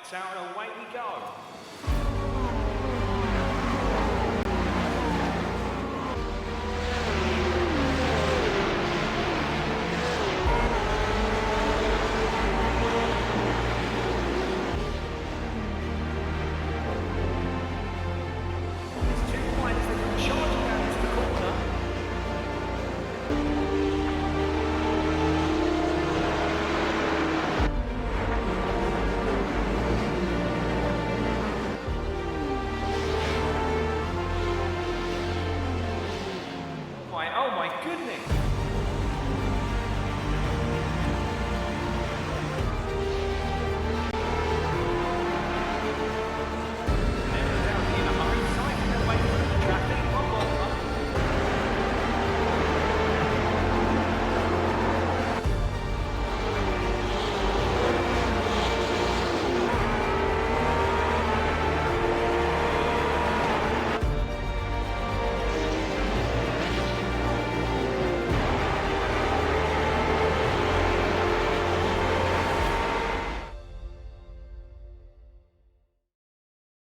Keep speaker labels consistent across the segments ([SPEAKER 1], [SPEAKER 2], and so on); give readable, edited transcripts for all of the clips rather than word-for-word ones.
[SPEAKER 1] Lights out and away we go. There's 2 points that can charge down into the corner. Oh my goodness! Never down in a hurry, cycling their way through the traffic.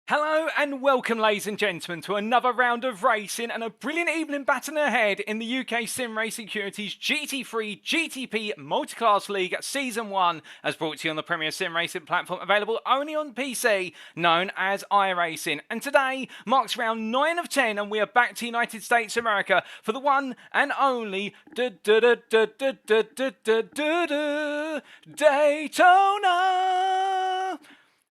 [SPEAKER 1] Hello and welcome, ladies and gentlemen, to another round of racing and a brilliant evening battling ahead in the UK Sim Racing Securities GT3-GTP Multiclass League Season 1, as brought to you on the Premier Sim Racing platform available only on PC, known as iRacing. And today marks round 9 of 10 and we are back to United States of America for the one and only Daytona!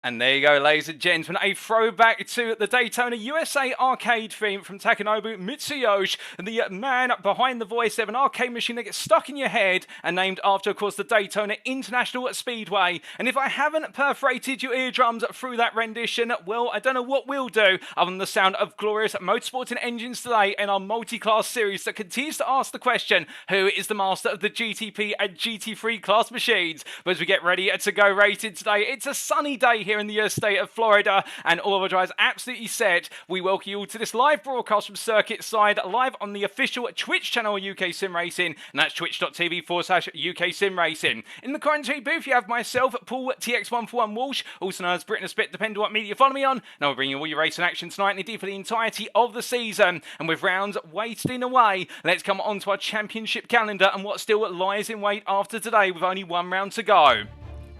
[SPEAKER 1] And there you go, ladies and gentlemen, a throwback to the Daytona USA arcade theme from Takanobu Mitsuyoshi, the man behind the voice of an arcade machine that gets stuck in your head and named after, of course, the Daytona International Speedway. And if I haven't perforated your eardrums through that rendition, well, I don't know what we'll do other than the sound of glorious motorsporting engines today in our multi-class series that continues to ask the question, who is the master of the GTP and GT3 class machines? But as we get ready to go racing today, it's a sunny day here in the state of Florida, and all of our drivers absolutely set. We welcome you all to this live broadcast from Circuit Side, live on the official Twitch channel of UK Sim Racing, and that's twitch.tv/UK Sim Racing. In the commentary booth, you have myself, Paul TX141 Walsh, also known as Britain Spit, depending on what media you follow me on. And I'll bring you all your racing action tonight and indeed for the entirety of the season. And with rounds wasting away, let's come on to our championship calendar and what still lies in wait after today with only 1 round to go.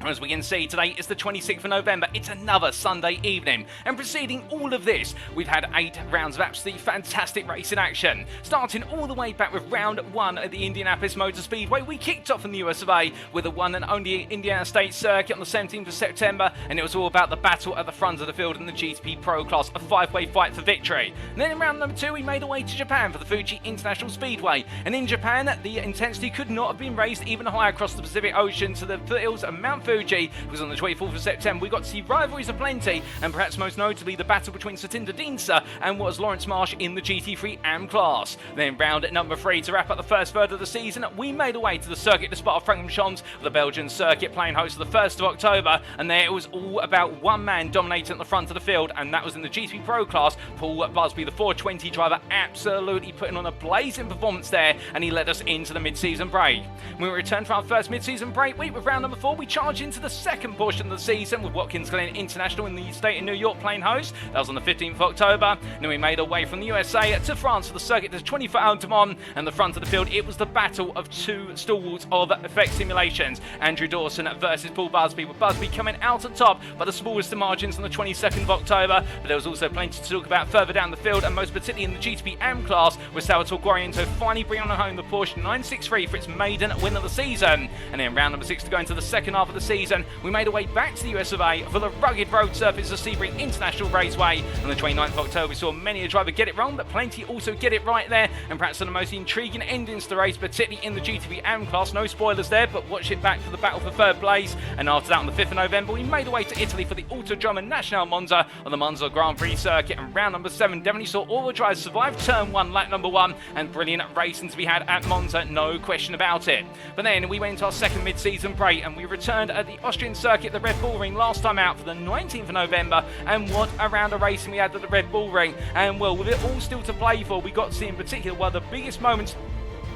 [SPEAKER 1] As we can see, today is the 26th of November. It's another Sunday evening. And preceding all of this, we've had 8 rounds of absolutely fantastic racing action. Starting all the way back with round 1 at the Indianapolis Motor Speedway, we kicked off in the US of A with the one and only Indiana State Circuit on the 17th of September, and it was all about the battle at the front of the field in the GTP Pro Class, a 5-way fight for victory. And then in round number 2, we made our way to Japan for the Fuji International Speedway. And in Japan, the intensity could not have been raised even higher across the Pacific Ocean to the foothills of Mount Fuji, because on the 24th of September we got to see rivalries aplenty, and perhaps most notably the battle between Satinder Dinsa and what was Lawrence Marsh in the GT3 AM class. Then round at number 3, to wrap up the first third of the season, we made our way to the Circuit de Spa-Francorchamps, the Belgian circuit, playing host to the 1st of October, and there it was all about one man dominating at the front of the field, and that was in the GTP Pro class. Paul Busby, the 420 driver, absolutely putting on a blazing performance there, and he led us into the mid-season break. When we returned from our first mid-season break week with round number 4, we charged into the second portion of the season with Watkins Glen International in the state of New York playing host. That was on the 15th of October. Then we made our way from the USA to France for the Circuit de 24 Hours Mans, and the front of the field, it was the battle of 2 stalwarts of effect simulations. Andrew Dawson versus Paul Busby, with Busby coming out on top by the smallest of margins on the 22nd of October. But there was also plenty to talk about further down the field, and most particularly in the GTP AM class, with Salvatore Guariento finally bringing on home the Porsche 963 for its maiden win of the season. And then round number 6 to go into the second half of the season, we made our way back to the US of A for the rugged road surface of Sebring International Raceway. On the 29th of October, we saw many a driver get it wrong, but plenty also get it right there, and perhaps some of the most intriguing endings to the race, particularly in the GTP AM class. No spoilers there, but watch it back for the battle for third place. And after that, on the 5th of November, we made our way to Italy for the Autodromo National Monza on the Monza Grand Prix circuit, and round number 7 definitely saw all the drivers survive turn 1, lap number 1, and brilliant racing to be had at Monza, no question about it. But then we went into our second mid-season break, and we returned at the Austrian circuit, the Red Bull Ring, last time out for the 19th of November, and what a round of racing we had at the Red Bull Ring. And well, with it all still to play for, we got to see in particular one of the biggest moments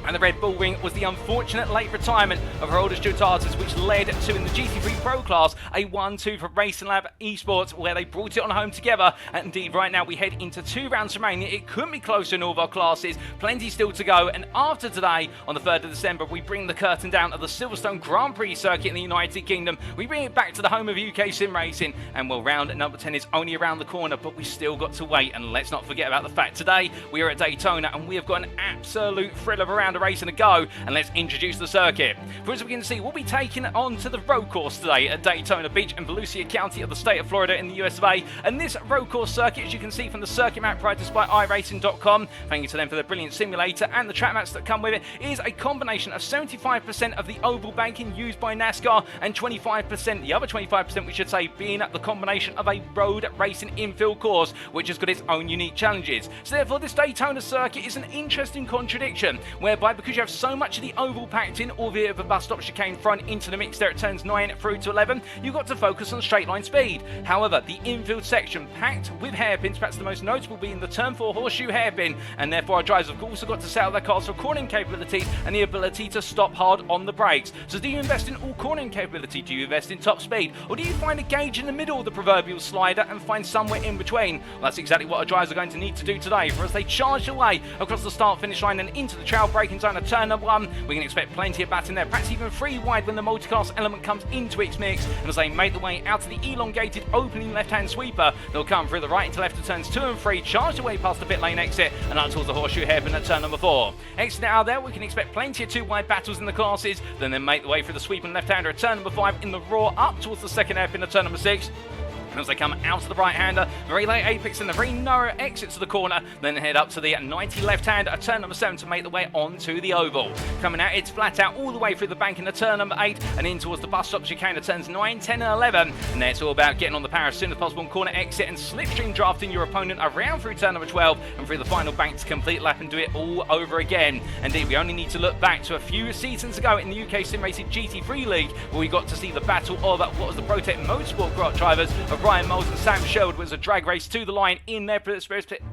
[SPEAKER 1] And the Red Bull Ring was the unfortunate late retirement of her older starters, which led to, in the GT3 Pro class, a 1-2 for Racing Lab Esports, where they brought it on home together. And indeed, right now we head into 2 rounds remaining. It couldn't be closer in all of our classes. Plenty still to go. And after today, on the 3rd of December, we bring the curtain down at the Silverstone Grand Prix circuit in the United Kingdom. We bring it back to the home of UK sim racing. And well, round number 10 is only around the corner, but we still got to wait. And let's not forget about the fact today we are at Daytona, and we have got an absolute thrill of a round of racing to go. And let's introduce the circuit. For as we can see, we'll be taking it on to the road course today at Daytona Beach in Volusia County of the state of Florida in the US of A. And this road course circuit, as you can see from the circuit map provided by iRacing.com, thank you to them for the brilliant simulator and the track maps that come with it, is a combination of 75% of the oval banking used by NASCAR and 25%, the other 25% we should say, being the combination of a road racing infield course, which has got its own unique challenges. So therefore, this Daytona circuit is an interesting contradiction, whereby because you have so much of the oval packed in, albeit with a bus stop chicane front into the mix there at turns 9 through to 11, you've got to focus on straight line speed. However, the infield section packed with hairpins, perhaps the most notable being the turn 4 horseshoe hairpin, and therefore our drivers have also got to set out their cars for cornering capability and the ability to stop hard on the brakes. So do you invest in all cornering capability? Do you invest in top speed? Or do you find a gauge in the middle of the proverbial slider and find somewhere in between? Well, that's exactly what our drivers are going to need to do today, for as they charge away across the start finish line and into the trail braking zone of turn number 1, we can expect plenty of batting there, perhaps even 3 wide when the multiclass element comes into its mix. And as they make the way out to the elongated opening left-hand sweeper, they'll come through the right into left of turns 2 and 3, charged away past the pit lane exit and up towards the horseshoe hairpin at turn number 4. Exit out there, we can expect plenty of 2 wide battles in the classes, then make the way through the sweeping left-hander at turn number 5 in the raw up towards the second hairpin at turn number 6. As they come out to the right-hander, very late apex and the very narrow exit to the corner, then head up to the 90 left-hander at turn number 7 to make the way onto the oval. Coming out, it's flat out all the way through the bank into turn number 8 and in towards the bus stop chicane at turns 9, 10 and 11. And there it's all about getting on the power as soon as possible in corner exit and slipstream drafting your opponent around through turn number 12 and through the final bank to complete lap and do it all over again. Indeed, we only need to look back to a few seasons ago in the UK Sim Racing GT3 League, where we got to see the battle of what was the Protect Motorsport drivers of Ryan Moles and Sam Sherwood. Was a drag race to the line in their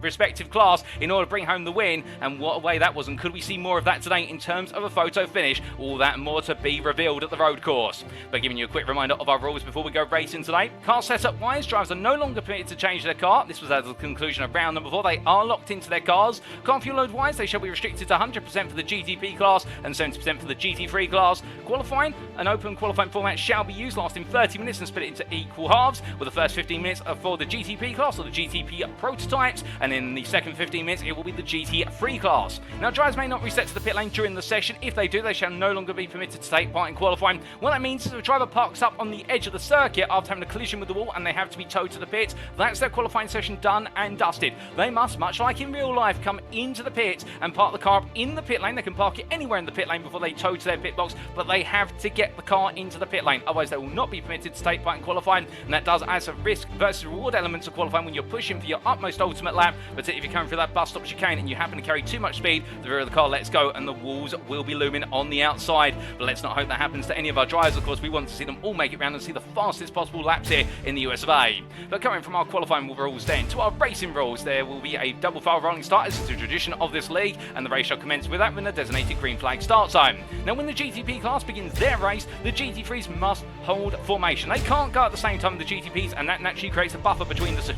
[SPEAKER 1] respective class in order to bring home the win, and what a way that was. And could we see more of that today in terms of a photo finish? All that and more to be revealed at the road course. But giving you a quick reminder of our rules before we go racing today. Car setup wise, drivers are no longer permitted to change their car. This was at the conclusion of round number 4. They are locked into their cars. Car fuel load wise, they shall be restricted to 100% for the GTP class and 70% for the GT3 class. Qualifying, an open qualifying format shall be used, lasting 30 minutes and split it into equal halves, with the first 15 minutes for the GTP class or the GTP prototypes, and in the second 15 minutes it will be the GT3 class. Now, drivers may not reset to the pit lane during the session. If they do, they shall no longer be permitted to take part in qualifying. What that means is if a driver parks up on the edge of the circuit after having a collision with the wall and they have to be towed to the pit, that's their qualifying session done and dusted. They must, much like in real life, come into the pit and park the car up in the pit lane. They can park it anywhere in the pit lane before they tow to their pit box, but they have to get the car into the pit lane, otherwise they will not be permitted to take part in qualifying. And that does add some risk versus reward elements of qualifying when you're pushing for your utmost ultimate lap. But if you're coming through that bus stop chicane and you happen to carry too much speed, the rear of the car lets go and the walls will be looming on the outside. But let's not hope that happens to any of our drivers. Of course, we want to see them all make it round and see the fastest possible laps here in the US of A. But coming from our qualifying rules then to our racing rules, there will be a double file rolling start as is the tradition of this league, and the race shall commence with that in a designated green flag start zone. Now, when the GTP class begins their race, the GT3s must hold formation. They can't go at the same time with the GTPs, and that naturally creates a buffer between the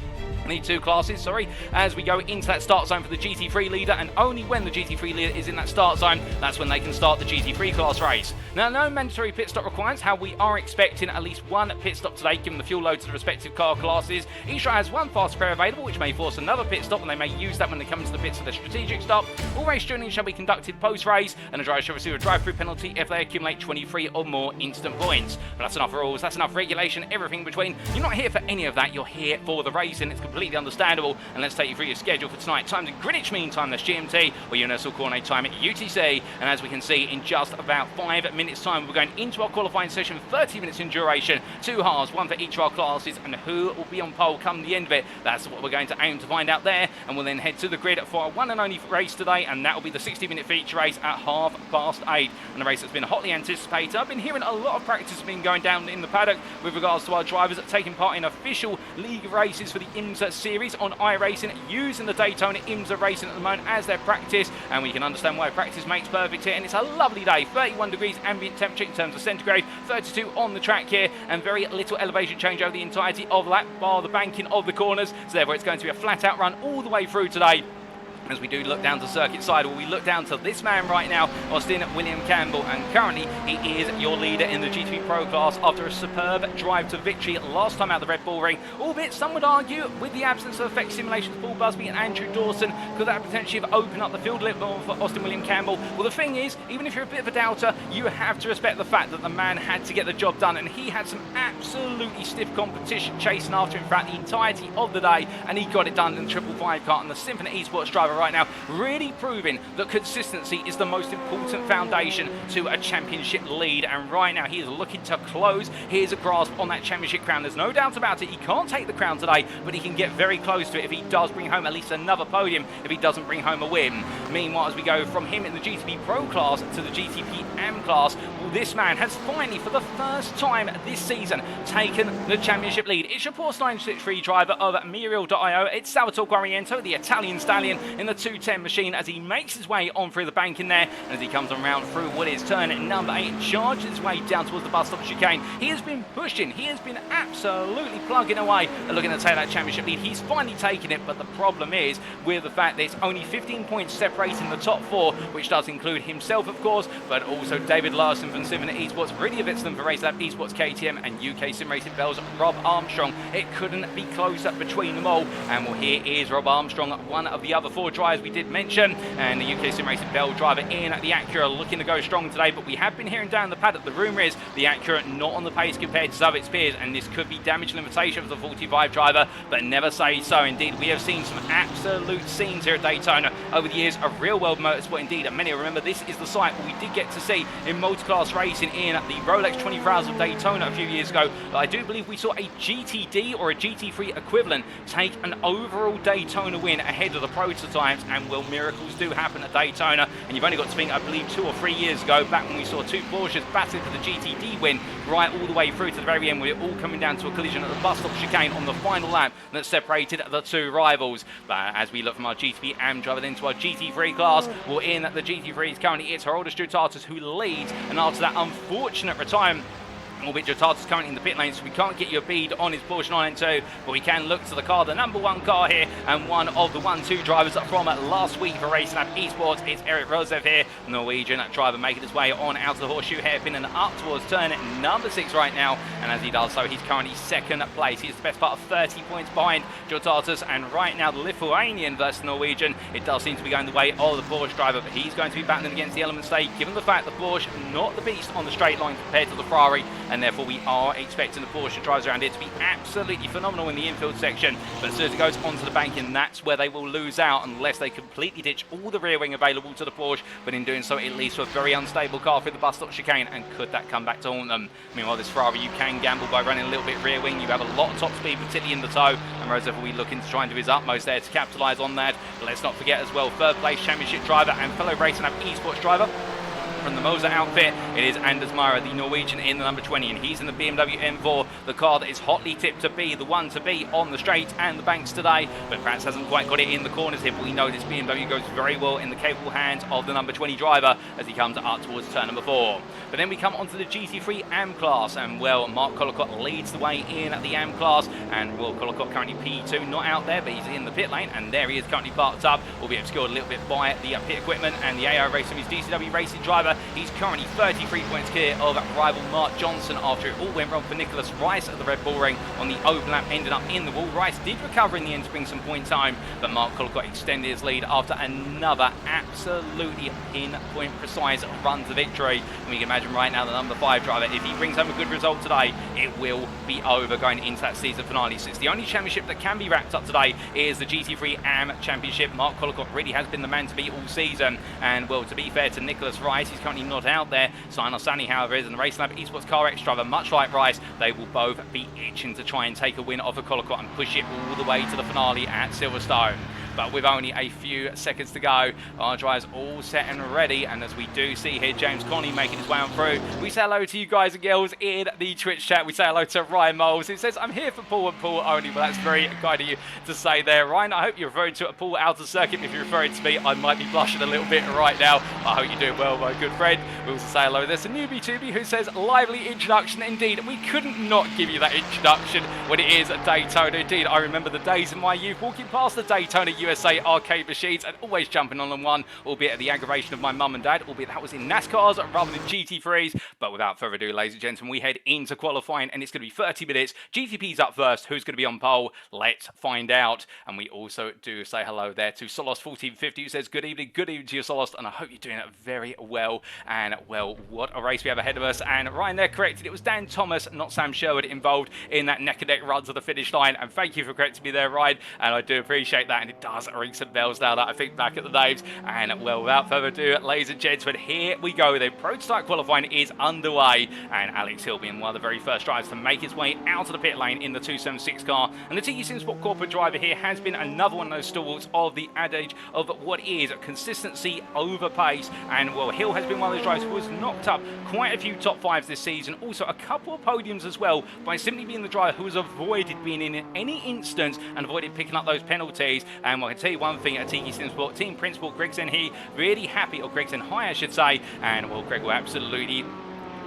[SPEAKER 1] two classes, as we go into that start zone for the GT3 leader, and only when the GT3 leader is in that start zone, that's when they can start the GT3 class race. Now, no mandatory pit stop requirements. How we are expecting at least one pit stop today, given the fuel load to the respective car classes. Each driver has one fast spare available, which may force another pit stop, and they may use that when they come into the pits for their strategic stop. All race journeys shall be conducted post-race, and a driver shall receive a drive-through penalty if they accumulate 23 or more instant points. But that's enough rules, that's enough regulation, everything between. You're not here for any of that, you're here for the race, and it's completely understandable. And let's take you through your schedule for tonight. Times in Greenwich Mean Time, that's GMT, or Universal Coordinate Time at UTC. And as we can see, in just about 5 minutes time, we're going into our qualifying session, 30 minutes in duration, 2 halves, one for each of our classes, and who will be on pole come the end of it. That's what we're going to aim to find out there, and we'll then head to the grid for our one and only race today, and that will be the 60-minute feature race at 8:30. And a race that's been hotly anticipated. I've been hearing a lot of practice has been going down in the paddock with regards to our drivers taking part in official league races for the IMSA series on iRacing using the Daytona IMSA Racing at the moment as their practice, and we can understand why practice makes perfect here. And it's a lovely day, 31 degrees ambient temperature in terms of centigrade, 32 on the track here, and very little elevation change over the entirety of the lap, bar the banking of the corners. So therefore it's going to be a flat out run all the way through today. As we do look down to circuit side, we look down to this man right now, Austin William Campbell, and currently he is your leader in the GT3 Pro class after a superb drive to victory last time out the Red Bull Ring. Albeit some would argue, with the absence of effect simulations, Paul Busby and Andrew Dawson, could that potentially have opened up the field a little more for Austin William Campbell? Well, the thing is, even if you're a bit of a doubter, you have to respect the fact that the man had to get the job done, and he had some absolutely stiff competition chasing after him throughout the entirety of the day, and he got it done in the 555 car, and the Symphony Esports driver right now, really proving that consistency is the most important foundation to a championship lead. And right now he is looking to close his grasp on that championship crown. There's no doubt about it, he can't take the crown today, but he can get very close to it if he does bring home at least another podium, if he doesn't bring home a win. Meanwhile, as we go from him in the GTP Pro class to the GTP Am class, well, this man has finally, for the first time this season, taken the championship lead. It's your Porsche 963 driver of Muriel.io. It's Salvatore Guariento, the Italian stallion, in the 210 machine as he makes his way on through the bank in there, and as he comes around through what is turn number 8, charges his way down towards the bus stop chicane. He has been pushing, he has been absolutely plugging away, looking to take that championship lead. He's finally taken it, but the problem is with the fact that it's only 15 points separating the top 4, which does include himself, of course, but also David Larson from Symphony Esports, Rudy Evitson for RaceLab Esports KTM, and UK Sim Racing Bell's Rob Armstrong. It couldn't be closer between them all, and well, here is Rob Armstrong, one of the other 4 drivers we did mention, and the UK Sim Racing Bell driver in the Acura looking to go strong today. But we have been hearing down the paddock, the rumour is the Acura not on the pace compared to some of its peers, and this could be damage limitation for the 45 driver, but never say so. Indeed, we have seen some absolute scenes here at Daytona over the years of real world motorsport. Indeed, and many remember this is the site we did get to see in multi-class racing in the Rolex 24 Hours of Daytona a few years ago. But I do believe we saw a GTD or a GT3 equivalent take an overall Daytona win ahead of the prototypes, and well, miracles do happen at Daytona. And you've only got to think, I believe 2 or 3 years ago, back when we saw 2 Porsches battling for the GTD win right all the way through to the very end, with it all coming down to a collision at the bus stop chicane on the final lap that separated the 2 rivals. But as we look from our GTP Am driver into our GT3 class, well, in the GT3s currently it's Geraldo Strutatus who leads, and after that unfortunate retirement, albeit Jotata's currently in the pit lane, so we can't get you a bead on his Porsche 992, but we can look to the car, the number 1 car here, and one of the 1-2 drivers from last week for RaceLab Esports. It's Eric Rosev here, Norwegian driver, making his way on out of the horseshoe hairpin and up towards turn number 6 right now, and as he does so, he's currently 2nd place. He's the best part of 30 points behind Jotatas, and right now the Lithuanian versus Norwegian, it does seem to be going the way of the Porsche driver, but he's going to be battling against the element state, given the fact that Porsche not the beast on the straight line compared to the Ferrari, and therefore we are expecting the Porsche drivers around here to be absolutely phenomenal in the infield section. But as soon as it goes onto the banking, that's where they will lose out unless they completely ditch all the rear wing available to the Porsche, but in doing so it leads to a very unstable car through the bus stop chicane, and could that come back to haunt them? Meanwhile, this Ferrari, you can gamble by running a little bit rear wing. You have a lot of top speed, particularly in the toe, and Rosev will be looking to try and do his utmost there to capitalise on that. But let's not forget as well, 3rd place championship driver and fellow RaceLab Esports driver from the Moser outfit, it is Anders Meyer, the Norwegian, in the number 20, and he's in the BMW M4, the car that is hotly tipped to be the one to beat on the straight and the banks today, but perhaps hasn't quite got it in the corners here. But we know this BMW goes very well in the capable hands of the number 20 driver as he comes up towards turn number 4. But then we come onto the GT3 Am class, and well, Mark Collicott leads the way in at the Am class, and Will Collicott currently P2, not out there, but he's in the pit lane, and there he is currently parked up, albeit obscured a little bit by the pit equipment, and the AI Racing, his DCW Racing driver, he's currently 33 points clear of rival Mark Johnson after it all went wrong for Nicholas Rice at the Red Bull Ring on the overlap, ended up in the wall. Rice did recover in the end to bring some points home, but Mark Collicott extended his lead after another absolutely pinpoint precise run to victory. And we can imagine right now the number 5 driver, if he brings home a good result today, it will be over going into that season finale. So it's the only championship that can be wrapped up today is the GT3 Am Championship. Mark Collicott really has been the man to beat all season, and well, to be fair to Nicholas Rice, he's currently not out there. Signal Sani, however, is in the RaceLab Esports Car X driver, much like Rice. They will both be itching to try and take a win off of Collicott and push it all the way to the finale at Silverstone. but with only a few seconds to go, our drive's all set and ready. And as we do see here, James Connie making his way on through. We say hello to you guys and girls in the Twitch chat. We say hello to Ryan Moles, who says, I'm here for Paul and Paul only. Well, that's very kind of you to say there, Ryan. I hope you're referring to a Paul out of circuit. If you're referring to me, I might be blushing a little bit right now. I hope you're doing well, my good friend. We also say hello. There's a newbie Tubi who says, lively introduction indeed. We couldn't not give you that introduction when it is a Daytona. Indeed, I remember the days in my youth walking past the Daytona USA arcade machines and always jumping on them one, albeit at the aggravation of my mum and dad, albeit that was in NASCARs rather than GT3s. But without further ado, ladies and gentlemen, we head into qualifying and it's going to be 30 minutes. GTP's up first. Who's going to be on pole? Let's find out. And we also do say hello there to Solos1450 who says, good evening to you, Solos, and I hope you're doing it very well. And well, what a race we have ahead of us. And Ryan there corrected, it was Dan Thomas, not Sam Sherwood, involved in that neck and neck run to the finish line. And thank you for correcting me there, Ryan, and I do appreciate that. And it does ring some bells now that I think back at the names. And well, without further ado, ladies and gentlemen, here we go. The prototype qualifying is underway, and Alex Hill being one of the very first drivers to make his way out of the pit lane in the 276 car. And the TE Sim Sport corporate driver here has been another one of those stalwarts of the adage of what is consistency over pace. And well, Hill has been one of those drivers who has knocked up quite a few top fives this season, also a couple of podiums as well, by simply being the driver who has avoided being in any instance and avoided picking up those penalties. And I can tell you one thing, at TE Sim Sport team principal Gregson here really happy, or Gregson High I should say, and well, Greg will absolutely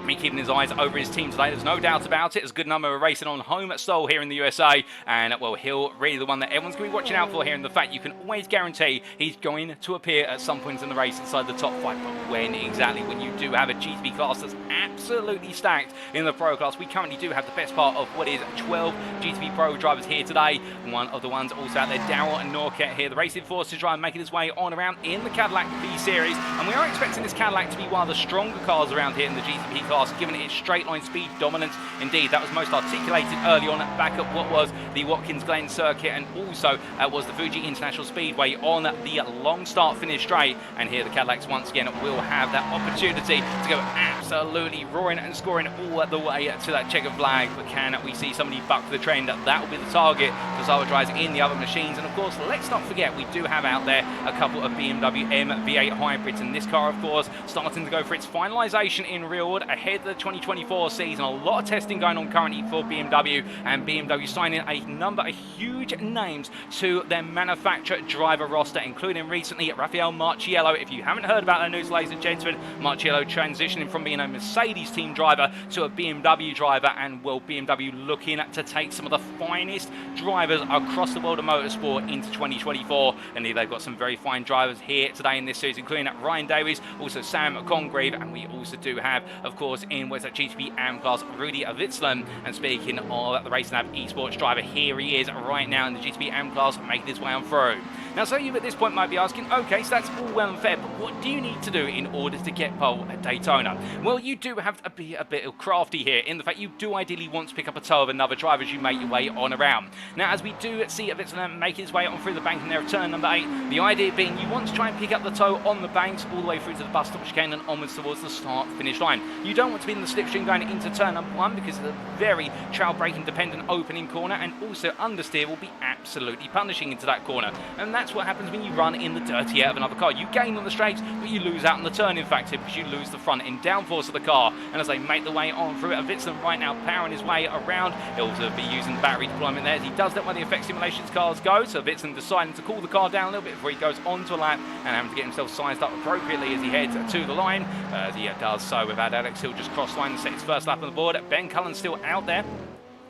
[SPEAKER 1] be keeping his eyes over his team today. There's no doubt about it. There's a good number of racing on home at Seoul here in the USA. And, well, Hill really the one that everyone's going to be watching out for here. And the fact you can always guarantee he's going to appear at some point in the race inside the top 5. But when exactly? When you do have a GTP class that's absolutely stacked in the Pro class. We currently do have the best part of what is 12 GTP Pro drivers here today. One of the ones also out there, Darrell and Norquette here. The Racing Forces driver making his way on around in the Cadillac B-Series. And we are expecting this Cadillac to be one of the stronger cars around here in the GTP class, given its straight line speed dominance. Indeed, that was most articulated early on back at what was the Watkins Glen circuit, and also was the Fuji International Speedway on the long start finish straight. And here the Cadillacs once again will have that opportunity to go absolutely roaring and scoring all the way to that checkered flag. But can we see somebody buck the trend? That will be the target for Zara drivers in the other machines. And of course, let's not forget, we do have out there a couple of BMW M V8 hybrids, and this car, of course, starting to go for its finalisation in real world ahead of the 2024 season. A lot of testing going on currently for BMW, and BMW signing a number of huge names to their manufacturer driver roster, including recently Rafael Marchiello. If you haven't heard about that news, ladies and gentlemen, Marchiello transitioning from being a Mercedes team driver to a BMW driver, and well, BMW looking to take some of the finest drivers across the world of motorsport into 2024. And they've got some very fine drivers here today in this series, including Ryan Davies, also Sam Congreve, and we also do have, of course, in what's that GTP AM class, Rudy Avitzland. And speaking of the Racing Lab esports driver, here he is right now in the GTP AM class, making his way on through. Now, so you at this point might be asking, okay, so that's all well and fair, but what do you need to do in order to get pole at Daytona? Well, you do have to be a bit crafty here, in the fact you do ideally want to pick up a toe of another driver as you make your way on around. Now, as we do see Avitzland make his way on through the bank in there of turn number 8, the idea being you want to try and pick up the toe on the banks all the way through to the bus stop chicane and onwards towards the start-finish line. You don't want to be in the slipstream going into turn number 1 because it's a very trail braking dependent opening corner, and also understeer will be absolutely punishing into that corner. And that's what happens when you run in the dirty air of another car. You gain on the straights, but you lose out on the turning factor because you lose the front end downforce of the car. And as they make the way on through it, Avitzland right now powering his way around. He'll also be using the battery deployment there as he does that when the effect simulations cars go. So Avitzland deciding to cool the car down a little bit before he goes onto a lap and having to get himself sized up appropriately as he heads to the line. As he does so without Alex Hill just cross line and set his first lap on the board. Ben Cullen still out there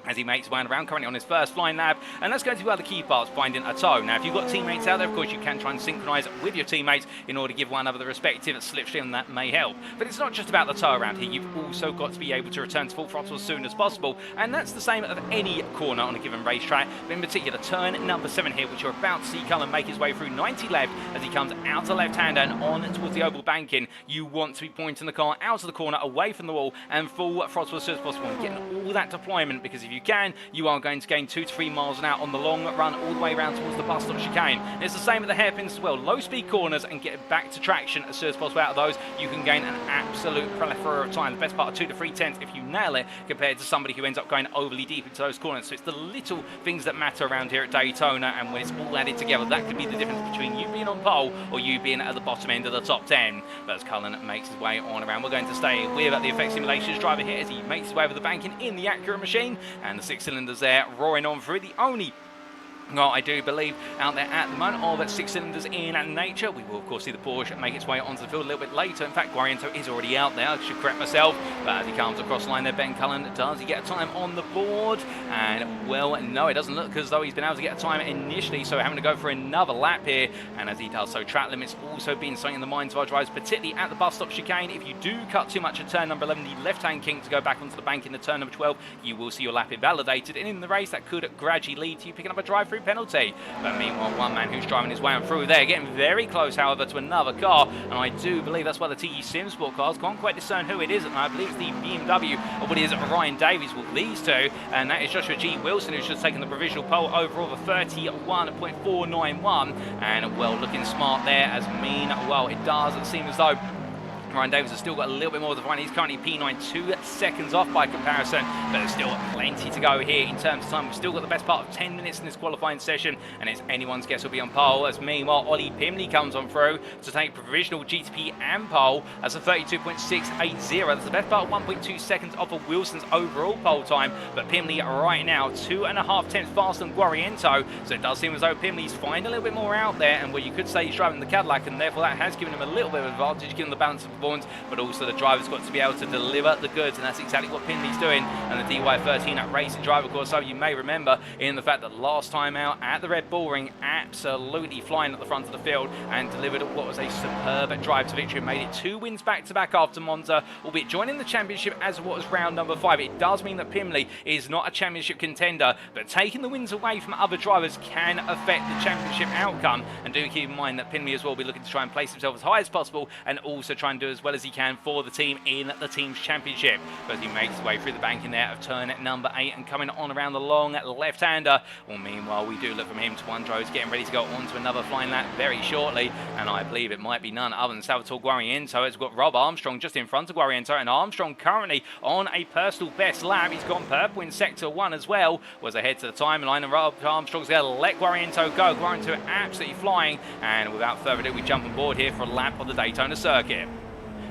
[SPEAKER 1] as he makes his way around, currently on his first flying lap. And that's going to be one of the key parts, finding a toe. Now, if you've got teammates out there, of course, you can try and synchronise with your teammates in order to give one another the respective slipstream, and that may help. But it's not just about the toe around here. You've also got to be able to return to full throttle as soon as possible. And that's the same of any corner on a given racetrack. But in particular, turn number 7 here, which you're about to see Cullen make his way through 90 left as he comes out to left-hander and on towards the oval banking. You want to be pointing the car out of the corner, away from the wall, and full throttle as soon as possible, and getting all that deployment, because if you you can, you are going to gain 2 to 3 miles an hour on the long run all the way around towards the bus stop chicane. And it's the same at the hairpins as well. Low speed corners and get back to traction as soon as possible out of those. You can gain an absolute plethora of time. The best part of 2 to 3 tenths if you nail it compared to somebody who ends up going overly deep into those corners. So it's the little things that matter around here at Daytona, and when it's all added together, that could be the difference between you being on pole or you being at the bottom end of the top 10. But as Cullen makes his way on around, we're going to stay with the Effect Simulations driver here as he makes his way over the banking in the Acura machine, and the 6 cylinders there roaring on through. The only I do believe out there at the moment of 6 cylinders in nature. We will of course see the Porsche make its way onto the field a little bit later. In fact, Guariento is already out there. I should correct myself. But as he comes across the line there, Ben Cullen, does he get a time on the board? And well, no, it doesn't look as though he's been able to get a time initially. So having to go for another lap here. And as he does so, track limits also being something in the minds of our drivers, particularly at the bus stop chicane. If you do cut too much at turn number 11, the left-hand kink to go back onto the bank in the turn number 12, you will see your lap invalidated. And in the race, that could gradually lead to you picking up a drive-through penalty. But meanwhile, one man who's driving his way on through there, getting very close, however, to another car. And I do believe that's why the TE Sim Sport cars can't quite discern who it is. And I believe it's the BMW, or what is Ryan Davies. Well, these two, and that is Joshua G. Wilson, who's just taken the provisional pole overall of 31.491. And, well, looking smart there, as meanwhile, it does seem as though Ryan Davies has still got a little bit more to find. He's currently P9, 2 seconds off by comparison, but there's still plenty to go here in terms of time. We've still got the best part of 10 minutes in this qualifying session, and it's anyone's guess who'll be on pole. As meanwhile, Ollie Pimley comes on through to take provisional GTP and pole. That's a 32.680. That's the best part of 1.2 seconds off of Wilson's overall pole time, but Pimley right now 2.5 tenths faster than Guariento, so it does seem as though Pimley's finding a little bit more out there, and where you could say he's driving the Cadillac, and therefore that has given him a little bit of advantage, given the balance of but also the driver's got to be able to deliver the goods, and that's exactly what Pimley's doing. And the DY13 at racing driver course, so you may remember in the fact that last time out at the Red Bull Ring, absolutely flying at the front of the field and delivered what was a superb drive to victory and made it 2 wins back-to-back after Monza, albeit joining the championship as what was round number 5. It does mean that Pimley is not a championship contender, but taking the wins away from other drivers can affect the championship outcome. And do keep in mind that Pimley as well will be looking to try and place himself as high as possible and also try and do as well as he can for the team in the team's championship. But he makes his way through the banking there of turn number 8 and coming on around the long left-hander. Well, meanwhile, we do look from him to one driver's getting ready to go on to another flying lap very shortly, and I believe it might be none other than Salvatore Guariento. It's got Rob Armstrong just in front of Guariento, and Armstrong currently on a personal best lap. He's gone purple in sector 1 as well, was ahead to the timeline, and Rob Armstrong's going to let Guariento go. Guariento absolutely flying, and without further ado, we jump on board here for a lap on the Daytona circuit.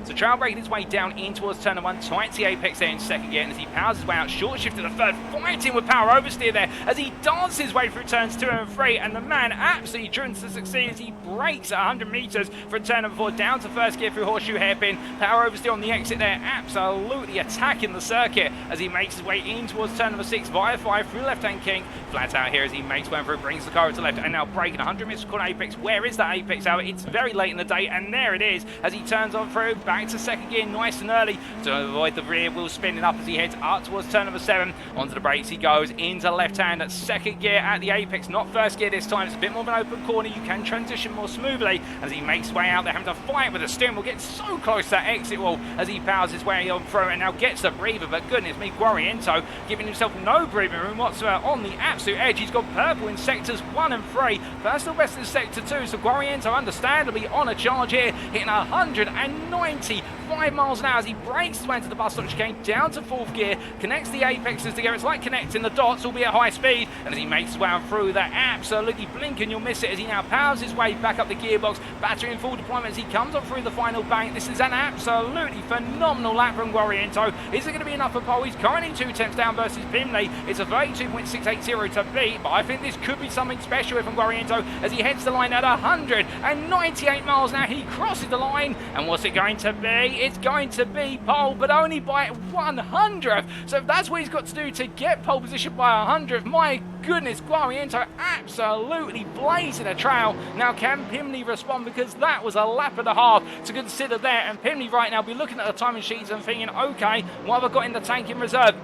[SPEAKER 1] So Trail breaking his way down in towards turn 1, tight to the apex there in second gear, and as he powers his way out, short shift to the third, fighting with power oversteer there as he dances his way through turns 2 and 3, and the man absolutely driven to succeed as he breaks at 100 metres from turn number 4 down to first gear through horseshoe hairpin. Power oversteer on the exit there, absolutely attacking the circuit as he makes his way in towards turn number 6 via 5 through left-hand kink, flat out here as he makes way through, brings the car over to left, and now breaking 100 metres from apex. Where is that apex hour? It's very late in the day, and there it is as he turns on through, back to second gear nice and early to avoid the rear wheel spinning up as he heads up towards turn number 7. Onto the brakes he goes, into left hand at second gear at the apex, not first gear this time. It's a bit more of an open corner, you can transition more smoothly as he makes his way out there, having to fight with the steering wheel, getting so close to that exit wall as he powers his way on through and now gets a breather. But goodness me, Guariento giving himself no breathing room whatsoever on the absolute edge. He's got purple in sectors 1 and 3, personal best in sector 2, so Guariento understandably on a charge here, hitting 195 miles an hour as he breaks his way into the bus stop chicane down to 4th gear, connects the apexes together. It's like connecting the dots, albeit at high speed, and as he makes his way on through that, absolutely blink and you'll miss it as he now powers his way back up the gearbox, battery in full deployment as he comes on through the final bank. This is an absolutely phenomenal lap from Guariento. Is it going to be enough for pole? He's currently 2 tenths down versus Pimley. It's a 32.680 to beat, but I think this could be something special here from Guariento as he heads the line at 198 miles an hour. He crosses the line, and what's it going to be? It's going to be pole, but only by 100th. So if that's what he's got to do to get pole position by 100th, my goodness, Guariento absolutely blazing a trail. Now can Pimley respond, because that was a lap and a half to consider there, and Pimley right now be looking at the timing sheets and thinking, okay, what have I got in the tank in reserve?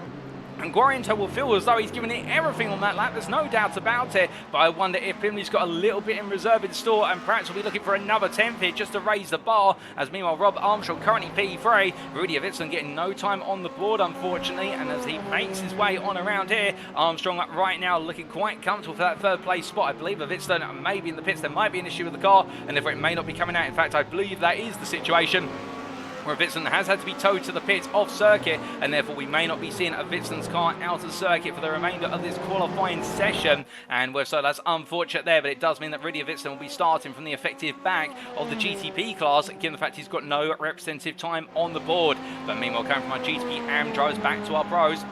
[SPEAKER 1] And Guariento will feel as though he's given it everything on that lap. There's no doubt about it. But I wonder if Pimley's got a little bit in reserve in store, and perhaps will be looking for another 10th here just to raise the bar. As meanwhile, Rob Armstrong currently P3. Rudy Avitson getting no time on the board, unfortunately. And as he makes his way on around here, Armstrong right now looking quite comfortable for that third place spot. I believe Avitson may be in the pits. There might be an issue with the car, and therefore it may not be coming out. In fact, I believe that is the situation, where Avitson has had to be towed to the pits off circuit, and therefore we may not be seeing Avitson's car out of circuit for the remainder of this qualifying session. And so that's unfortunate there, but it does mean that Rudy Avitson will be starting from the effective back of the GTP class, given the fact he's got no representative time on the board. But meanwhile, coming from our GTP AM drivers back to our pros,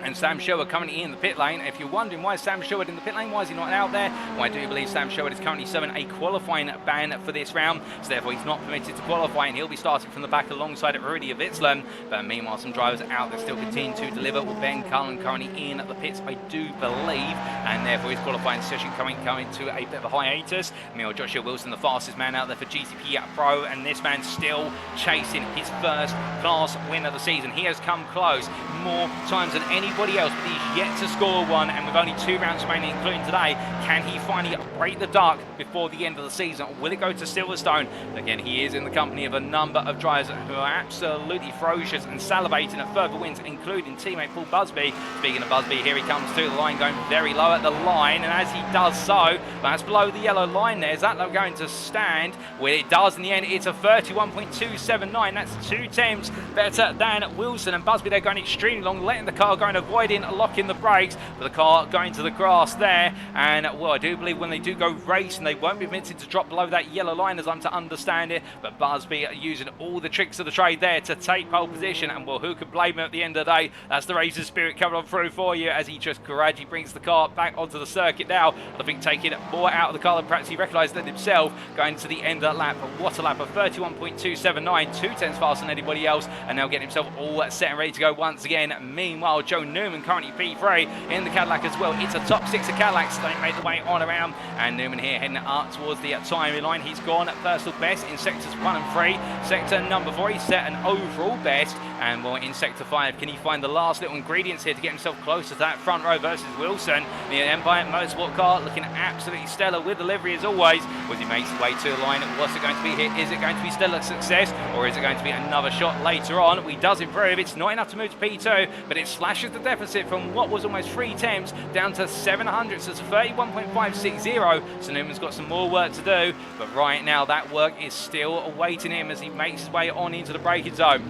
[SPEAKER 1] and Sam Sherwood currently in the pit lane. If you're wondering why is Sam Sherwood in the pit lane, why is he not out there? Well, I do believe Sam Sherwood is currently serving a qualifying ban for this round, so therefore he's not permitted to qualify, and he'll be starting from the back alongside Rudy Avitson. But meanwhile, some drivers out there still continue to deliver, with Ben Cullen currently in the pits, I do believe, and therefore his qualifying session coming to a bit of a hiatus. Meanwhile, Joshua Wilson, the fastest man out there for GTP Pro, and this man still chasing his first class win of the season. He has come close more times than anybody else, but he's yet to score one, and with only 2 rounds remaining, including today, can he finally break the duck before the end of the season? Or will it go to Silverstone? Again, he is in the company of a number of drivers who are absolutely ferocious and salivating at further wins, including teammate Paul Busby. Speaking of Busby, here he comes to the line, going very low at the line, and as he does so, that's below the yellow line there. Is that going to stand? Well, it does in the end. It's a 31.279. That's 2 tenths better than Wilson, and Busby, they're going extremely long, letting the car go and avoiding locking the brakes, but the car going to the grass there. And well, I do believe when they do go racing, they won't be permitted to drop below that yellow line, as I'm to understand it. But Busby using all the tricks of the trade there to take pole position, and well, who could blame him at the end of the day? That's the racer's spirit coming on through for you, as he just gradually brings the car back onto the circuit now. I think taking more out of the car than perhaps he recognised it himself, going to the end of that lap. But what a lap of 31.279, 2 tenths faster than anybody else, and now getting himself all set and ready to go once again. Meanwhile, Joe Newman currently P3 in the Cadillac as well. It's a top 6 of Cadillacs. They made the way on around, and Newman here heading up towards the timing line. He's gone at personal best in sectors 1 and 3. Sector number 4, he set an overall best, and well, in sector 5, can he find the last little ingredients here to get himself closer to that front row versus Wilson? The Empire Motorsport car looking absolutely stellar with the livery as always. As he makes his way to the line, what's it going to be here? Is it going to be stellar success, or is it going to be another shot later on? He does improve. It's not enough to move to P2, but it slashes the deficit from what was almost 3 tenths down to 700, so it's 31.560. So Newman's got some more work to do, but right now that work is still awaiting him as he makes his way on into the braking zone.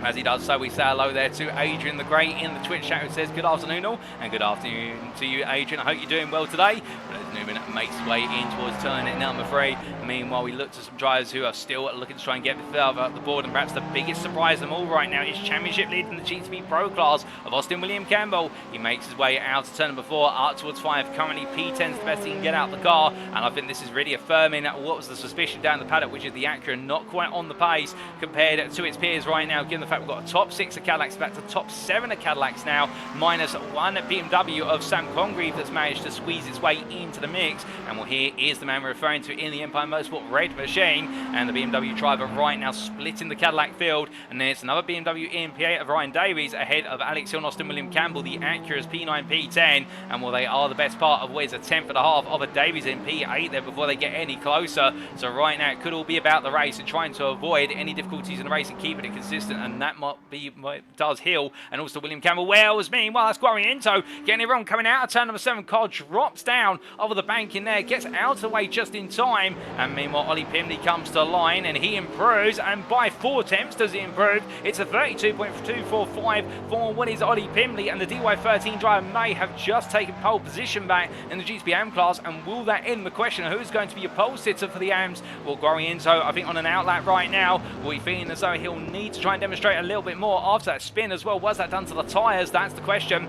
[SPEAKER 1] As he does so, we say hello there to Adrian the Great in the Twitch chat, who says good afternoon all, and good afternoon to you, Adrian. I hope you're doing well today. But as Newman makes his way in towards turn number 3, meanwhile we look to some drivers who are still looking to try and get further up the board, and perhaps the biggest surprise of them all right now is championship lead in the GTP Pro class of Austin William Campbell. He makes his way out of turn number 4, up towards 5, currently P10's the best he can get out of the car, and I think this is really affirming what was the suspicion down the paddock, which is the Acura not quite on the pace compared to its peers right now, given the fact we've got a top 6 of Cadillacs back to top 7 of Cadillacs now, minus 1 BMW of Sam Congreve that's managed to squeeze its way into the mix. And well, here is the man we're referring to in the Empire Motorsport red machine, and the BMW driver right now splitting the Cadillac field, and there's another BMW in P8 of Ryan Davies ahead of Alex Hill and Austin William Campbell, the Acura's P9, P10, and well, they are the best part of where's a 10th and a half of a Davies in P8 there before they get any closer. So right now it could all be about the race and trying to avoid any difficulties in the race and keeping it consistent, and that might be does Hill and also William Campbell. Well, meanwhile, that's Guariento getting it wrong, coming out of turn number 7. Car drops down over the bank in there, gets out of the way just in time, and meanwhile Ollie Pimley comes to the line and he improves, and by 4 attempts does he improve. It's a 32.245 for what is Ollie Pimley, and the DY13 driver may have just taken pole position back in the GTP AM class, and will that end the question of who's going to be a pole sitter for the AMs? Well, Guariento, I think on an outlap right now, will be feeling as though he'll need to try and demonstrate a little bit more after that spin as well. Was that done to the tyres? That's the question.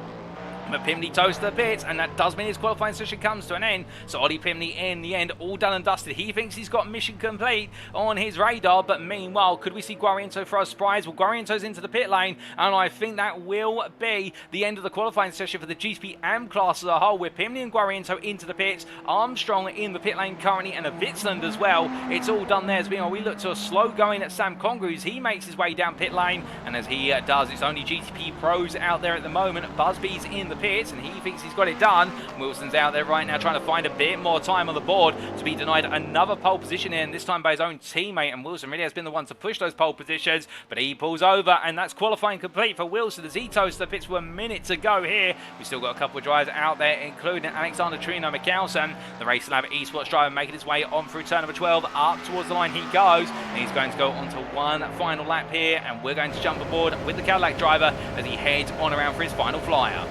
[SPEAKER 1] But Pimney toes to the pits, and that does mean his qualifying session comes to an end. So Ollie Pimney, in the end, all done and dusted. He thinks he's got mission complete on his radar, but meanwhile, could we see Guariento for a surprise? Well, Guariento's into the pit lane, and I think that will be the end of the qualifying session for the GTP AM class as a whole, with Pimney and Guariento into the pits, Armstrong in the pit lane currently, and a Vitsland as well. It's all done there. As meanwhile, we look to a slow going at Sam Congrews. He makes his way down pit lane, and as he does, it's only GTP pros out there at the moment. Busby's in the pits, and he thinks he's got it done. Wilson's out there right now trying to find a bit more time on the board to be denied another pole position in, this time by his own teammate, and Wilson really has been the one to push those pole positions, but he pulls over, and that's qualifying complete for Wilson as he toes the pits with a minute to go here. We've still got a couple of drivers out there, including Alexander Trino McCalson, the Race Lab esports driver, making his way on through turn number 12. Up towards the line he goes, and he's going to go on to one final lap here, and we're going to jump aboard with the Cadillac driver as he heads on around for his final flyer.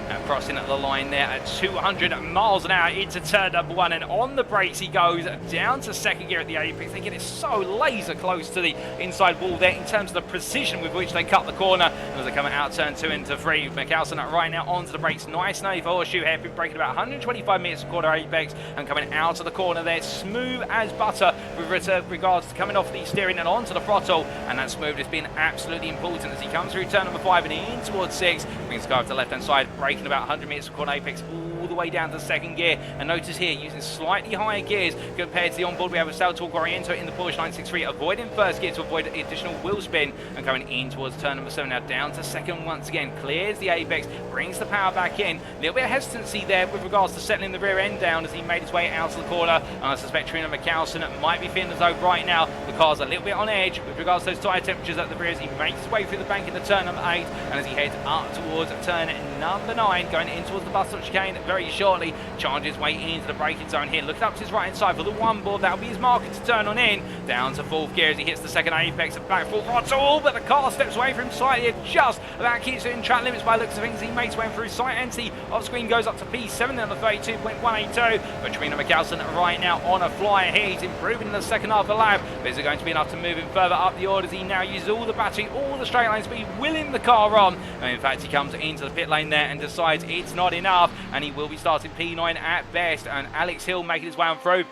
[SPEAKER 1] And crossing at the line there at 200 miles an hour into turn number 1, and on the brakes he goes down to second gear at the apex. They get it so laser close to the inside wall there in terms of the precision with which they cut the corner, and as they come out turn 2 into 3. McCalson right now onto the brakes, nice and early for Horseshoe hairpin, breaking about 125 meters a quarter apex, and coming out of the corner there smooth as butter with regards to coming off the steering and onto the throttle, and that smooth has been absolutely important as he comes through turn number 5 and in towards 6, brings the car to the left hand side, braking about 100 meters per corner apex all the way down to second gear. And notice here, using slightly higher gears compared to the onboard, we have a Salvatore Guariento in the Porsche 963, avoiding first gear to avoid the additional wheel spin, and coming in towards turn number 7 now, down to second once again, clears the apex, brings the power back in. A little bit of hesitancy there with regards to settling the rear end down as he made his way out of the corner, and I suspect Trino McCalson might be feeling as though right now the car's a little bit on edge with regards to those tyre temperatures at the rear as he makes his way through the bank into turn number 8, and as he heads up towards turn number 9, going in towards the bus stop chicane very shortly, charges his way into the braking zone here, looking up to his right hand side for the one board, that'll be his marker to turn on in, down to fourth gear as he hits the second apex and back full throttle, but the car steps away from him slightly, just about keeps it in track limits by the looks of things. He makes his way through sight entity, off screen goes up to P7 on the 32.182, but Trino McCalson right now on a flyer here, he's improving in the second half of the lap, but is it going to be enough to move him further up the order as he now uses all the battery, all the straight line speed, willing the car on, and in fact he comes into the pit lane there and decides it's not enough, and he will be starting P9 at best, and Alex Hill making his way on through.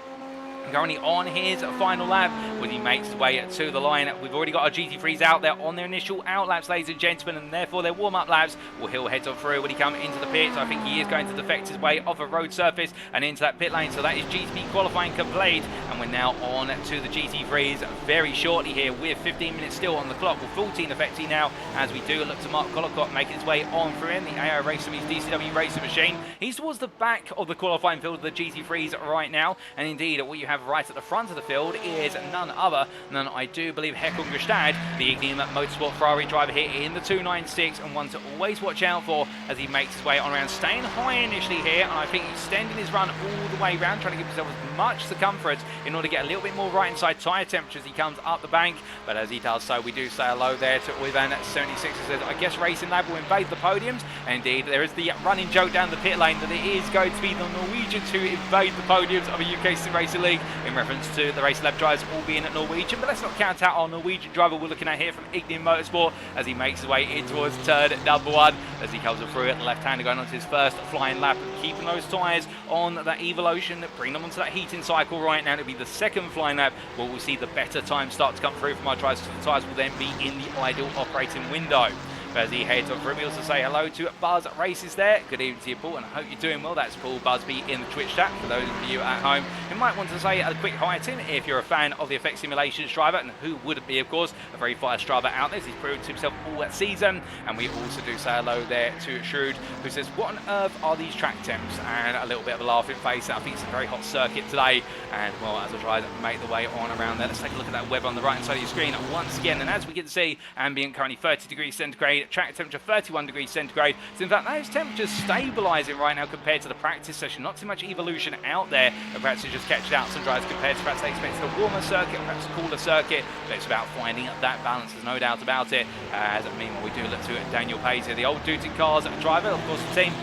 [SPEAKER 1] Currently on his final lap when he makes his way to the line. We've already got our GT3s out there on their initial out laps, ladies and gentlemen, and therefore their warm-up laps. Well, Hill heads on through when he comes into the pits. I think he is going to defect his way off a road surface and into that pit lane. So that is GTP qualifying complete, and we're now on to the GT3s very shortly here with 15 minutes still on the clock. Well, 14 effectively now as we do look to Mark Collicott making his way on through in the AI Racing, his DCW racing machine. He's towards the back of the qualifying field of the GT3s right now, and indeed what you have right at the front of the field is none other than, I do believe, Hekon Gestad, the Ignium Motorsport Ferrari driver here in the 296, and one to always watch out for as he makes his way on around, staying high initially here, and I think extending his run all the way around, trying to give himself as much circumference in order to get a little bit more right inside tyre temperature as he comes up the bank. But as he does so, we do say hello there to Ivan 76, who says, I guess Racing Lab will invade the podiums. And indeed, there is the running joke down the pit lane that it is going to be the Norwegians who invade the podiums of a UK Sim Racing League, in reference to the Race Lab drivers all being at Norwegian. But let's not count out our Norwegian driver we're looking at here from Ignium Motorsport as he makes his way in towards turn number 1 as he comes through at the left-hander, going on to his first flying lap and keeping those tyres on that Evolution, bring them onto that heating cycle right now. It'll be the second flying lap where we'll see the better time start to come through from our drivers, so the tyres will then be in the ideal operating window. As he heads on through, we also say hello to Buzz Races there. Good evening to you, Paul, and I hope you're doing well. That's Paul Busby in the Twitch chat. For those of you at home who might want to say a quick hi to him if you're a fan of the Effect Simulations driver, and who wouldn't be, of course, a very fast driver out there. He's proved to himself all that season. And we also do say hello there to Shrewd, who says, what on earth are these track temps? And a little bit of a laughing face. I think it's a very hot circuit today. And, well, as I try to make the way on around there, let's take a look at that weather on the right-hand side of your screen once again. And as we can see, ambient currently 30 degrees centigrade, track temperature 31 degrees centigrade. So in fact, those temperatures stabilising right now compared to the practice session. Not too much evolution out there, and perhaps it's just catching out some drivers compared to perhaps they expected a warmer circuit, perhaps a cooler circuit. But it's about finding that balance, there's no doubt about it. As meanwhile, we do look to Daniel Payes here, the old Duty Cars driver, of course, the team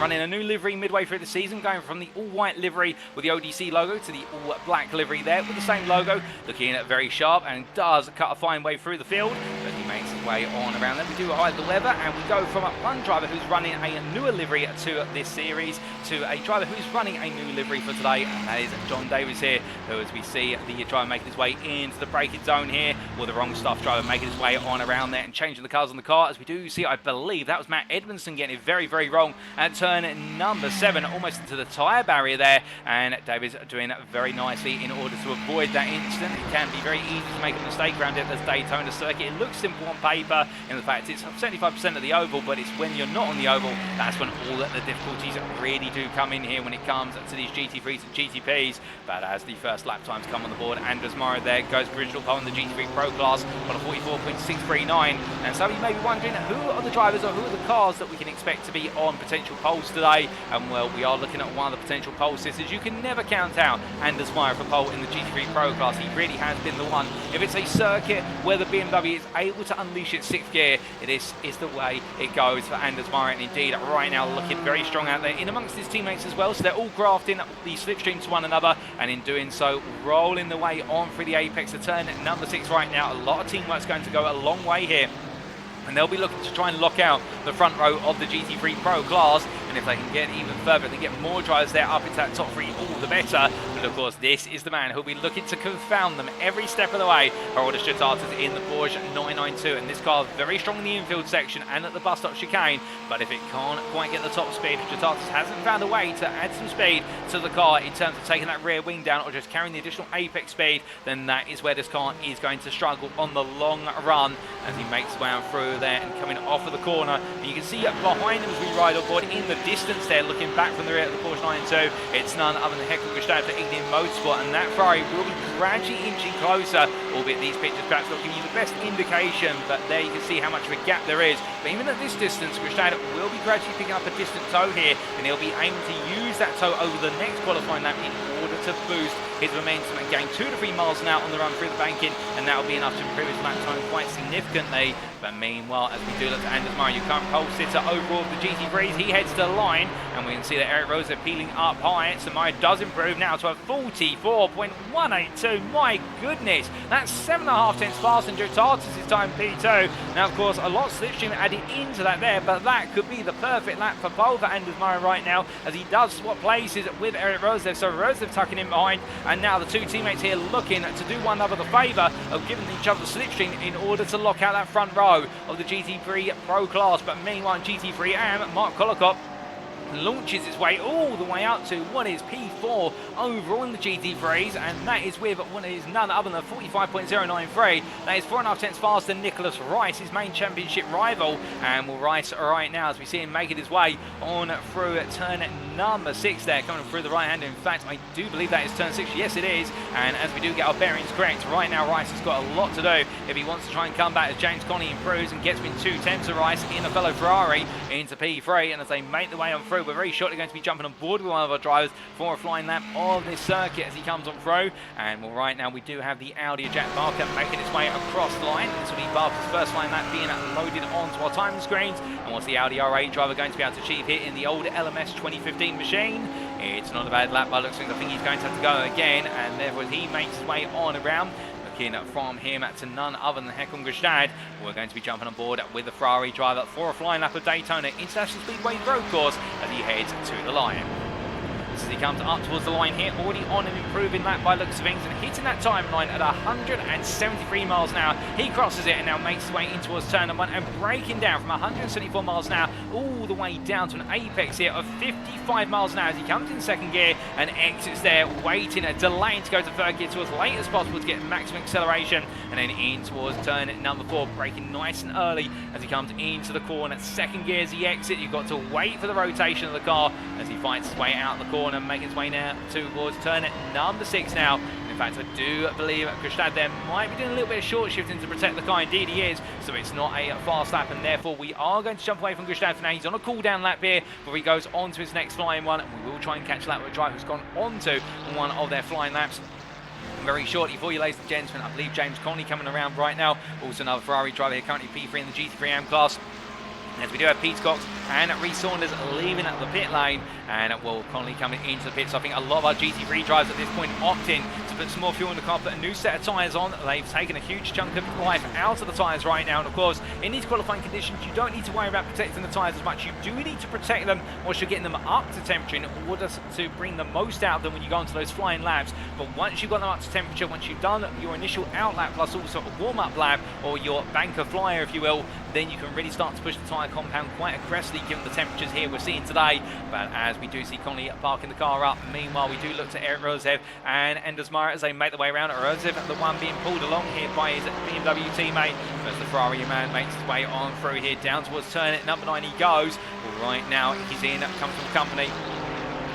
[SPEAKER 1] running a new livery midway through the season, going from the all-white livery with the ODC logo to the all-black livery there with the same logo, looking very sharp, and does cut a fine way through the field, but he makes his way on around. Then we do hide the weather, and we go from one driver who's running a newer livery to this series to a driver who's running a new livery for today, and that is John Davis here, who, as we see the driver making his way into the braking zone here, or the wrong stuff driver making his way on around there and changing the colours on the car. As we do see, I believe that was Matt Edmondson getting it very, very wrong at turn number 7, almost into the tyre barrier there, and Davis doing very nicely in order to avoid that incident. It can be very easy to make a mistake around it as Daytona circuit. It looks simple on paper, in the fact it's 75% of the oval, but it's when you're not on the oval that's when all the difficulties really do come in here when it comes to these GT3s and GTPs. But as the first lap times come on the board, Anders Mara there goes original pole in the GT3 Pro class on a 44.639, and so you may be wondering who are the drivers or who are the cars that we can expect to be on potential poles today. And well, we are looking at one of the potential pole sisters. You can never count out Anders Mara for pole in the GT3 Pro class. He really has been the one. If it's a circuit where the BMW is able to unleash its 6th gear, this is the way it goes for Anders Mara, and indeed right now looking very strong out there in amongst his teammates as well. So they're all grafting the slipstream to one another, and in doing so rolling the way on through the apex of turn number 6 right now. A lot of teamwork's going to go a long way here, and they'll be looking to try and lock out the front row of the GT3 Pro class. And if they can get even further, they get more drivers there up into that top 3, all the better. But of course, this is the man who'll be looking to confound them every step of the way. Harold Stratatas in the Porsche 992, and this car very strong in the infield section and at the bus stop chicane. But if it can't quite get the top speed, Stratatas hasn't found a way to add some speed to the car in terms of taking that rear wing down or just carrying the additional apex speed, then that is where this car is going to struggle on the long run as he makes his way on through there and coming off of the corner. And you can see behind him as we ride on board in the distance there, looking back from the rear of the Porsche 992, it's none other than Heckle Gestad for Ignition Motorsport, and that Ferrari will be gradually inching closer, albeit these pictures perhaps not giving you the best indication, but there you can see how much of a gap there is. But even at this distance, Gestad will be gradually picking up a distant tow here, and he'll be aiming to use that tow over the next qualifying lap in order to boost his momentum and gain 2 to 3 miles an hour on the run through the banking, and that will be enough to improve his lap time quite significantly. But meanwhile, as we do look at Anders Mara, your current pole sitter overall of the GT3s, he heads to the line, and we can see that Eric Rosa peeling up high. So Mara does improve now to a 44.182. My goodness, that's 7.5 tenths faster than Stratatas' time P2. Now, of course, a lot of slipstream added into that there, but that could be the perfect lap for pole for Anders Mara right now, as he does swap places with Eric Rosa. So Rosa tucking in behind, and now the two teammates here looking to do one another the favour of giving each other the slipstream in order to lock out that front row of the GT3 Pro class. But meanwhile, GT3 and Mark Kolokop launches its way all the way up to what is P4 overall in the GT3s, and that is with what is none other than 45.093. That is 4.5 tenths faster than Nicholas Rice, his main championship rival. And well, Rice right now, as we see him making his way on through turn number 6 there, coming through the right hand. In fact, I do believe that is turn 6. Yes, it is. And as we do get our bearings correct, right now Rice has got a lot to do if he wants to try and come back as James Coney improves and gets within 2 tenths of Rice in a fellow Ferrari into P3. And as they make their way on through, we're very shortly going to be jumping on board with one of our drivers for a flying lap of this circuit as he comes on through. And well, right now we do have the Audi Jack Barker making its way across the line. This will be Barker's first flying lap being loaded onto our time screens. And what's the Audi R8 driver going to be able to achieve here in the old LMS 2015 machine? It's not a bad lap by looks of things. I think he's going to have to go again, and therefore he makes his way on around. Looking from him to none other than Heckle Gestad. We're going to be jumping on board with the Ferrari driver for a flying lap of Daytona International Speedway road course as he heads to the line. As he comes up towards the line here, already on an improving lap by looks of things, and hitting that timeline at 173 miles an hour. He crosses it and now makes his way in towards turn number 1 and breaking down from 174 miles an hour all the way down to an apex here of 55 miles an hour as he comes in second gear and exits there, waiting, delaying to go to third gear to as late as possible to get maximum acceleration, and then in towards turn number 4, braking nice and early as he comes into the corner. Second gear as he exits, you've got to wait for the rotation of the car as he fights his way out the corner and make his way now towards turn number 6 now. In fact, I do believe Gestad there might be doing a little bit of short shifting to protect the car. Indeed he is, so it's not a fast lap, and therefore we are going to jump away from Gestad for now. He's on a cool down lap here before he goes on to his next flying one, and we will try and catch that with a driver who's gone on to one of their flying laps very shortly for you, ladies and gentlemen. I believe James Coney coming around right now, also another Ferrari driver here, currently P3 in the GT3 AM class.
[SPEAKER 2] As we do have Pete Cox and Reece Saunders leaving at the pit lane, and Will Connolly coming into the pit. So I think a lot of our GT3 drivers at this point opting to put some more fuel in the car, put a new set of tyres on. They've taken a huge chunk of life out of the tyres right now, and of course in these qualifying conditions you don't need to worry about protecting the tyres as much. You do need to protect them whilst you're getting them up to temperature in order to bring the most out of them when you go into those flying laps. But once you've got them up to temperature, once you've done your initial out lap plus also a warm-up lap, or your banker flyer if you will, then you can really start to push the tyre compound quite aggressively given the temperatures here we're seeing today. But as we do see Connolly parking the car up, meanwhile we do look to Eric Rosev and Enders Meyer as they make their way around. Rosev, the one being pulled along here by his BMW teammate, as the Ferrari man makes his way on through here down towards turn at number 9 he goes. Well, right now he's in comfortable company.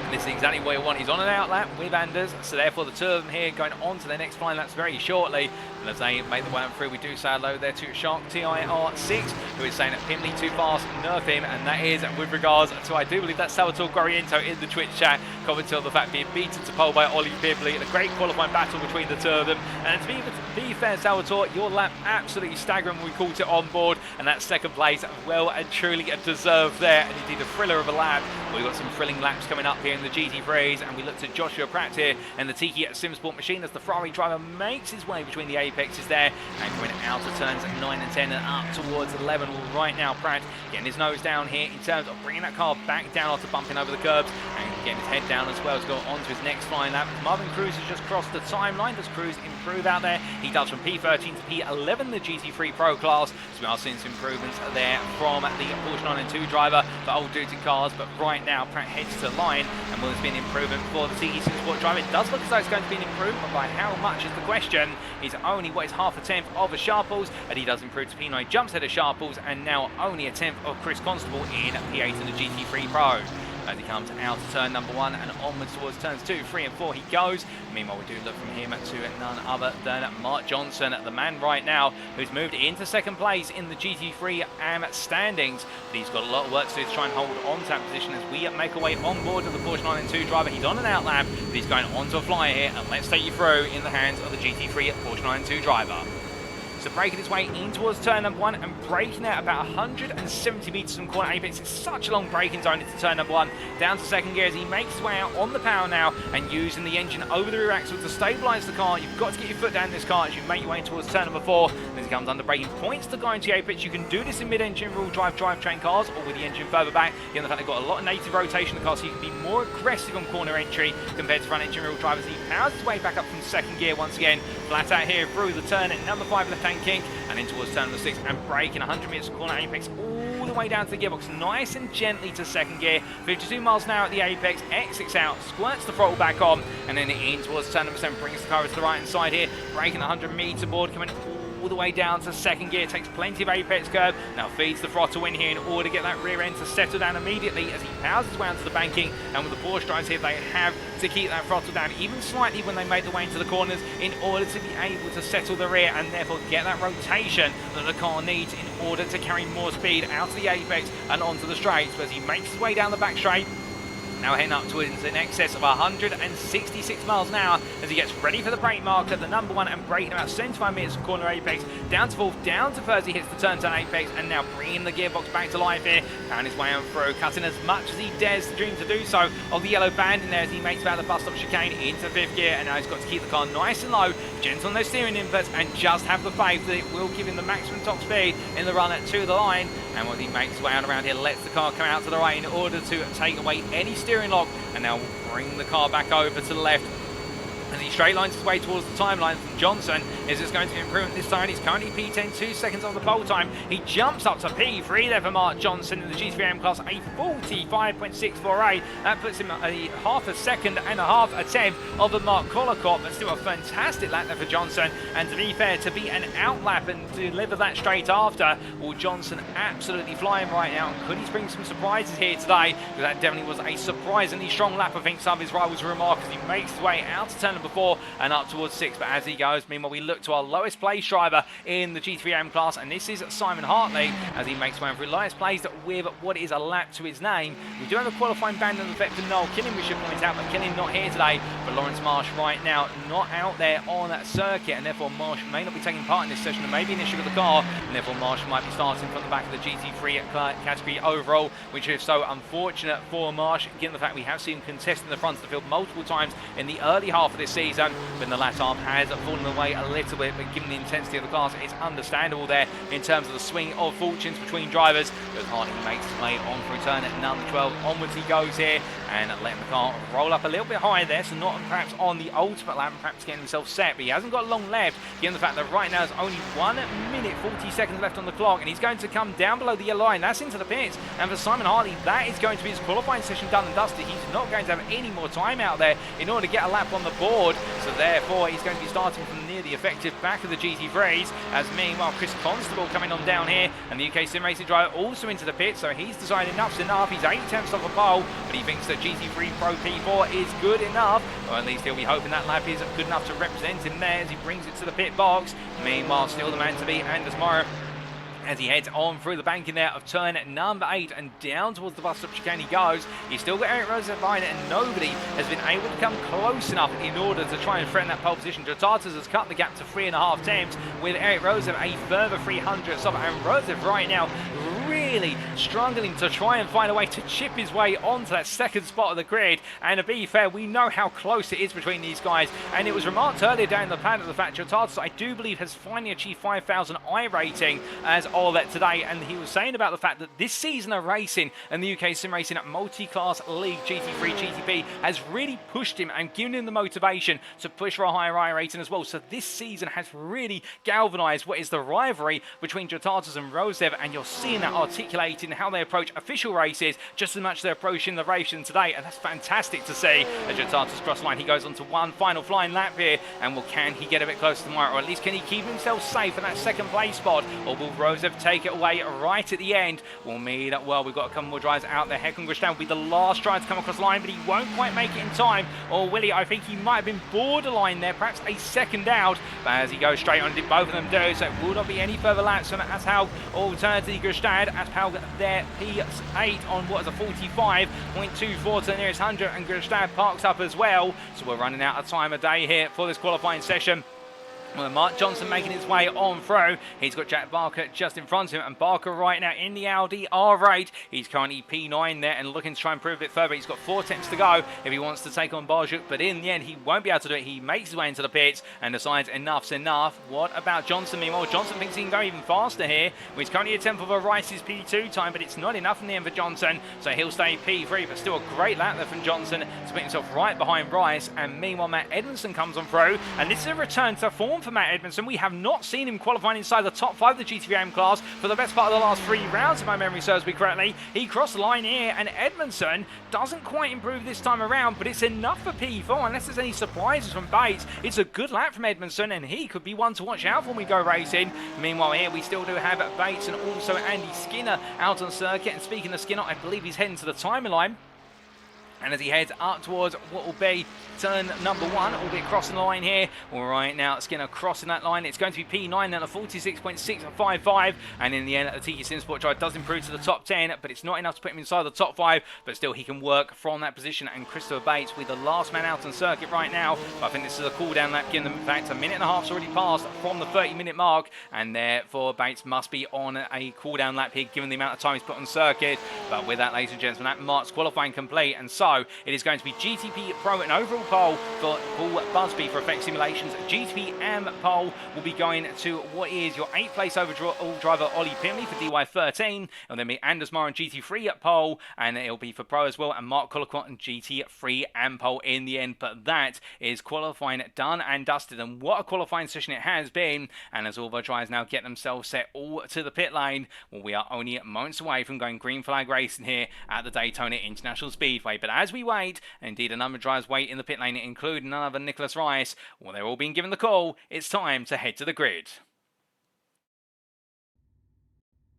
[SPEAKER 2] This is exactly what you want. He's on an out lap with Anders, so therefore the two of them here going on to their next flying laps very shortly. And as they make the way through, we do say hello there to Shark TIR6, who is saying that Pimley too fast, nerf him, and that is with regards to, I do believe that's Salvatore Guariento in the Twitch chat, commenting on the fact being beaten to pole by Ollie Pimley in a great qualifying battle between the two of them. And to be fair, Salvatore, your lap absolutely staggering when we caught it on board, and that second place well and truly deserved there, and indeed a thriller of a lap. We've got some thrilling laps coming up here in the GT3s, and we look to Joshua Pratt here and the Tiki Simsport machine as the Ferrari driver makes his way between the apexes there and going out of turns 9 and 10 and up towards 11. Well, right now Pratt getting his nose down here in terms of bringing that car back down after bumping over the curbs and getting his head down as well to go on to his next flying lap. Marvin Cruz has just crossed the timeline. Does Cruz improve out there? He does from P13 to P11, the GT3 Pro class. So we are seeing some improvements there from the Porsche 992 driver for old dudes in cars, but right now Pratt heads to line, and will there's been an improvement for the Tiki Sport driver. It does look as though it's going to be an improvement, but by how much is the question. He's only what is half a tenth of a Sharples, and he does improve to P9 jumps ahead of Sharples, and now only a tenth of Chris Constable in P8 in the GT3 Pro. As he comes out of turn number 1 and onwards towards turns 2, 3 and 4 he goes. Meanwhile, we do look from him to none other than Mark Johnson, the man right now who's moved into second place in the GT3 AM standings. But he's got a lot of work to do to try and hold on to that position as we make our way on board with the Porsche 992 driver. He's on an out lap, but he's going onto a flyer here, and let's take you through in the hands of the GT3 Porsche 992 driver. So breaking his way in towards turn number 1 and braking at about 170 metres from corner apex. It's such a long braking zone into turn number 1. Down to second gear as he makes his way out on the power now and using the engine over the rear axle to stabilise the car. You've got to get your foot down in this car as you make your way towards turn number 4. As he comes under braking points to go into the apex. You can do this in mid-engine rear drive drivetrain cars or with the engine further back. Given the fact they've got a lot of native rotation in the car, so you can be more aggressive on corner entry compared to front engine rear drive as he powers his way back up from second gear once again. Flat out here through the turn at number 5 left-hand kink and in towards turn number 6 and braking 100 metres from corner apex all the way down to the gearbox, nice and gently to second gear. 52 miles an hour at the apex, exits out, squirts the throttle back on, and then in towards turn number 7, brings the car to the right hand side here, braking 100 metre board, coming all the way down to second gear, takes plenty of apex curve, now feeds the throttle in here in order to get that rear end to settle down immediately as he powers his way onto the banking. And with the Porsche drives here, they have to keep that throttle down even slightly when they make their way into the corners in order to be able to settle the rear and therefore get that rotation that the car needs in order to carry more speed out of the apex and onto the straights. But as he makes his way down the back straight, now heading up towards in excess of 166 miles an hour as he gets ready for the brake marker, the number 1, and braking about 75 metres from corner apex, down to 4th, down to 1st, he hits the turn apex, and now bringing the gearbox back to life here, and his way on through, cutting as much as he dares to dream to do so of the yellow band in there as he makes about the bus stop chicane into 5th gear, and now he's got to keep the car nice and low, gentle on those steering inputs, and just have the faith that it will give him the maximum top speed in the run to the line. And when he makes his way out around here, lets the car come out to the right in order to take away any steering lock, and now bring the car back over to the left. As he straight lines his way towards the timeline from Johnson, is this going to be improvement this time? He's currently P10, 2 seconds on the pole time. He jumps up to P3 there for Mark Johnson in the GT3 class, a 45.648. That puts him a half a second and a half a tenth of the Mark Kolokop, but still a fantastic lap there for Johnson. And to be fair, to be an out lap and deliver that straight after, well, Johnson absolutely flying right now. And could he bring some surprises here today? Because that definitely was a surprisingly strong lap. I think some of his rivals remark as he makes his way out to turn turn before and up towards 6. But as he goes, meanwhile, we look to our lowest place driver in the GT3 class, and this is Simon Hartley, as he makes way through lowest place with what is a lap to his name. We do have a qualifying ban in effect for Noel Killing, we should point out, but Killing not here today. But Lawrence Marsh right now not out there on that circuit, and therefore Marsh may not be taking part in this session. There may be an issue with the car, and therefore Marsh might be starting from the back of the GT3 category overall, which is so unfortunate for Marsh, given the fact we have seen him contest in the front of the field multiple times in the early half of this season, but in the latter half has fallen away a little bit. But given the intensity of the class, it's understandable there in terms of the swing of fortunes between drivers. But Hartley makes his way on for return at number 12. Onwards he goes here, and letting the car roll up a little bit higher there, so not perhaps on the ultimate lap, perhaps getting himself set, but he hasn't got long left, given the fact that right now there's only 1 minute 40 seconds left on the clock, and he's going to come down below the yellow line. That's into the pits, and for Simon Hartley, that is going to be his qualifying session done and dusted. He's not going to have any more time out there in order to get a lap on the board, so therefore he's going to be starting from near the effective back of the GT3s, as meanwhile Chris Constable coming on down here, and the UK Sim Racing driver also into the pit, so he's decided enough's enough. He's 8 tenths off a pole, but he thinks that GT3 Pro P4 is good enough, or at least he'll be hoping that lap is good enough to represent him there as he brings it to the pit box. Meanwhile, still the man to beat, Anders Morrow, as he heads on through the banking there of turn number 8 and down towards the bus stop chicane he goes. He's still got Eric Rose behind it, and nobody has been able to come close enough in order to try and threaten that pole position. Jotatas has cut the gap to 3.5 tenths, with Eric Rose a further 300 stop, and Rose right now really struggling to try and find a way to chip his way onto that second spot of the grid. And to be fair, we know how close it is between these guys, and it was remarked earlier down the panel the fact Jotatas, I do believe, has finally achieved 5,000 I rating as of that today, and he was saying about the fact that this season of racing and the UK Sim Racing Multiclass League GT3-GTP has really pushed him and given him the motivation to push for a higher I rating as well. So this season has really galvanised what is the rivalry between Jotatas and Rosev, and you're seeing that articulated in how they approach official races just as much as they're approaching the racing today, and that's fantastic to see. As Jotatas cross line, he goes on to one final flying lap here, and can he get a bit closer tomorrow, or at least can he keep himself safe in that second place spot, or will Rosev take it away right at the end? Will mean that, well, we've got a couple more drives out there. Heckin Grishtan will be the last drive to come across the line, but he won't quite make it in time. Or will he? I think he might have been borderline there, perhaps a second out, but as he goes straight on, did both of them do, so it will not be any further laps. And that's how alternatively Grishtan, as how their P8 on what is a 45.24 to the nearest 100, and Grishtan parks up as well. So we're running out of time a day here for this qualifying session. Well, Mark Johnson making his way on through. He's got Jack Barker just in front of him, and Barker right now in the Audi R8. He's currently P9 there and looking to try and prove a bit further. He's got 4 tenths to go if he wants to take on Barjuk, but in the end he won't be able to do it. He makes his way into the pits and decides enough's enough. What about Johnson? Meanwhile, Johnson thinks he can go even faster here. He's currently a tenth of a Rice's P2 time, but it's not enough in the end for Johnson, so he'll stay P3, but still a great lap there from Johnson to put himself right behind Rice. And meanwhile, Matt Edmondson comes on through, and this is a return to form for Matt Edmondson. We have not seen him qualifying inside the top 5 of the GT3 class for the best part of the last 3 rounds, if my memory serves me correctly. He crossed the line here, and Edmondson doesn't quite improve this time around, but it's enough for P4 unless there's any surprises from Bates. It's a good lap from Edmondson, and he could be one to watch out for when we go racing. Meanwhile, here we still do have Bates and also Andy Skinner out on circuit, and speaking of Skinner, I believe he's heading to the timeline. And as he heads up towards what will be turn number 1, albeit crossing the line here. All right, now Skinner crossing that line. It's going to be P9 then, a 46.655. And in the end, the TQ Sim Sport drive does improve to the top 10, but it's not enough to put him inside the top 5. But still, he can work from that position. And Christopher Bates with the last man out on circuit right now. But I think this is a cool down lap, given the fact a minute and a half's already passed from the 30-minute mark. And therefore, Bates must be on a cool down lap here, given the amount of time he's put on circuit. But with that, ladies and gentlemen, that marks qualifying complete. And so, it is going to be GTP Pro and overall pole for Paul Busby for Effect Simulations. GTP AM pole will be going to what is your 8th place overall driver Ollie Pimley for DY13. It'll then be Anders Marr on GT3 at pole, and it'll be for Pro as well, and Mark Collicott on GT3 AM pole in the end. But that is qualifying done and dusted, and what a qualifying session it has been. And as all of our drivers now get themselves set all to the pit lane, well, we are only moments away from going green flag racing here at the Daytona International Speedway. But as we wait, and indeed a number of drivers wait in the pit lane, including none other than Nicholas Rice, well, they're all being given the call. It's time to head to the grid.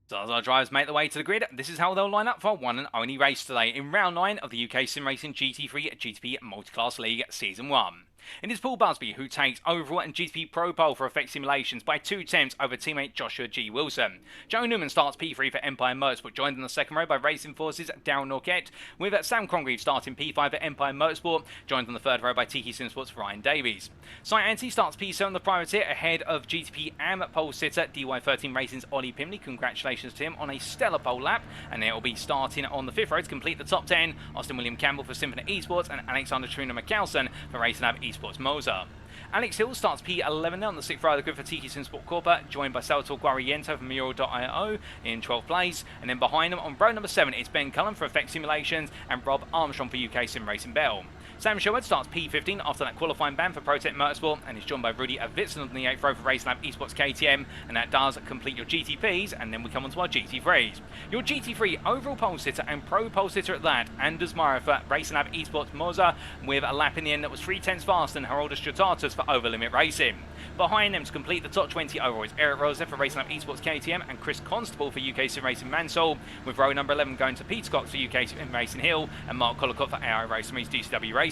[SPEAKER 2] So as our drivers make their way to the grid, this is how they'll line up for one and only race today in round 9 of the UK Sim Racing GT3-GTP Multiclass League Season 1.
[SPEAKER 1] It is Paul Busby who takes overall and GTP Pro pole for Effect Simulations by 2 tenths over teammate Joshua G. Wilson. Joe Newman starts P3 for Empire Motorsport, joined in the second row by Racing Forces Darren Norquette, with Sam Congreve starting P5 for Empire Motorsport, joined in the third row by Tiki Simsports Ryan Davies. Cy Anti starts P7 the privateer ahead of GTP AM pole sitter DY13 Racing's Ollie Pimley. Congratulations to him on a stellar pole lap, and it will be starting on the fifth row to complete the top 10. Austin William Campbell for Symphony Esports and Alexander Truna McCalson for Racing Lab Esports Moser. Alex Hill starts P11 on the 6th row of the grid for Tiki Simsport Corpa, joined by Salvatore Guariento from Mural.io in 12th place. And then behind them on row number 7 it's Ben Cullen for Effect Simulations and Rob Armstrong for UK Sim Racing Bell. Sam Sherwood starts P15 after that qualifying ban for Protect Motorsport and is joined by Rudy Avitson on the 8th row for Racing Lab Esports KTM, and that does complete your GTPs, and then we come on to our GT3s. Your GT3 overall pole sitter and pro pole sitter at that, Anders Meyer for Racing Lab Esports Moza, with a lap in the end that was 3 tenths faster than Haroldus Stratatus for Over Limit Racing. Behind them to complete the top 20 overall is Eric Rosa for Racing Lab Esports KTM and Chris Constable for UK Sim Racing Mansell, with row number 11 going to Peter Cox for UK Sim Racing Hill and Mark Collicott for AI Racing DCW Racing.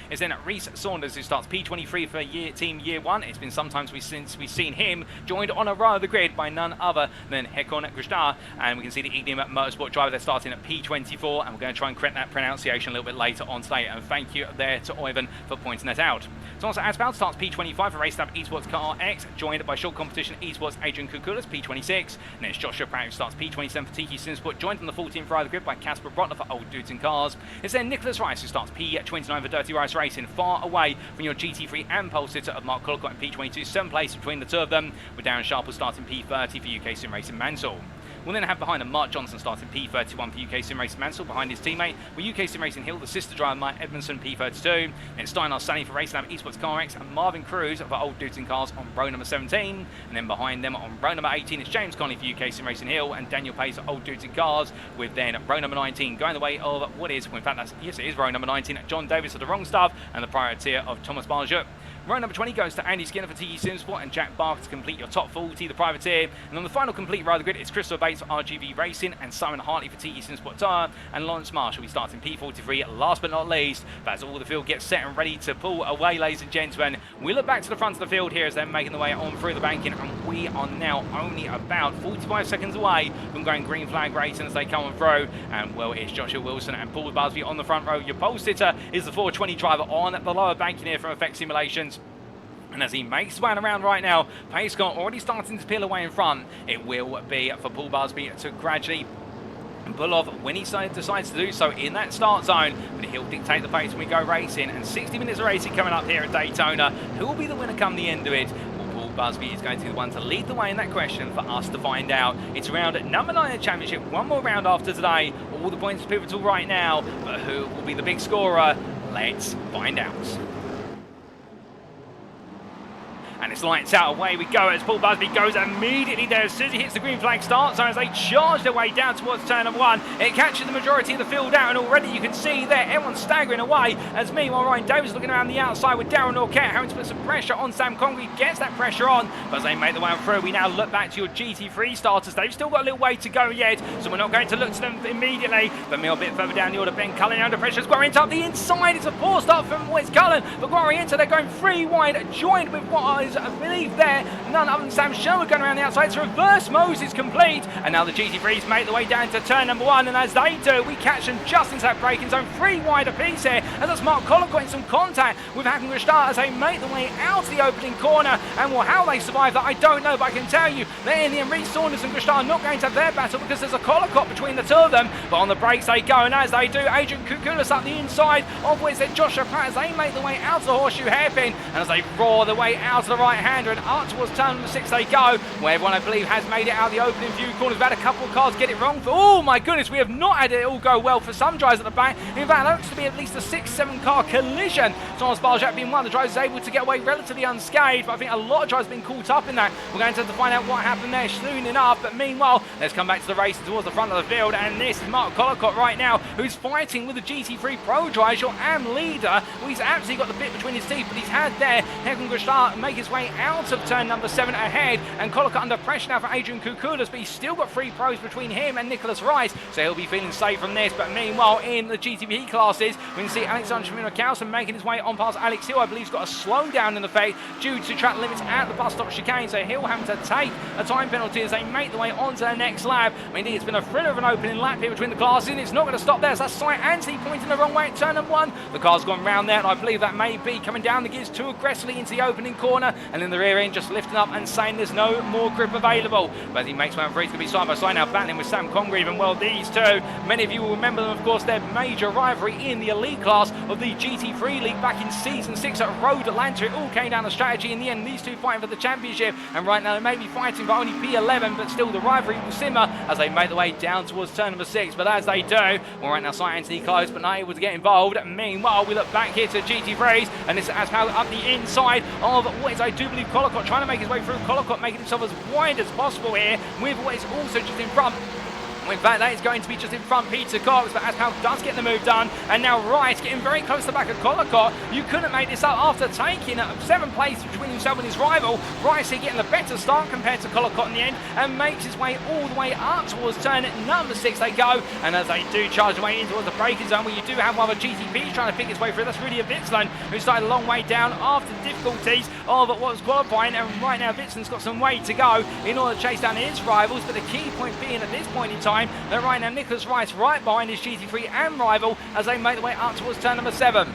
[SPEAKER 1] It's then Reese Saunders who starts P23 for Team Year 1. It's been some time since we've seen him, joined on a row of the grid by none other than Hekon Grishtar, and we can see the Ignium Motorsport driver there starting at P24, and we're going to try and correct that pronunciation a little bit later on today, and thank you there to Ivan for pointing that out. Thomas Aspald starts P25 for Race Lab Esports Car X, joined by Short Competition Esports Adrian Kukulis, P26, and it's Joshua Pratt who starts P27 for Tiki Simsport, joined on the 14th row of the grid by Casper Brotner for Old Dudes in Cars. It's then Nicholas Rice who starts P29 for Dirty Rice Racing, far away from your GT3 and pole sitter of Mark Collicott in P22, 7th place between the two of them, with Darren Sharple starting P30 for UK Sim Racing Mansell. We'll then have behind him Mark Johnson starting P31 for UK Sim Racing Mansell behind his teammate, with UK Sim Racing Hill, the sister driver Mike Edmondson P32, and Steinar Sunny for Racing Lab Esports Car X, and Marvin Cruz for Old Dudes in Cars on row number 17, and then behind them on row number 18 it's James Connolly for UK Sim Racing Hill and Daniel Pace for Old Dudes in Cars, with then row number 19 going the way of what is, well, in fact that's, yes it is row number 19, John Davis of the wrong stuff and the privateer of Thomas Barjot. Row number 20 goes to Andy Skinner for TE Simsport and Jack Barker to complete your top 40, the privateer. And on the final complete row of the grid, it's Christopher Bates for RGV Racing and Simon Hartley for TE Simsport Tyre, and Lawrence Marsh will be starting P43 last but not least. But as all the field gets set and ready to pull away, ladies and gentlemen, we look back to the front of the field here as they're making their way on through the banking, and we are now only about 45 seconds away from going green flag racing as they come on through. And well, it's Joshua Wilson and Paul Busby on the front row. Your pole sitter is the 420 driver on the lower banking here from Effect Simulations. And as he makes his way around right now, pace car already starting to peel away in front. It will be for Paul Busby to gradually pull off when he decides to do so in that start zone, but he'll dictate the pace when we go racing. And 60 minutes of racing coming up here at Daytona. Who will be the winner come the end of it? Well, Paul Busby is going to be the one to lead the way in that question for us to find out. It's round number 9 of the championship. One more round after today. All the points are pivotal right now, but who will be the big scorer? Let's find out. And it's lights out, away we go as Paul Busby goes immediately there as soon as he hits the green flag start zone as they charge their way down towards turn number 1. It catches the majority of the field out, and already you can see there everyone's staggering away as meanwhile Ryan Davis looking around the outside with Darren Norquette having to put some pressure on Sam Congreve, gets that pressure on, but as they make the way through, we now look back to your GT3 starters. They've still got a little way to go yet, so we're not going to look to them immediately, but a bit further down the order, Ben Cullen under pressure as Guariento up the inside. It's a poor start from West Cullen, but Guariento they're going 3 wide, joined with what is I believe there none other than Sam Sherwood going around the outside. It's reverse Moses complete, and now the GT3s make the way down to turn number 1, and as they do, we catch them just into that braking zone, 3 wide apiece here, and that's Mark Collicott in some contact with Hakan Grishtar as they make the way out of the opening corner. And well, how they survive that I don't know, but I can tell you that in the end Reece Saunders and Grishtar are not going to have their battle because there's a Collicott between the two of them, but on the brakes they go, and as they do, Adrian Kukulis up the inside of which then Joshua Pratt as they make the way out of the horseshoe hairpin, and as they roar their way out of the right hander and up towards turn number 6 they go, where everyone I believe has made it out of the opening few corners. We've had a couple of cars get it wrong. Oh my goodness, we have not had it all go well for some drivers at the back. In fact, that looks to be at least a 6-7 car collision. Thomas Barjat being one of the drivers is able to get away relatively unscathed, but I think a lot of drivers have been caught up in that. We're going to have to find out what happened there soon enough, but meanwhile, let's come back to the race towards the front of the field, and this is Mark Collicott right now, who's fighting with the GT3 Pro driver, your AM leader. Well, he's absolutely got the bit between his teeth, but he's had there Hakan Grishtar make his way way out of turn number 7 ahead, and Collicott under pressure now for Adrian Kukulas, but he's still got 3 pros between him and Nicholas Rice, so he'll be feeling safe from this. But meanwhile, in the GTP classes, we can see Alexander Schmidt-Kowson making his way on past Alex Hill. I believe he's got a slowdown in effect due to track limits at the bus stop chicane, so he'll have to take a time penalty as they make the way onto the next lap. I mean, it's been a thriller of an opening lap here between the classes, and it's not going to stop there. So that's Cy Anthony pointing the wrong way at turn number 1. The car's gone round there, and I believe that may be coming down the gears too aggressively into the opening corner, and then the rear end just lifting up and saying there's no more grip available. But as he makes way on free, it's going to be side by side now, battling with Sam Congreve, and well, these two, many of you will remember them, of course, their major rivalry in the elite class of the GT3 League back in Season 6 at Road Atlanta. It all came down to strategy in the end, these two fighting for the championship, and right now they may be fighting for only P11, but still the rivalry will simmer as they make the way down towards turn number 6. But as they do, well, right now Cy Anthony close, but not able to get involved. Meanwhile, we look back here to GT3s, and this is Aspal up the inside of what is, I do believe, Collicott, trying to make his way through. Collicott making himself as wide as possible here with what is also just in front. In fact, that is going to be just in front Peter Cox, but Aspal does get the move done, and now Rice getting very close to the back of Collicott. You couldn't make this up after taking 7th place between himself and his rival. Rice here getting the better start compared to Collicott in the end, and makes his way all the way up towards turn number 6 they go, and as they do charge away in towards the braking zone, where you do have one of the GTPs trying to pick his way through. That's really a Witzland, who started a long way down after the difficulties of what was qualifying, and right now Witzland's got some way to go in order to chase down his rivals, but the key point being at this point in time, that right now Nicholas Rice right behind his GT3 and rival as they make the way up towards turn number 7.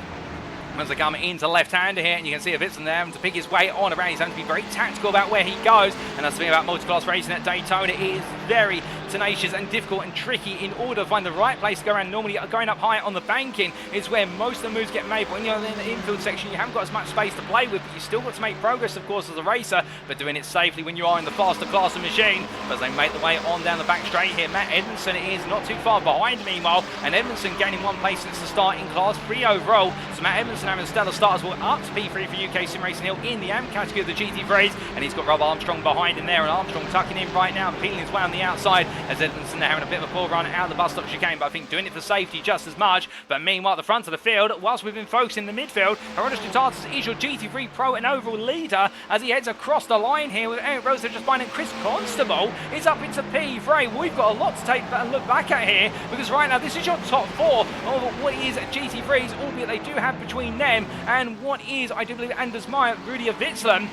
[SPEAKER 1] As they come into left-hander here, and you can see a Witzland there having to pick his way on around. He's having to be very tactical about where he goes, and that's the thing about multi-class racing at Daytona. It is very tenacious and difficult and tricky in order to find the right place to go around. Normally going up high on the banking is where most of the moves get made, but when you're in the infield section you haven't got as much space to play with, but you still got to make progress, of course, as a racer, but doing it safely when you are in the faster class of machine. But as they make the way on down the back straight here, Matt Edmondson is not too far behind meanwhile, and Edmondson gaining 1 place since the start in class 3 overall. So Matt Edmondson having a stellar start as well, up to P3 for UK Sim Racing Hill in the AM category of the GT3s, and he's got Rob Armstrong behind him there, and Armstrong tucking in right now and peeling his way on the outside as Edmondson there having a bit of a poor run out of the bus stop chicane, but I think doing it for safety just as much. But meanwhile at the front of the field, whilst we've been focusing in the midfield, Herodotus Jutatis is your GT3 Pro and overall leader as he heads across the line here with Eric Rosa just behind, and Chris Constable is up into P3. We've got a lot to take and look back at here, because right now this is your top 4 of what is GT3s, albeit they do have between them and what is, I do believe, Anders Meyer, Rudy Witzland.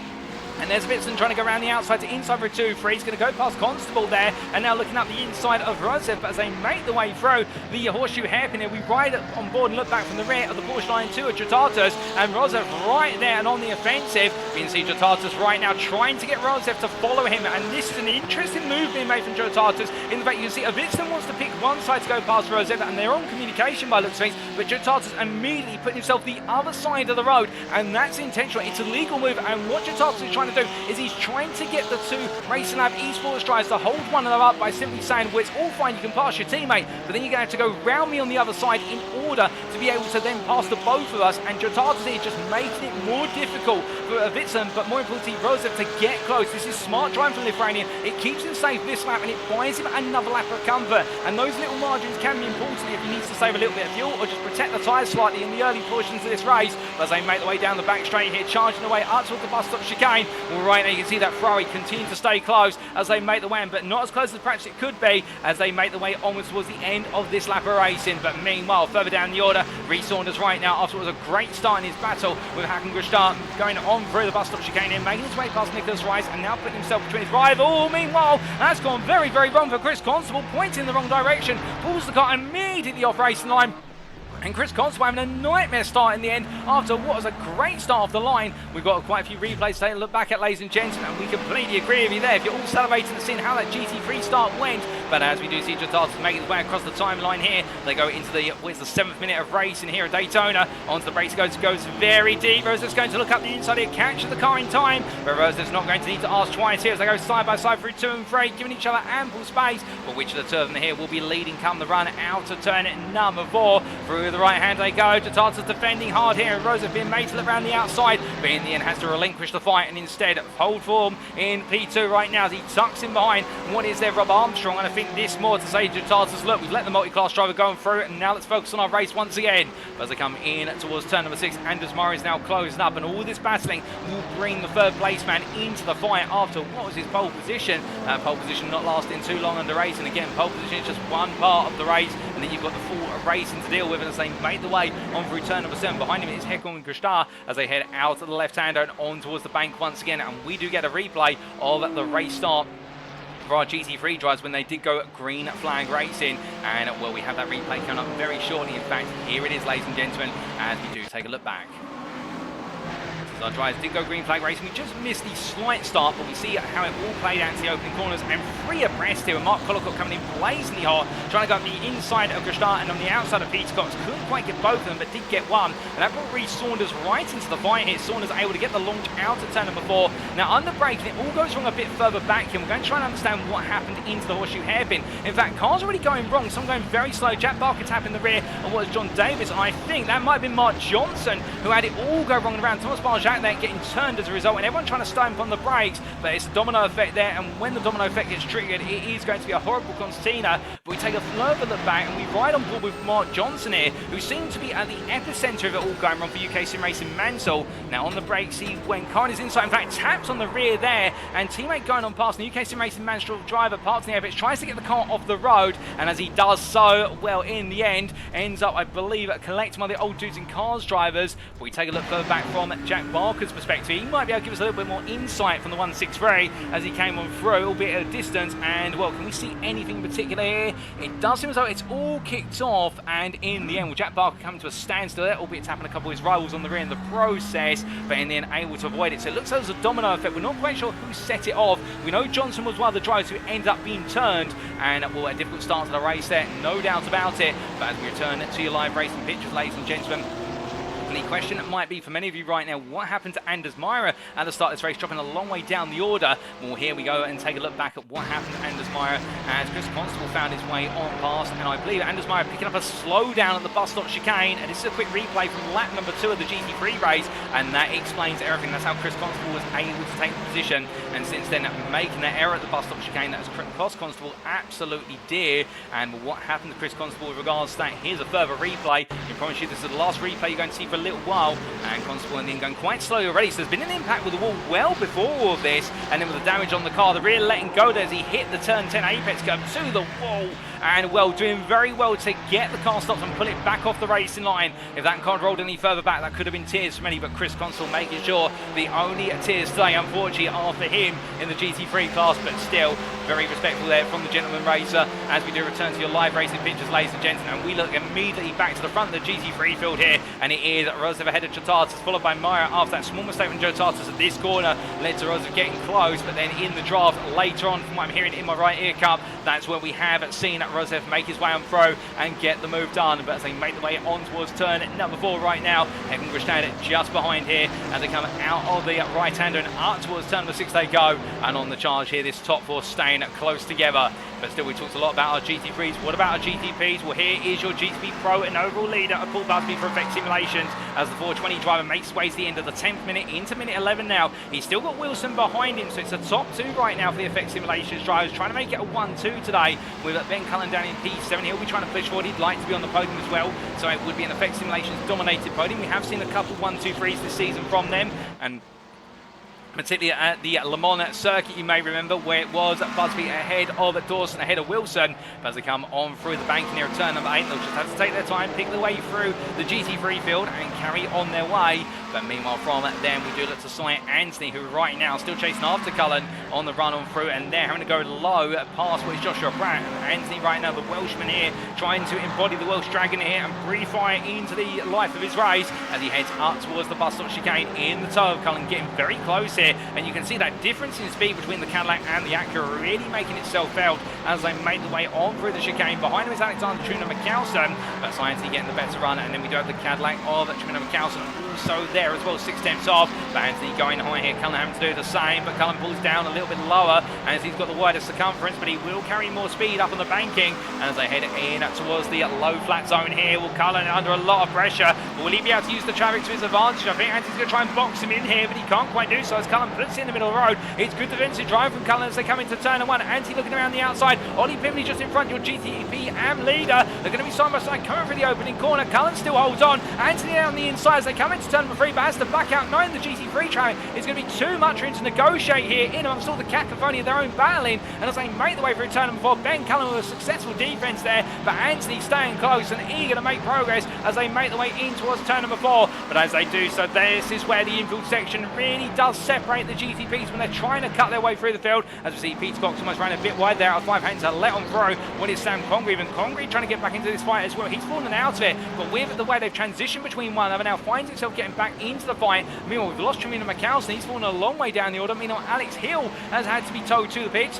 [SPEAKER 1] And there's Witzland trying to go around the outside to inside for a 2-3. He's going to go past Constable there, and now looking up the inside of Rosev. But as they make the way through the horseshoe hairpin here, we ride on board and look back from the rear of the Porsche line 2 at Jutatis, and Rosev right there and on the offensive. We can see Jutatis right now trying to get Rosev to follow him, and this is an interesting move being made from Jutatis. In fact, you can see Witzland wants to pick one side to go past Rosev, and they're on communication by looks of things, but Jutatis immediately put himself the other side of the road, and that's intentional. It's a legal move, and what Jutatis is trying to do is he's trying to get the 2 Racing Lab esports drivers to hold one another up by simply saying, well, it's all fine, you can pass your teammate, but then you're going to have to go round me on the other side in order to be able to then pass the both of us. And Jutatis is just making it more difficult for Witzland, but more importantly Rosev, to get close. This is smart driving from Lithuania. It keeps him safe this lap, and it buys him another lap of comfort, and those little margins can be important if he needs to save a little bit of fuel or just protect the tyres slightly in the early portions of this race. But as they make the way down the back straight here, charging away up towards the bus stop chicane, well, right now you can see that Ferrari continue to stay close as they make the way in, but not as close as perhaps it could be as they make the way onwards towards the end of this lap of racing. But meanwhile, further down the order, Reece Saunders right now, after what was a great start in his battle with Hakan Gustard, going on through the bus stop chicane in, making his way past Nicholas Rice, and now putting himself between his rival. Meanwhile, that's gone very, very wrong for Chris Constable, pointing in the wrong direction, pulls the car immediately off racing line. And Chris Constable having a nightmare start in the end after what was a great start off the line. We've got quite a few replays to take a look back at, ladies and gentlemen, and we completely agree with you there. If you're all celebrating and seeing how that GT3 start went, but as we do see Jutatis making his way across the timeline here, they go into the 7th minute of racing here at Daytona. Onto the brakes goes very deep. Rosev's going to look up the inside here, catches the car in time, but Rosev's not going to need to ask twice here as they go side by side through 2 and 3, giving each other ample space. But which of the 2 of them here will be leading come the run out of turn number 4 through the
[SPEAKER 2] the right hand they go. Jatatas defending hard here, and Rosa being made to look around the outside, but in the end has to relinquish the fight and instead hold form in P2 right now as he tucks in behind. What is there, Rob Armstrong? And I think this more to say to Jatatas, look, we've let the multi-class driver going through, and now let's focus on our race once again. But as they come in towards turn number 6, Anders Murray is now closed up, and all this battling will bring the third place man into the fight after what was his pole position. Pole position not lasting too long under race, and again, pole position is just one part of the race, and then you've got the full racing to deal with, and as they made the way on through turn number 7. Behind him is Hekon and Gushtar as they head out of the left-hander and on towards the bank once again, and we do get a replay of the race start for our GT3 drives when they did go green flag racing, and well, we have that replay coming up very shortly. In fact, here it is, ladies and gentlemen, as we do take a look back. Our drivers did go green flag racing. We just missed the slight start, but we see how it all played out to the opening corners, and 3 abreast here. Mark Collicott coming in blazingly hard, trying to go up the inside of Gushtar and on the outside of Peter Cox. Couldn't quite get both of them, but did get one, and that brought Reece Saunders right into the fight here. Saunders able to get the launch out of turn number 4. Now under braking, it all goes wrong a bit further back here. We're going to try and understand what happened into the horseshoe hairpin. In fact, cars already going wrong, some going very slow. Jack Barker tapping the rear, and what was John Davis? I think that might have been Mark Johnson who had it all go wrong around. Thomas Barjac there getting turned as a result, and everyone trying to stamp on the brakes, but it's a domino effect there, and when the domino effect gets triggered, it is going to be a horrible concertina. But we take a further look back, and we ride on board with Mark Johnson here, who seemed to be at the epicenter of it all going wrong for UK Sim Racing Mansell. Now on the brakes, he went kind of inside, in fact taps on the rear there, and teammate going on past, the UK Sim Racing Mansell driver parts in the air, but tries to get the car off the road, and as he does so, well, in the end, ends up, I believe, collecting one of the old dudes in cars drivers. But we take a look further back from Jack Barker's perspective. He might be able to give us a little bit more insight from the 163 as he came on through, albeit at a distance. And well, can we see anything in particular here? It does seem as though it's all kicked off, and in the end, with Jack Barker coming to a standstill there, albeit tapping a couple of his rivals on the rear in the process, but in the end able to avoid it. So it looks like there's a domino effect. We're not quite sure who set it off. We know Johnson was one of the drivers who ended up being turned, and well, a difficult start to the race there, no doubt about it. But as we return to your live racing pictures, ladies and gentlemen, the question might be for many of you right now, what happened to Anders Meyer at the start of this race, dropping a long way down the order? Well, here we go and take a look back at what happened to Anders Meyer as Chris Constable found his way on past, and I believe Anders Meyer picking up a slowdown at the bus stop chicane, and this is a quick replay from lap number 2 of the GT3 race, and that explains everything. That's how Chris Constable was able to take the position, and since then making that error at the bus stop chicane that has cost Constable absolutely dear. And what happened to Chris Constable with regards to that, here's a further replay. I promise you this is the last replay you're going to see for a little while, and Constable in the end going quite slowly already, so there's been an impact with the wall well before all of this, and then with the damage on the car, the rear letting go there as he hit the turn 10 apex curb to the wall, and well, doing very well to get the car stopped and pull it back off the racing line. If that car rolled any further back, that could have been tears for many, but Chris Constable making sure the only tears today, unfortunately, are for him in the GT3 class, but still very respectful there from the gentleman racer as we do return to your live racing pictures, ladies and gentlemen, and we look immediately back to the front of the GT3 field here, and it is Rosev ahead of Jatatas, followed by Meyer after that small mistake from Jatatas at this corner led to Rosev getting close, but then in the draft later on, from what I'm hearing in my right ear cup, that's where we have seen Rosev make his way on through and get the move done. But as they make the way on towards turn number 4 right now, Hekon Grishtan just behind here as they come out of the right-hander and up towards turn number 6 they go, and on the charge here, this top 4 staying close together. But still, we talked a lot about our GT3s. What about our GTPs? Well, here is your GTP Pro and overall leader of Paul Busby for Effect Simulations as the 420 driver makes his way to the end of the 10th minute into minute 11 now. He's still got Wilson behind him, so it's a top 2 right now for the Effect Simulations drivers, trying to make it a 1-2 today with Ben Cullen down in P7. He'll be trying to push forward. He'd like to be on the podium as well, so it would be an Effect Simulations dominated podium. We have seen a couple 1-2-3s this season from them, and particularly at the Le Mans circuit, you may remember, where it was Busby ahead of Dawson, ahead of Wilson. But as they come on through the bank near turn number 8, they'll just have to take their time, pick their way through the GT3 field and carry on their way. But meanwhile, from them, we do look to Cy Anthony, who right now still chasing after Cullen on the run on through, and they're having to go low past what is Joshua Pratt. Anthony right now, the Welshman here, trying to embody the Welsh Dragon here and breathe fire into the life of his race as he heads up towards the bus stop chicane in the toe of Cullen, getting very close here. And you can see that difference in speed between the Cadillac and the Acura really making itself felt as they make the way on through the chicane. Behind him is Alexander Trina McCalston, but Cy Anthony getting the better run, and then we do have the Cadillac of Trina McCalston also there. there as well, 6 tenths off. But Anthony going high here, Cullen having to do the same, but Cullen pulls down a little bit lower as he's got the wider circumference, but he will carry more speed up on the banking. And as they head in towards the low flat zone here, will Cullen under a lot of pressure. Will he be able to use the traffic to his advantage? I think Anthony's going to try and box him in here, but he can't quite do so as Cullen puts it in the middle of the road. It's good defensive drive from Cullen as they come into turn 1. Anthony looking around the outside. Ollie Pimley just in front, your GTP AM leader. They're going to be side by side coming through the opening corner. Cullen still holds on. Anthony on the inside as they come into turn 3, but has to back out, knowing the GT3 traffic is going to be too much for him to negotiate here in amongst all the cacophony of their own battling. And as they make the way through turn 4, Ben Cullen with a successful defense there, but Anthony staying close and eager to make progress as they make the way in towards turn 4. But as they do so, this is where the infield section really does separate the GTPs when they're trying to cut their way through the field. As we see, Peter Cox almost ran a bit wide there out of 5 hands to let on through. What is Sam Congreve? And Congreve trying to get back into this fight as well. He's fallen out of it, but with the way they've transitioned between one another now, finds himself getting back into the fight. Meanwhile, we've lost Tremino McAllister. He's fallen a long way down the order. Meanwhile, Alex Hill has had to be towed to the pits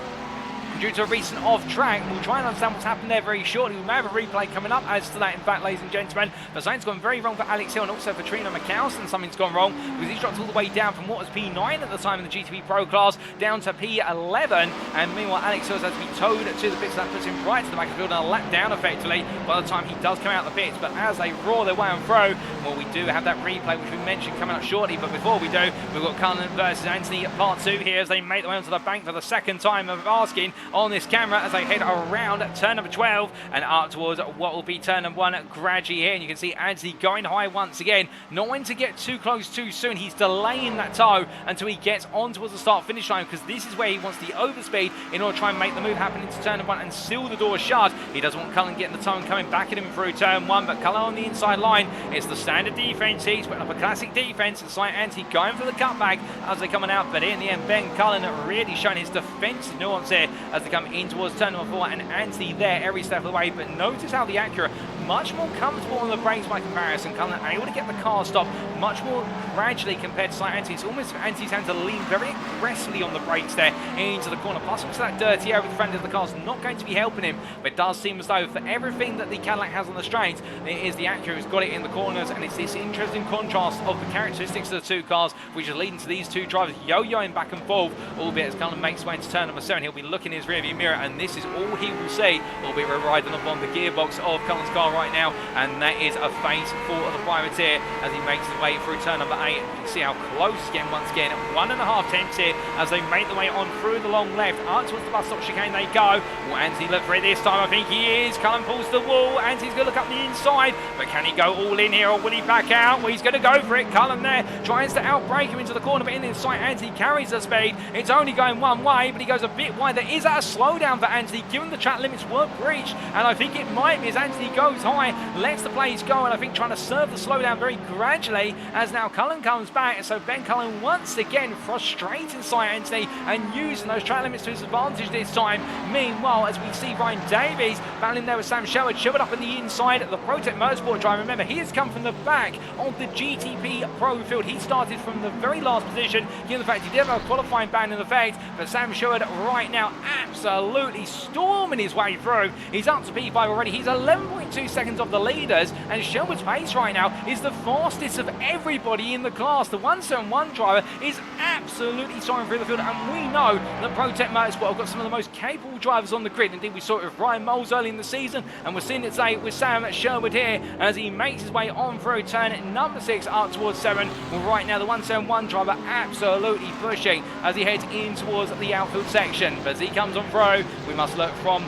[SPEAKER 2] due to a recent off-track. We'll try and understand what's happened there very shortly. We may have a replay coming up as to that, in fact, ladies and gentlemen. But something's gone very wrong for Alex Hill and also for Trina McAllister. Something's gone wrong because he's dropped all the way down from what was P9 at the time in the GTP Pro class down to P11. And meanwhile, Alex Hill has to be towed to the pits. That puts him right to the back of the field and a lap down effectively by the time he does come out of the pits. But as they roar their way on through, well, we do have that replay which we mentioned coming up shortly. But before we do, we've got Cullen versus Anthony at part 2 here as they make their way onto the bank for the second time of asking on this camera as they head around turn 12 and up towards what will be turn 1 gradually here. And you can see Anthony going high once again, not wanting to get too close too soon. He's delaying that tow until he gets on towards the start finish line, because this is where he wants the overspeed in order to try and make the move happen into turn 1 and seal the door shut. He doesn't want Cullen getting the tow and coming back at him through turn 1, but Cullen on the inside line, it's the standard defense. He's putting up a classic defense, and Sight Anthony going for the cutback as they're coming out. But in the end, Ben Cullen really showing his defensive nuance here as they come in towards turn 4, and Anthony there every step of the way. But notice how the Acura much more comfortable on the brakes by comparison. Cullen able to get the car stopped much more gradually compared to Sight Anthony. It's almost Anthony's having to lean very aggressively on the brakes there into the corner. Plus, because that dirty air with the front of the car's not going to be helping him. But it does seem as though for everything that the Cadillac has on the straights, it is the Acura who's got it in the corners, and it's this interesting contrast of the characteristics of the two cars, which is leading to these two drivers yo-yoing back and forth, albeit as Cullen makes way into turn 7. He'll be looking in his rearview mirror, and this is all he will see, albeit we're riding up on the gearbox of Cullen's car right now, and that is a phase 4 of the privateer as he makes his way through turn 8. You can see how close again, once again, 1.5 tenths here as they make the way on through the long left, up towards the bus stop chicane they go. Will Anthony look for it this time? I think he is. Cullen pulls the wall. Anthony's going to look up the inside, but can he go all in here, or will he back out? Well, he's going to go for it. Cullen there tries to outbrake him into the corner, but in his sight, Anthony carries the speed. It's only going one way, but he goes a bit wide. There is that a slowdown for Anthony, given the track limits were breached, and I think it might be as Anthony goes high, lets the plays go, and I think trying to serve the slowdown very gradually as now Cullen comes back. So Ben Cullen once again frustrating Sight Anthony and using those track limits to his advantage this time. Meanwhile, as we see Ryan Davies battling there with Sam Sherwood, Sherwood up in the inside, the Protect Motorsport driver. Remember, he has come from the back of the GTP Pro field. He started from the very last position, given the fact he did have a qualifying ban in effect, but Sam Sherwood right now absolutely storming his way through. He's up to P5 already. He's 11.2 seconds off the leaders, and Sherwood's pace right now is the fastest of everybody in the class. The 171 driver is absolutely soaring through the field, and we know that Protect Motorsport have got some of the most capable drivers on the grid. Indeed, we saw it with Ryan Moles early in the season, and we're seeing it today with Sam Sherwood here as he makes his way on through turn 6 up towards 7. Well, right now the 171 driver absolutely pushing as he heads in towards the outfield section. But as he comes on through, we must look from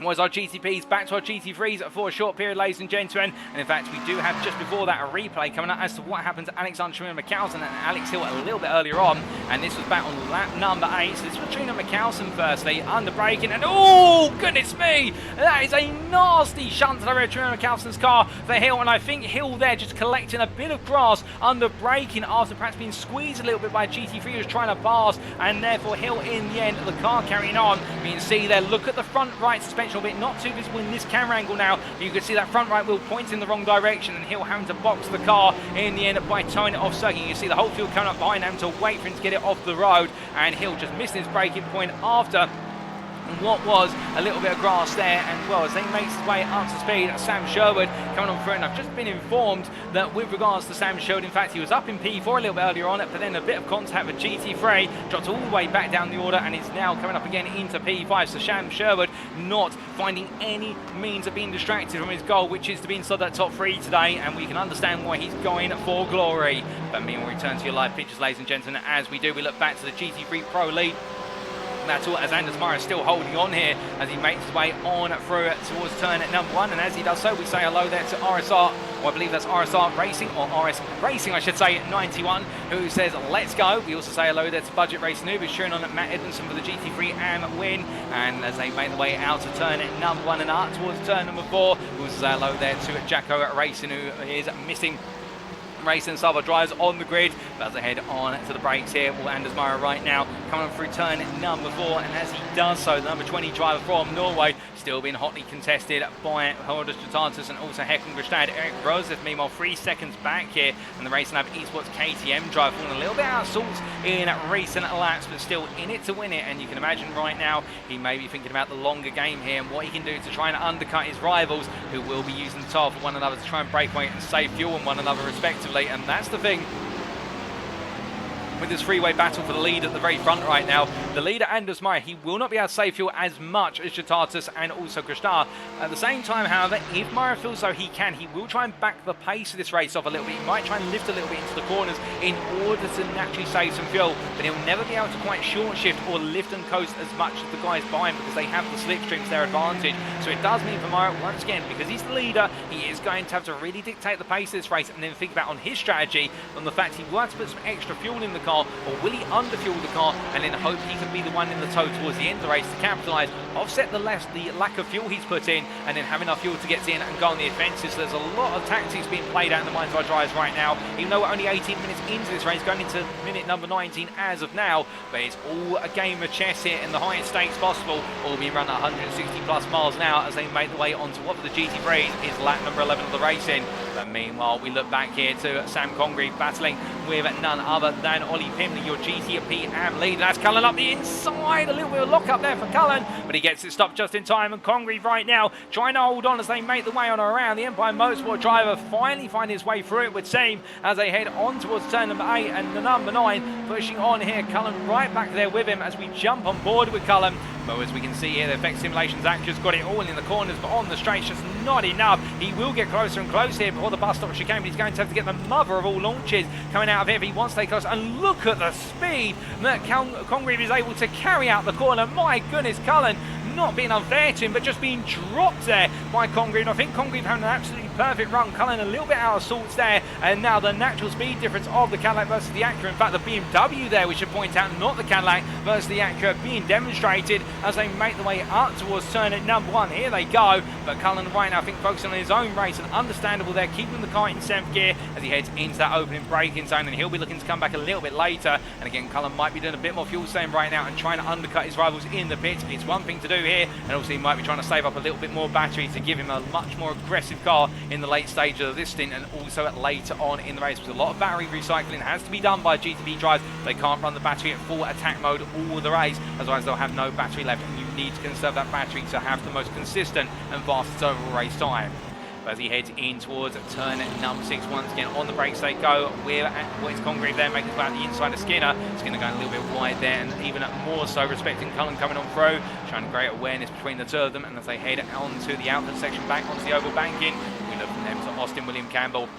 [SPEAKER 2] was our GTPs back to our GT3s for a short period, ladies and gentlemen. And in fact, we do have just before that a replay coming up as to what happened to Alexander Trina McAllister and Alex Hill a little bit earlier on. And this was back on lap number 8. So this was Trina McAllister firstly, under braking, and oh goodness me, that is a nasty shunt to the rear of Trina McAllister's car for Hill. And I think Hill there just collecting a bit of grass under braking after perhaps being squeezed a little bit by GT3 who was trying to pass, and therefore Hill in the end, the car carrying on. You can see there, look at the front right suspension bit, not too visible in this camera angle now. You can see that front right wheel pointing in the wrong direction, and Hill having to box the car in the end by towing it off circuit. You can see the whole field coming up behind him to wait for him to get it off the road, and Hill just missing his braking point after what was a little bit of grass there, and well, as they make his way up to speed, Sam Sherwood coming on through, and I've just been informed that with regards to Sam Sherwood, in fact, he was up in P4 a little bit earlier on, but then a bit of contact with GT3, dropped all the way back down the order, and is now coming up again into P5, so Sam Sherwood not finding any means of being distracted from his goal, which is to be inside that top 3 today, and we can understand why he's going for glory. But meanwhile, we return to your live pictures, ladies and gentlemen. As we do, we look back to the GT3 Pro lead. That's all, as Anders Meyer is still holding on here as he makes his way on through towards turn at number 1, and as he does so, we say hello there to RSR, or I believe that's RSR Racing, or RS Racing I should say, 91, who says let's go. We also say hello there to Budget Racing, who is cheering on at Matt Edmondson for the GT3 AM win, and as they make their way out of turn at number 1 and up towards turn number 4, we also say hello there to Jacko Racing, who is missing Racing Sava drives on the grid, but as they head on to the brakes here, well, Anders Meyer right now coming on through turn number 4, and as he does so, the number 20 driver from Norway still being hotly contested by Holders Jotantis and also Hekon Gristad. Eric Roseth, meanwhile, 3 seconds back here, and the Racing Lab Esports KTM driver falling a little bit out of sorts in recent laps, but still in it to win it, and you can imagine right now he may be thinking about the longer game here and what he can do to try and undercut his rivals, who will be using the tire for one another to try and break away and save fuel on one another respectively. And that's the thing with this freeway battle for the lead at the very front right now. The leader, Anders Meyer, he will not be able to save fuel as much as Jotatis and also Krishnar. At the same time, however, if Meyer feels though he can, he will try and back the pace of this race off a little bit. He might try and lift a little bit into the corners in order to naturally save some fuel, but he'll never be able to quite short shift or lift and coast as much as the guys behind, because they have the slipstream to their advantage. So it does mean for Meyer, once again, because he's the leader, he is going to have to really dictate the pace of this race, and then think about on his strategy, on the fact he will have to put some extra fuel in the car, or will he underfuel the car and then hope he can be the one in the tow towards the end of the race to capitalise, offset the lack of fuel he's put in, and then have enough fuel to get in and go on the offensive. So there's a lot of tactics being played out in the minds of our drivers right now, even though we're only 18 minutes into this race, going into minute number 19 as of now, but it's all a game of chess here in the highest stakes possible, all being run at 160 plus miles an hour as they make their way onto what for the GT3 is lap number 11 of the racing. But meanwhile, we look back here to Sam Congreve battling with none other than Ollie Pimley, your GTP AM lead. That's Cullen up the inside, a little bit of lock up there for Cullen, but he gets it stopped just in time, and Congreve right now trying to hold on as they make the way on around. The Empire Motorsport driver finally finding his way through, it would seem, as they head on towards turn number 8 and the number 9 pushing on here. Cullen right back there with him as we jump on board with Cullen. But as we can see here, the Effect Simulations actors got it all in the corners, but on the straights just not enough. He will get closer and closer here before the bus stop chicane, but he's going to have to get the mother of all launches coming out of here if he wants to stay close. And look at the speed that Congreve is able to carry out the corner. My goodness, Cullen not being unfair to him, but just being dropped there by Congreve. I think Congreve having an absolutely perfect run. Cullen a little bit out of sorts there, and now the natural speed difference of the Cadillac versus the Acura. In fact, the BMW there, we should point out, not the Cadillac versus the Acura, being demonstrated as they make their way up towards turn at number 1. Here they go, but Cullen right now, I think, focusing on his own race, and understandable there, keeping the car in 7th gear as he heads into that opening braking zone, and he'll be looking to come back a little bit later. And again, Cullen might be doing a bit more fuel saving right now and trying to undercut his rivals in the pits. It's one thing to do here, and also he might be trying to save up a little bit more battery to give him a much more aggressive car in the late stages of this stint, and also later on in the race, because a lot of battery recycling has to be done by GTP drives. They can't run the battery at full attack mode all the race, otherwise they'll have no battery left, and you need to conserve that battery to have the most consistent and fastest overall race time. But as he heads in towards turn number 6, once again on the brakes they go with what is Congreve there, making it about the inside of Skinner. Skinner going a little bit wide there, and even more so respecting Cullen coming on through, trying to create awareness between the two of them. And as they head onto the outlet section back onto the oval banking, we look from them to Austin William Campbell.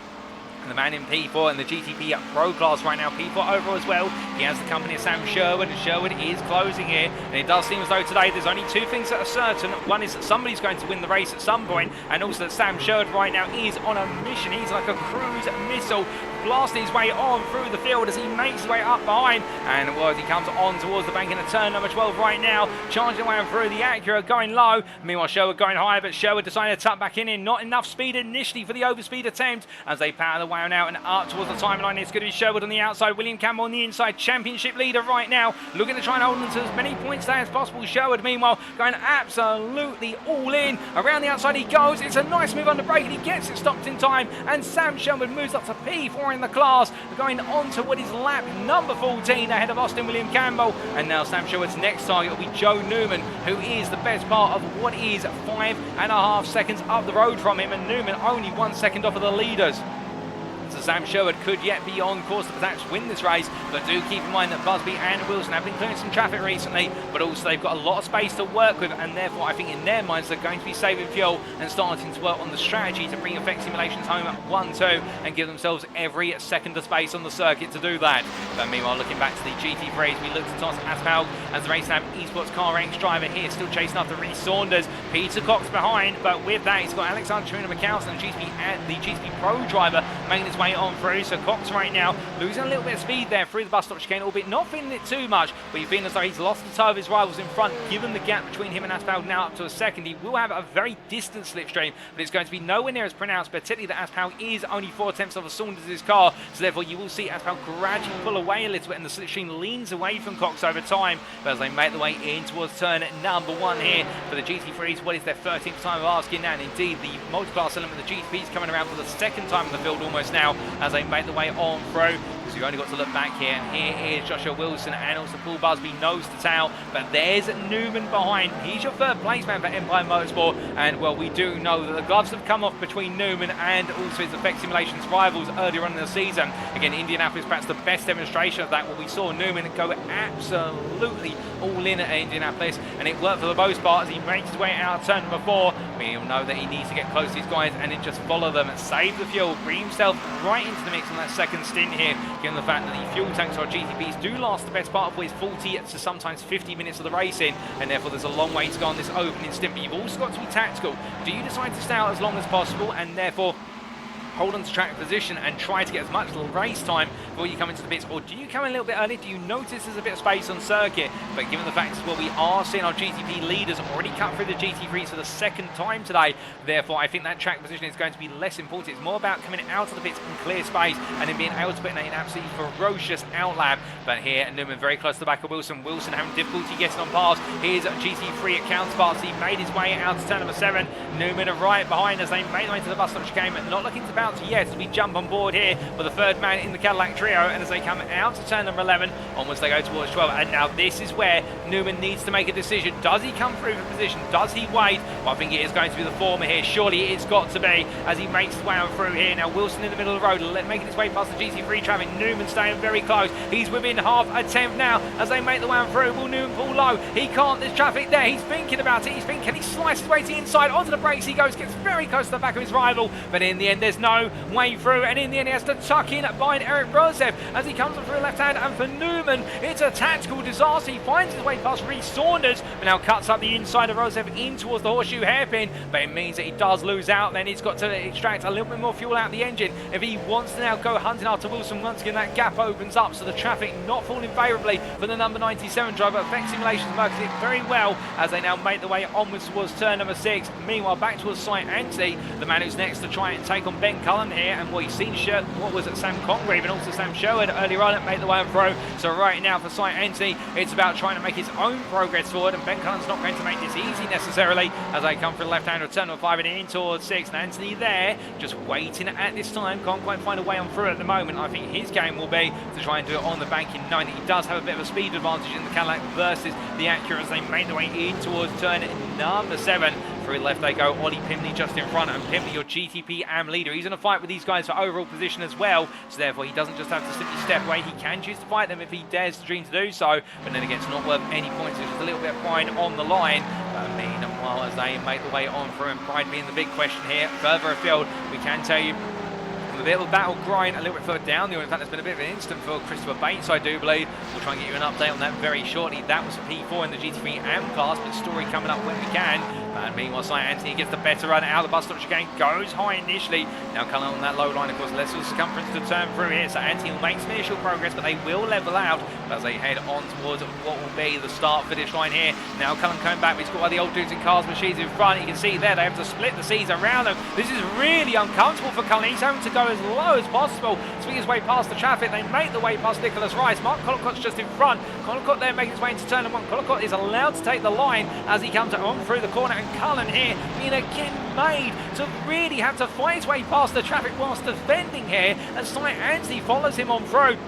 [SPEAKER 2] And the man in P4 and the GTP Pro Class right now, P4 overall as well. He has the company of Sam Sherwood, and Sherwood is closing here. And it does seem as though today there's only 2 things that are certain. One is that somebody's going to win the race at some point, and also that Sam Sherwood right now is on a mission. He's like a cruise missile, blasting his way on through the field as he makes his way up behind. And well, as he comes on towards the bank in turn number 12 right now, charging away through the Acura, going low. Meanwhile, Sherwood going high, but Sherwood decided to tuck back in. Not enough speed initially for the overspeed attempt as they power the way out and up towards the timeline. It's going to be Sherwood on the outside, William Campbell on the inside, championship leader right now, looking to try and hold on to as many points there as possible. Sherwood, meanwhile, going absolutely all in. Around the outside he goes. It's a nice move on the brake, and he gets it stopped in time. And Sam Sherwood moves up to P4
[SPEAKER 1] car in the class, going on to what is lap number 14 ahead of Austin William Campbell. And now Sam Sherwood's next target will be Joe Newman, who is the best part of what is 5.5 seconds up the road from him, and Newman only 1 second off of the leaders. So Sam Sherwood could yet be on course to perhaps win this race, but do keep in mind that Busby and Wilson have been clearing some traffic recently, but also they've got a lot of space to work with, and therefore I think in their minds they're going to be saving fuel and starting to work on the strategy to bring Effect Simulations home at 1-2 and give themselves every second of space on the circuit to do that. But meanwhile, looking back to the GT3s, we look to Thomas Asphaug as the Racing Esports car ranks driver here, still chasing after Reece Saunders. Peter Cox behind, but with that he's got Alexander Trina-McCalston and the GTP Pro driver making his way on through. So Cox right now losing a little bit of speed there through the bus stop chicane, albeit not feeling it too much, but you feel as though he's lost the toe of his rivals in front. Given the gap between him and Asphaug now up to a second, he will have a very distant slipstream, but it's going to be nowhere near as pronounced, particularly that Asphaug is only 4/10 of a Saunders' car, so therefore you will see Asphaug gradually pull away a little bit and the slipstream leans away from Cox over time. But as they make their way in towards turn number 1 here for the GT3s, what is their 13th time of asking now, and indeed the multi-class element of the GTP is coming around for the second time in the field almost now as they make their way on through. So you've only got to look back here. Here is Joshua Wilson and also Paul Busby nose to tail, but there's Newman behind. He's your third place man for Empire Motorsport, and well, we do know that the gloves have come off between Newman and also his Effect Simulations rivals earlier on in the season. Again, Indianapolis perhaps the best demonstration of that, where we saw Newman go absolutely all in at Indianapolis, and it worked for the most part as he makes his way out of turn number 4. We'll know that he needs to get close to these guys and then just follow them and save the fuel, bring himself right into the mix on that second stint here, given the fact that the fuel tanks or GTPs do last the best part of his 40 to sometimes 50 minutes of the racing, and therefore there's a long way to go on this opening stint. But you've also got to be tactical. Do you decide to stay out as long as possible and therefore hold on to track position and try to get as much race time before you come into the pits, or do you come in a little bit early? Do you notice there's a bit of space on circuit? But given the fact that we are seeing our GTP leaders already cut through the GT3s for the second time today, therefore I think that track position is going to be less important. It's more about coming out of the pits in clear space and then being able to put in an absolutely ferocious outlap. But here Newman very close to the back of Wilson. Wilson having difficulty getting on past. Here's GT3 at counterparts. He made his way out to turn number 7. Newman right behind as they made their way to the bus stop chicane, but not looking to bounce yet as we jump on board here for the third man in the Cadillac trio, and as they come out to turn number 11, onwards they go towards 12, and now this is where Newman needs to make a decision. Does he come through for position? Does he wait? Well, I think it is going to be the former here. Surely it's got to be, as he makes his way on through here. Now Wilson in the middle of the road, making his way past the GT3 traffic. Newman staying very close. He's within half a tenth now as they make the way on through. Will Newman pull low? He can't. There's traffic there. He's thinking about it. He's thinking, can he slice his way to the inside? Onto the brakes he goes, gets very close to the back of his rival, but in the end there's no way through, and in the end he has to tuck in behind Eric Rosev as he comes up through left hand, and for Newman it's a tactical disaster. He finds his way past Reece Saunders, but now cuts up the inside of Rosev in towards the horseshoe hairpin, but it means that he does lose out. Then he's got to extract a little bit more fuel out of the engine if he wants to now go hunting after Wilson. Once again that gap opens up, so the traffic not falling favourably for the number 97 driver. Effect Simulations marketing it very well as they now make their way onwards towards turn number 6. Meanwhile back towards Cy Anthony, the man who's next to try and take on Ben Cullen here, and what he's seen what was it, Sam Congreve and also Sam Sherwood earlier on made the way on through. So right now for Cy Anthony it's about trying to make his own progress forward, and Ben Cullen's not going to make this easy necessarily as they come for the left hand of turn number 5 and in towards 6. And Anthony there just waiting at this time, can't quite find a way on through at the moment. I think his game will be to try and do it on the bank in 90. He does have a bit of a speed advantage in the Cadillac versus the Acura as they make their way in towards turn number 7. Through left they go, Ollie Pimley just in front, and Pimley, your GTP AM leader, he's in a fight with these guys for overall position as well, so therefore he doesn't just have to simply step away, he can choose to fight them if he dares to dream to do so, but then again it's not worth any points, it's just a little bit of pride on the line. But meanwhile as they make the way on through, and pride being the big question here, further afield, we can tell you a bit of a battle grind a little bit further down the road. In fact, there's been a bit of an instant for Christopher Bates, I do believe. We'll try and get you an update on that very shortly. That was for P4 in the GT3 AM class, but story coming up when we can. And meanwhile, Cy Anthony gets the better run out of the bus stop chicane, goes high initially. Now Cullen on that low line, of course, less of the circumference to turn through here. So Anthony will make some initial progress, but they will level out as they head on towards what will be the start-finish line here. Now Cullen coming back, but he's got one of the old dudes in cars machines in front. You can see there they have to split the seas around them. This is really uncomfortable for Cullen. He's having to go as low as possible, swing his way past the traffic. They make the way past Nicholas Rice. Mark Collicott's just in front. Collicott there making his way into turn 1. Collicott is allowed to take the line as he comes on through the corner
[SPEAKER 2] and Cullen here being again made to really have to fight his way past the traffic whilst defending here, as Sight Anthony follows him on through.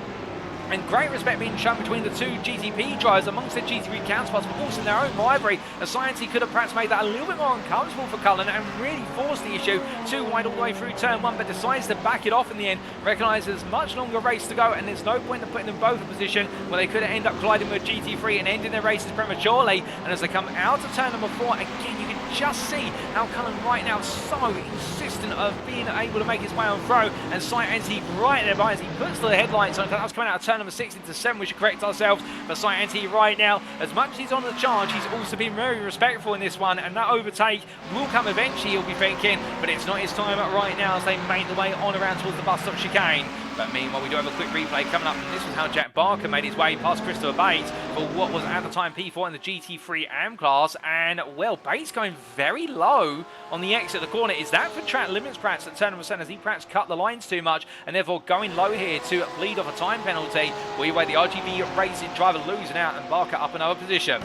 [SPEAKER 2] And great respect being shown between the two GTP drivers amongst their GT3 counterparts, but also in their own rivalry. As Science could have perhaps made that a little bit more uncomfortable for Cullen and really forced the issue too wide all the way through turn one, but decides to back it off in the end, recognises there's much longer race to go and there's no point in putting them both in a position where they could end up colliding with GT3 and ending their races prematurely. And as they come out of turn number 4, again you can just see how Cullen right now is so insistent of being able to make his way on through, and Sight Anti right there by as he puts the headlights on. That's coming out of turn number 6 into 7, we should correct ourselves. But Sight Anti right now, as much as he's on the charge, he's also been very respectful in this one, and that overtake will come eventually, he'll be thinking, but it's not his time right now as they make the way on around towards the bus stop chicane. But meanwhile, we do have a quick replay coming up, and this was how Jack Barker made his way past Christopher Bates for what was at the time P4 in the GT3 AM class. And, well, Bates going very low on the exit of the corner. Is that for track limits perhaps at turn number 7, as he perhaps cut the lines too much and therefore going low here to bleed off a time penalty? We await the RGB racing driver losing out and Barker up another position.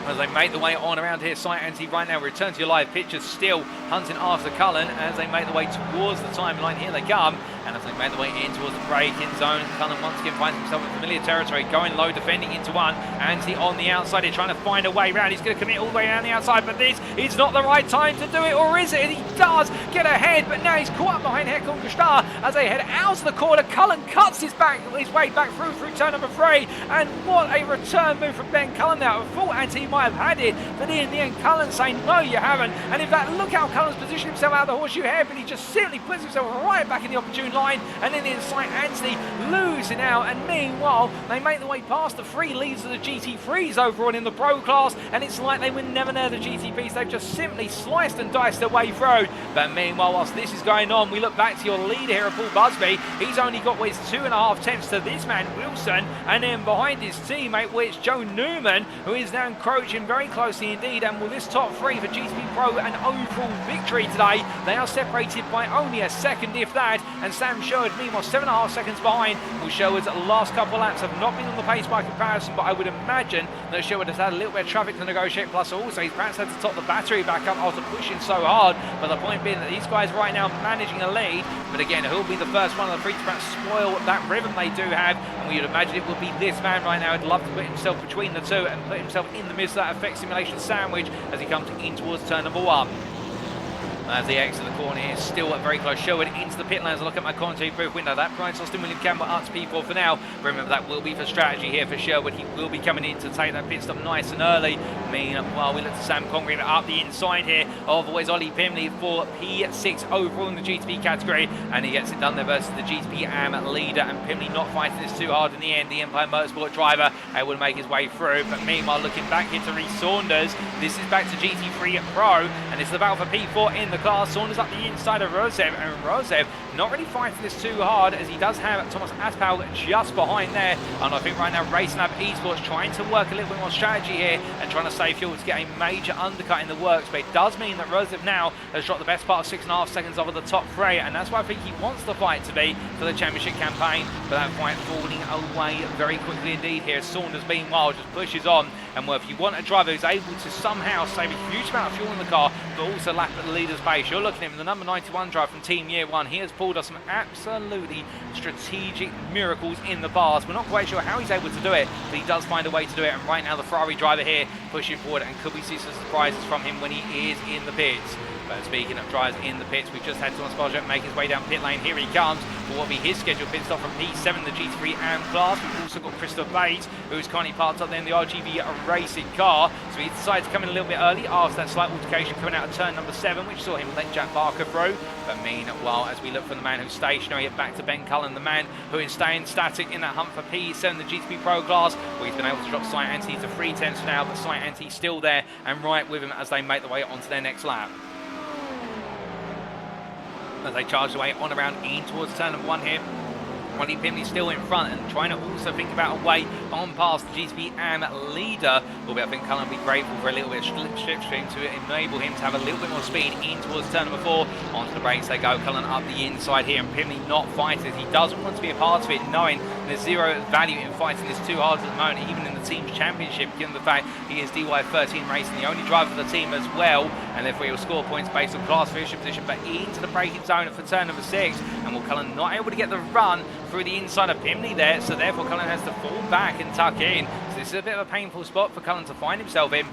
[SPEAKER 2] As they make the way on around here, Sight Anti right now return to your live pictures, still hunting after Cullen as they make the way towards the timeline. Here they come, and as they make the way in towards the braking zone, Cullen once again finds himself in familiar territory, going low, defending into one. Anti on the outside, he's trying to find a way around. He's going to commit all the way around the outside, but this is not the right time to do it, or is it? And he does get ahead, but now he's caught up behind Hekon Gustar as they head out of the corner. Cullen cuts his way back through turn number 3, and what a return move from Ben Cullen now. I thought Anti might have had it, but in the end Cullen saying no you haven't, and in fact look how Cullen's positioned himself out of the horseshoe hair, but he just simply puts himself right back in the opportune line, and in the inside Anthony losing out. And meanwhile they make the way past the 3 leads of the GT3s overall in the pro class, and it's like they were never near the GTPs. They've just simply sliced and diced their way through. But meanwhile, whilst this is going on, we look back to your leader here, Paul Busby. He's only got with 2.5 tenths to this man Wilson, and then behind his teammate, which Joe Newman, who is now encroaching very closely indeed. And with this top 3 for GTP Pro an overall victory today, they are separated by only a second if that, and Sam Sherwood meanwhile 7.5 seconds behind. Well, Sherwood's last couple of laps have not been on the pace by comparison, but I would imagine that Sherwood has had a little bit of traffic to negotiate, plus also he's perhaps had to top the battery back up after pushing so hard. But the point being that these guys right now managing a lead, but again who'll be the first one of the 3 to perhaps spoil that rhythm they do have, and we would imagine it will be this man right now. He'd love to put himself between the two and put himself in the midst of that effect simulation sandwich as he comes in towards turn number 1. As they exit the corner here, still very close. Sherwood into the pit lanes. Look at my commentary booth window. That price Austin William Campbell up to P4 for now. Remember, that will be for strategy here for Sherwood. He will be coming in to take that pit stop nice and early. Meanwhile, we look to Sam Congreve up the inside here of always Ollie Pimley for P6 overall in the GTP category, and he gets it done there versus the GTP AM leader. And Pimley not fighting this too hard in the end. The Empire Motorsport driver able to make his way through. But meanwhile, looking back here to Reece Saunders. This is back to GT3 Pro, and it's the battle for P4 in the class. Saunders up the inside of Rosev, and Rosev not really fighting this too hard as he does have Thomas Aspal just behind there. And I think right now Racing Lab Esports trying to work a little bit more strategy here and trying to save fuel to get a major undercut in the works, but it does mean that Rosev now has dropped the best part of 6.5 seconds over the top 3, and that's why I think he wants the fight to be for the championship campaign, but that fight falling away very quickly indeed here. Saunders meanwhile just pushes on, and well, if you want a driver who's able to somehow save a huge amount of fuel in the car but also lap at the leader's pace, you're looking at him, the number 91 driver from Team Year 1. He has pulled off some absolutely strategic miracles in the past. We're not quite sure how he's able to do it, but he does find a way to do it. And right now the Ferrari driver here pushing forward, and could we see some surprises from him when he is in the pits? But speaking of drivers in the pits, we've just had Thomas Barjot make his way down pit lane. Here he comes for what will be his scheduled pit stop from P7, the GT3 AM class. We've also got Christopher Bates, who's currently parked up there in the RGB racing car. So he decided to come in a little bit early after that slight altercation coming out of turn number 7, which saw him let Jack Barker through. But meanwhile, as we look for the man who's stationary, back to Ben Cullen, the man who is staying static in that hunt for P7, the GTP Pro class, where he's been able to drop Sight Anti to 3 tenths for now, but Sight Anti still there and right with him as they make the way onto their next lap. As they charge away on around in towards turn number 1 here. Ronnie Pimley still in front and trying to also think about a way on past the GTP AM leader. Albeit I think Cullen will be grateful for a little bit of slipstream to enable him to have a little bit more speed in towards turn number 4. Onto the brakes they go. Cullen up the inside here, and Pimley not fighting. He doesn't want to be a part of it, knowing there's zero value in fighting this too hard at the moment, even in the team's championship, given the fact he is DY13 racing, the only driver for the team as well, and therefore he'll score points based on class finishing position. But into the braking zone for turn number 6, and will Cullen not able to get the run through the inside of Pimley there, so therefore Cullen has to fall back and tuck in. So this is a bit of a painful spot for Cullen to find himself in.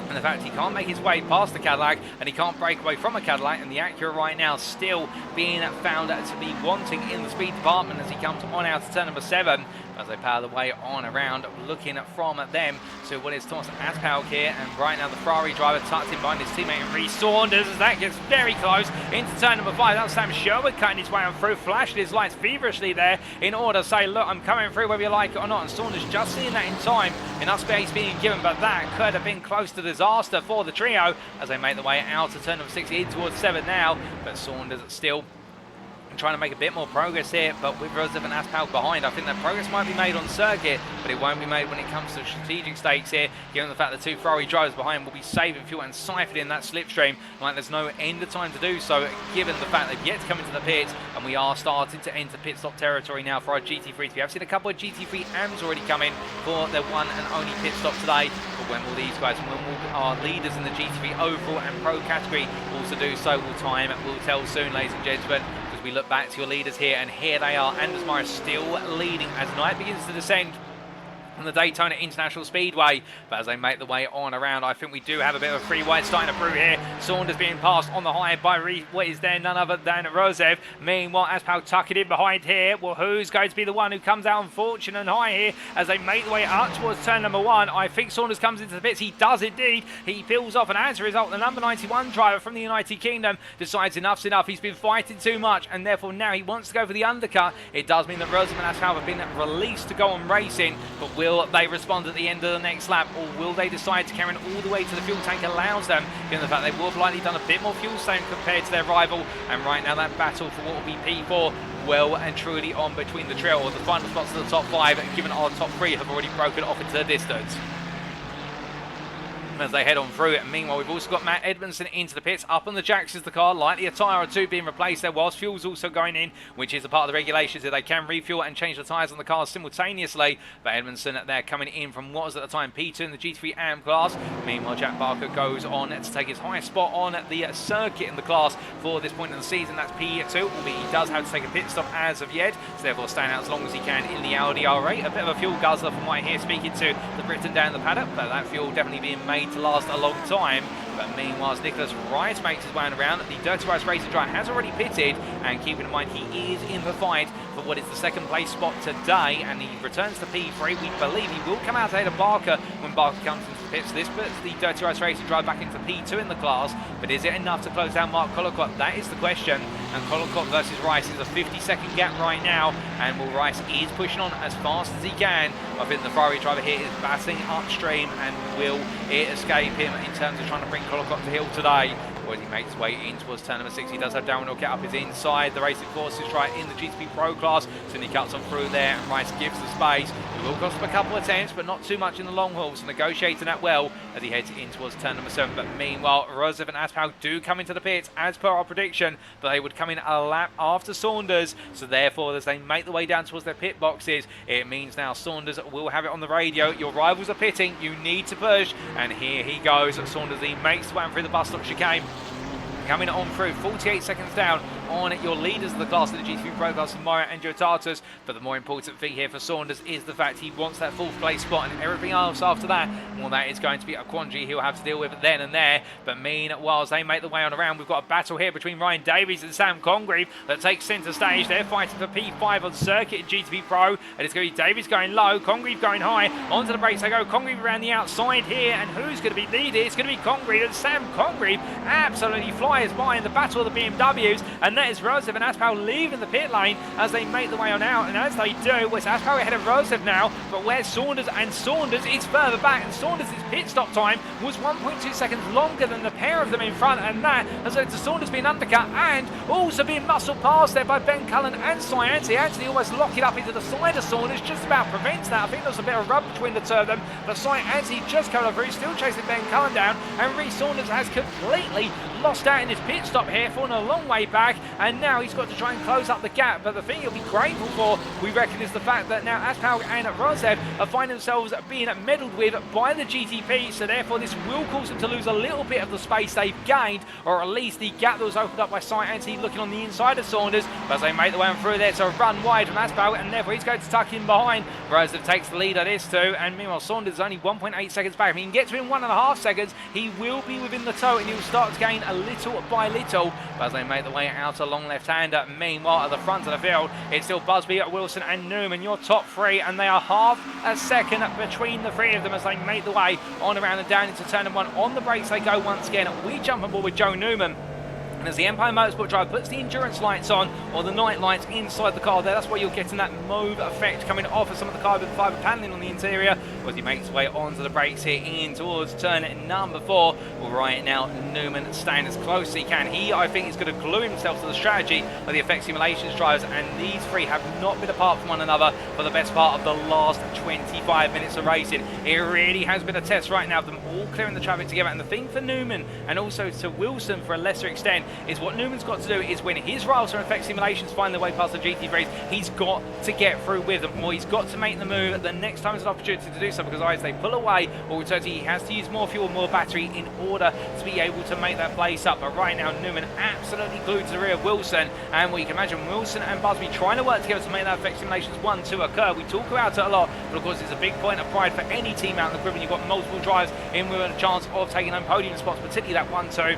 [SPEAKER 2] And the fact he can't make his way past the Cadillac, and he can't break away from a Cadillac, and the Acura right now still being found to be wanting in the speed department as he comes on out to turn number 7. As they power the way on around, looking from them to what is Thomas Asphaug here, and right now the Ferrari driver tucked in behind his teammate Reece Saunders as that gets very close into turn number 5. That's Sam Sherwood cutting his way on through, flashing his lights feverishly there in order to say, look, I'm coming through whether you like it or not, and Saunders just seeing that in time, enough space being given, but that could have been close to disaster for the trio as they make the way out to turn number 6 in towards 7 now, but Saunders still trying to make a bit more progress here, but with Roosevelt and Asphaug behind, I think that progress might be made on circuit, but it won't be made when it comes to strategic stakes here, given the fact that 2 Ferrari drivers behind will be saving fuel and siphoning that slipstream like there's no end of time to do so, given the fact they've yet to come into the pits, and we are starting to enter pit stop territory now for our GT3. I've seen a couple of GT3 AMs already come in for their one and only pit stop today, but when will these guys, when will our leaders in the GT3 overall and pro category also do so? Will time will tell soon, ladies and gentlemen. We look back to your leaders here, and here they are. Anders Meyer still leading as night begins to descend from the Daytona International Speedway, but as they make the way on around, I think we do have a bit of a free white starting to brew here. Saunders being passed on the high by what is there none other than Rosev. Meanwhile, Asphaug tucking in behind here. Well, who's going to be the one who comes out unfortunate and high here as they make the way up towards turn number 1? I think Saunders comes into the pits. He does indeed. He peels off, and as a result, the number 91 driver from the United Kingdom decides enough's enough. He's been fighting too much, and therefore now he wants to go for the undercut. It does mean that Rosev and Asphaug have been released to go on racing, but will they respond at the end of the next lap, or will they decide to carry on all the way to the fuel tank allows them, given the fact they will have likely done a bit more fuel saving compared to their rival? And right now that battle for what will be P4 well and truly on between the trio, or the final spots of the top 5, given our top 3 have already broken off into the distance as they head on through it. And meanwhile, we've also got Matt Edmondson into the pits. Up on the jacks is the car, likely a tyre or 2 being replaced there, whilst fuel's also going in, which is a part of the regulations that they can refuel and change the tyres on the cars simultaneously. But Edmondson there coming in from what was at the time P2 in the GT3 AM class. Meanwhile, Jack Barker goes on to take his highest spot on the circuit in the class for this point in the season. That's P2, albeit he does have to take a pit stop as of yet, so therefore staying out as long as he can in the Audi R8. A bit of a fuel guzzler from what I hear speaking to the Briton down the paddock, but that fuel definitely being made to last a long time. But meanwhile, as Nicholas Rice makes his way around, the Dirty Rice Racing driver has already pitted, and keeping in mind he is in the fight for what is the second place spot today, and he returns to P3. We believe he will come out ahead of Barker when Barker comes into the pits. This puts the Dirty Rice Racing driver back into P2 in the class, but is it enough to close down Mark Collicott? That is the question, and Collicott versus Rice is a 50-second gap right now, and well, Rice is pushing on as fast as he can. I think the Ferrari driver here is battling upstream, and will it escape him in terms of trying to bring Collicott to heel today? Or as he makes his way in towards turn number 6, he does have Darren Orkett up his inside. The Racing Forces right in the GTP Pro class, so he cuts on through there, and Rice gives the space. It will cost him a couple of attempts, but not too much in the long haul, so negotiating that well as he heads in towards turn number 7. But meanwhile, Rosev and Asphaug do come into the pits as per our prediction, but they would come in a lap after Saunders, so therefore as they make the way down towards their pit boxes, it means now Saunders will have it on the radio. Your rivals are pitting, you need to push, and here he goes. Saunders, he makes the way through the bus stop chicane, coming on through, 48 seconds down on your leaders of the class, in the GT3 Pro class, Moira and Joe Tartus. But the more important thing here for Saunders is the fact he wants that 4th place spot, and everything else after that, well, that is going to be a quandary he'll have to deal with then and there. But meanwhile, as they make the way on around, we've got a battle here between Ryan Davies and Sam Congreve that takes centre stage. They're fighting for P5 on circuit in GTP Pro, and it's going to be Davies going low, Congreve going high. Onto the brakes they go, Congreve around the outside here, and who's going to be leading? It's going to be Congreve, and Sam Congreve absolutely flies by in the battle of the BMWs, and that is Rosev and Aspal leaving the pit lane as they make the way on out, and as they do, it's Aspal ahead of Rosev now, but where's Saunders? And Saunders is further back, and Saunders' pit stop time was 1.2 seconds longer than the pair of them in front, and that has led to Saunders being undercut and also being muscled past there by Ben Cullen and Cy Anthony. Anthony almost locked it up into the side of Saunders, just about prevents that. I think there was a bit of rub between the two of them, but Cy Anthony just coming over, still chasing Ben Cullen down, and Reece Saunders has completely lost out in his pit stop here, falling a long way back, and now he's got to try and close up the gap. But the thing he'll be grateful for, we reckon, is the fact that now Aspal and Rosev are finding themselves being meddled with by the GTP, so therefore this will cause them to lose a little bit of the space they've gained, or at least the gap that was opened up by Cy Anthony looking on the inside of Saunders. But as they make the way on through there to run wide from Aspal, and therefore he's going to tuck in behind. Rosev takes the lead at this too, and meanwhile Saunders is only 1.8 seconds back. If he can get to him 1.5 seconds, he will be within the tow, and he'll start to gain a little by little. But as they make the way out along left-hander, meanwhile at the front of the field, it's still Busby, Wilson and Newman, your top three, and they are half a second between the three of them as they make the way on around and down into turn 1. On the brakes they go once again. We jump on board with Joe Newman. And as the Empire Motorsport driver puts the endurance lights on, or the night lights inside the car there, that's why you're getting that mauve effect coming off of some of the carbon fibre panelling on the interior, as he makes his way onto the brakes here in towards turn number 4. Well, right now, Newman staying as close as he can. He, I think, is going to glue himself to the strategy of the Effect Simulations drivers, and these three have not been apart from one another for the best part of the last 25 minutes of racing. It really has been a test right now of them all clearing the traffic together, and the thing for Newman, and also to Wilson for a lesser extent, is what Newman's got to do is when his rivals from Effect Simulations find their way past the GT3s, he's got to get through with them, or he's got to make the move the next time there's an opportunity to do so, because either they pull away or he has to use more fuel, more battery in order to be able to make that place up. But right now Newman absolutely glued to the rear of Wilson, and we can imagine Wilson and Busby trying to work together to make that Effect Simulations 1-2 occur. We talk about it a lot, but of course it's a big point of pride for any team out in the grid when you've got multiple drivers in with a chance of taking home podium spots, particularly that 1-2,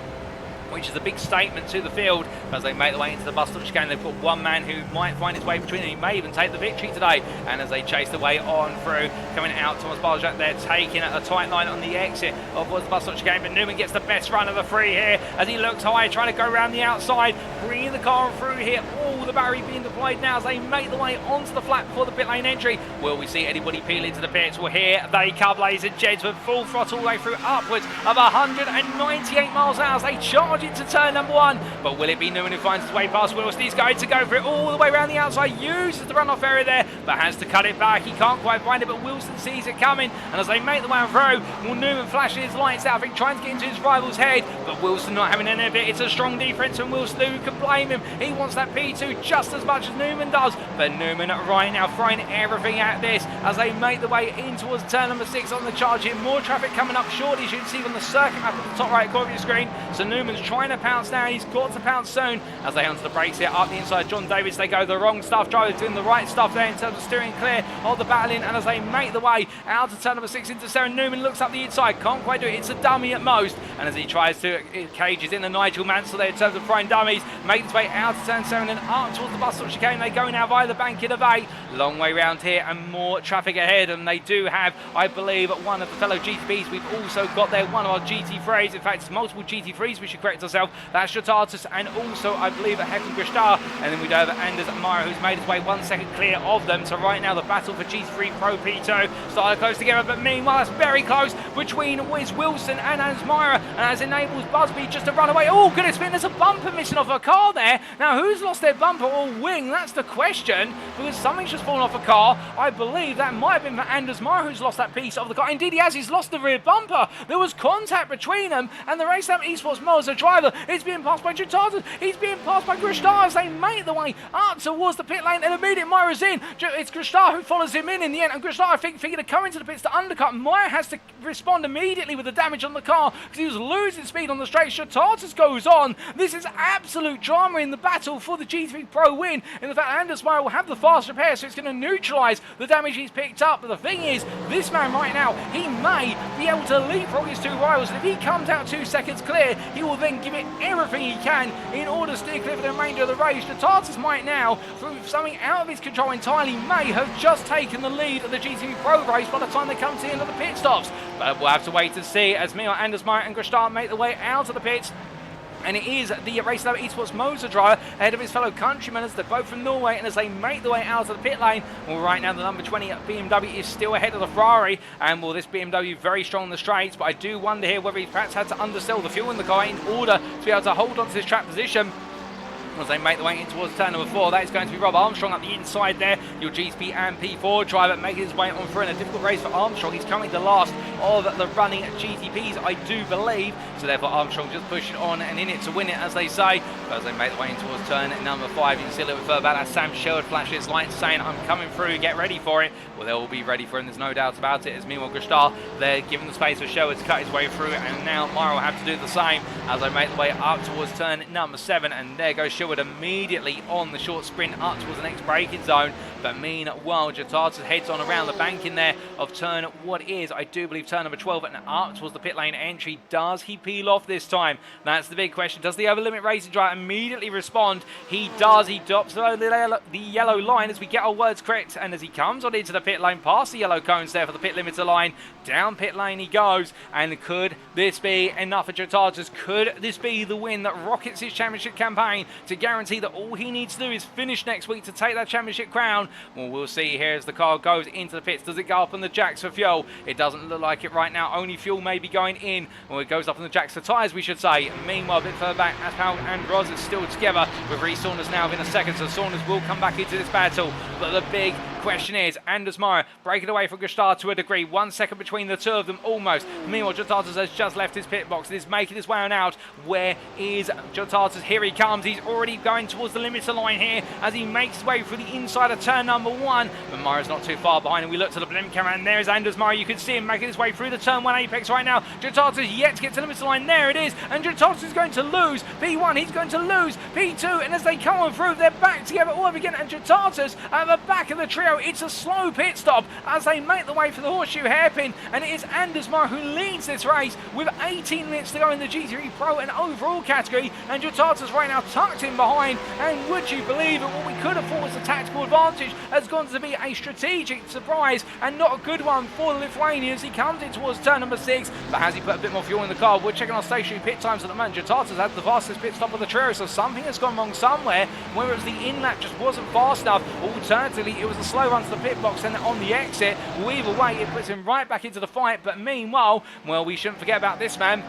[SPEAKER 2] which is a big statement to the field. As they make their way into the bus stop chicane, they've got one man who might find his way between them. He may even take the victory today. And as they chase their way on through, coming out towards Barjak, they're taking a tight line on the exit of the bus stop chicane. But Newman gets the best run of the three here as he looks high, trying to go around the outside, bringing the car on through here. All the battery being deployed now as they make the way onto the flat before the pit lane entry. Will we see anybody peel into the pits? Well, here they come, ladies and gents, with full throttle all the way through, upwards of 198 miles an hour as they charge into turn number 1. But will it be Newman who finds his way past Wilson? He's going to go for it all the way around the outside, uses the runoff area there, but has to cut it back. He can't quite find it, but Wilson sees it coming, and as they make the way on through, well, Newman flashing his lights out, I think trying to get into his rival's head, but Wilson not having any of it. It's a strong defense from Wilson. Who can blame him? He wants that P2 just as much as Newman does, but Newman right now throwing everything at this as they make the way in towards turn number 6 on the charge here. More traffic coming up shortly, as you can see on the circuit map at the top right corner of your screen. So Newman's trying to pounce now. He's got to pounce soon as they onto the brakes here up the inside. John Davis, they go the wrong stuff. Drivers doing the right stuff there in terms of steering clear of the battling, and as they make the way out to turn number 6 into 7, Newman looks up the inside, can't quite do it. It's a dummy at most, and as he tries to cages in the Nigel Mansell there in terms of throwing dummies, makes his way out to turn 7 and up towards the bus stop chicane. They go now via the bank in of 8. Long way round here and more traffic ahead, and they do have, I believe, one of the fellow GTPs. We've also got there one of our GT3s. In fact, it's multiple GT3s, we should correct ourselves. That's Shatatus and also, I believe, a Hector Gristar. And then we go over Anders Myra, who's made his way 1 second clear of them. So right now, the battle for GT3 Pro P2 started close together, but meanwhile, it's very close between Wilson and Anders Myra, and as enables Busby just to run away. Oh, goodness me, there's a bumper missing off a car there. Now, who's lost their bumper or wing? That's the question, because something's just fallen off a car. I believe that might have been for Anders Myra who's lost that piece of the car. Indeed, he has. He's lost the rear bumper. There was contact between them, and the Race Lab Esports Motor driver is being passed by Jutatas. He's being passed by Gristar as they make the way up towards the pit lane, and immediately Myra's in. It's Gristar who follows him in the end, and Gristar, I think, figured to come into the pits to undercut. Myra has to respond immediately with the damage on the car because he was losing speed on the straight. Jutatas goes on. This is absolute drama in the battle for the GT3 Pro win. In the fact, Anders Myra will have the fast repair, so it's going to neutralise the damage he's picked up. But the thing is, this man right now, he may be able to leapfrog his two rivals, and if he comes out 2 seconds clear, he will then give it everything he can in order to steer clear for the remainder of the race. The Tartus might now, through something out of his control entirely, may have just taken the lead of the GT3 Pro race by the time they come to the end of the pit stops. But we'll have to wait to see as Mio, Anders Myra and Gristar make the way out of the pits. And it is the Race Lab Esports motor driver ahead of his fellow countrymen as they're both from Norway, and as they make their way out of the pit lane. Well, right now the number 20 BMW is still ahead of the Ferrari, and well, this BMW very strong in the straights, but I do wonder here whether he's perhaps had to undersell the fuel in the car in order to be able to hold on to this track position. As they make their way in towards turn number 4, that is going to be Rob Armstrong up the inside there. Your GTP and P4 driver making his way on through in a difficult race for Armstrong. He's currently the last of the running GTPs, I do believe. So therefore Armstrong just pushing on and in it to win it, as they say. But as they make their way in towards turn number 5, you can see a little bit further back that Sam Sherwood flashes his lights saying, I'm coming through, get ready for it. Well, they'll all be ready for him, there's no doubt about it. As meanwhile Gustar, they're giving the space for Sherwood to cut his way through, and now Mara will have to do the same as they make their way up towards turn number 7. And there goes Sherwood immediately on the short sprint up towards the next braking zone. But meanwhile, Jatata heads on around the bank in there of turn, what is, I do believe, turn number 12, and up towards the pit lane entry. Does he peel off this time? That's the big question. Does the Over Limit Racing driver immediately respond? He does. He drops the yellow line as we get our words correct, and as he comes on into the pit lane, past the yellow cones there for the pit limiter line, down pit lane he goes. And could this be enough for Jatatas? Could this be the win that rockets his championship campaign to guarantee that all he needs to do is finish next week to take that championship crown? Well, we'll see here as the car goes into the pits. Does it go up on the jacks for fuel? It doesn't look like it right now. Only fuel may be going in. Well, it goes up on the jacks for tyres, we should say. Meanwhile, a bit further back, Aspal and Roz are still together with Reece Saunders now in a second, so Saunders will come back into this battle. But the big question is, Anders Mara breaking away from Gustar to a degree. 1 second between the two of them almost. Meanwhile, Jatatas has just left his pit box and is making his way on out. Where is Jatatas? Here he comes. He's already going towards the limiter line here as he makes his way through the inside of turn number 1. But Mara's not too far behind, and we look to the blimp camera, and there is Anders Mara. You can see him making his way through the turn 1 apex right now. Jatatas yet to get to the limiter line. There it is, and Jatatas is going to lose P1. He's going to lose P2, and as they come on through, they're back together all over again, and Jatatas at the back of the trio. It's a slow pit stop as they make the way for the horseshoe hairpin, and it is Anders Mara who leads this race with 18 minutes to go in the GT3 Pro and overall category, and Jatatas right now tucked in behind. And would you believe it, what we could have thought was a tactical advantage has gone to be a strategic surprise, and not a good one for the Lithuanian as he comes in towards turn number 6. But has he put a bit more fuel in the car? We're checking our stationary pit times at the moment. Jatatas had the fastest pit stop of the trio, so something has gone wrong somewhere, whether it's the in-lap just wasn't fast enough, alternatively it was a slow run to the pit box and on the exit. Well, either way it puts him right back into the fight. But meanwhile, well, we shouldn't forget about this man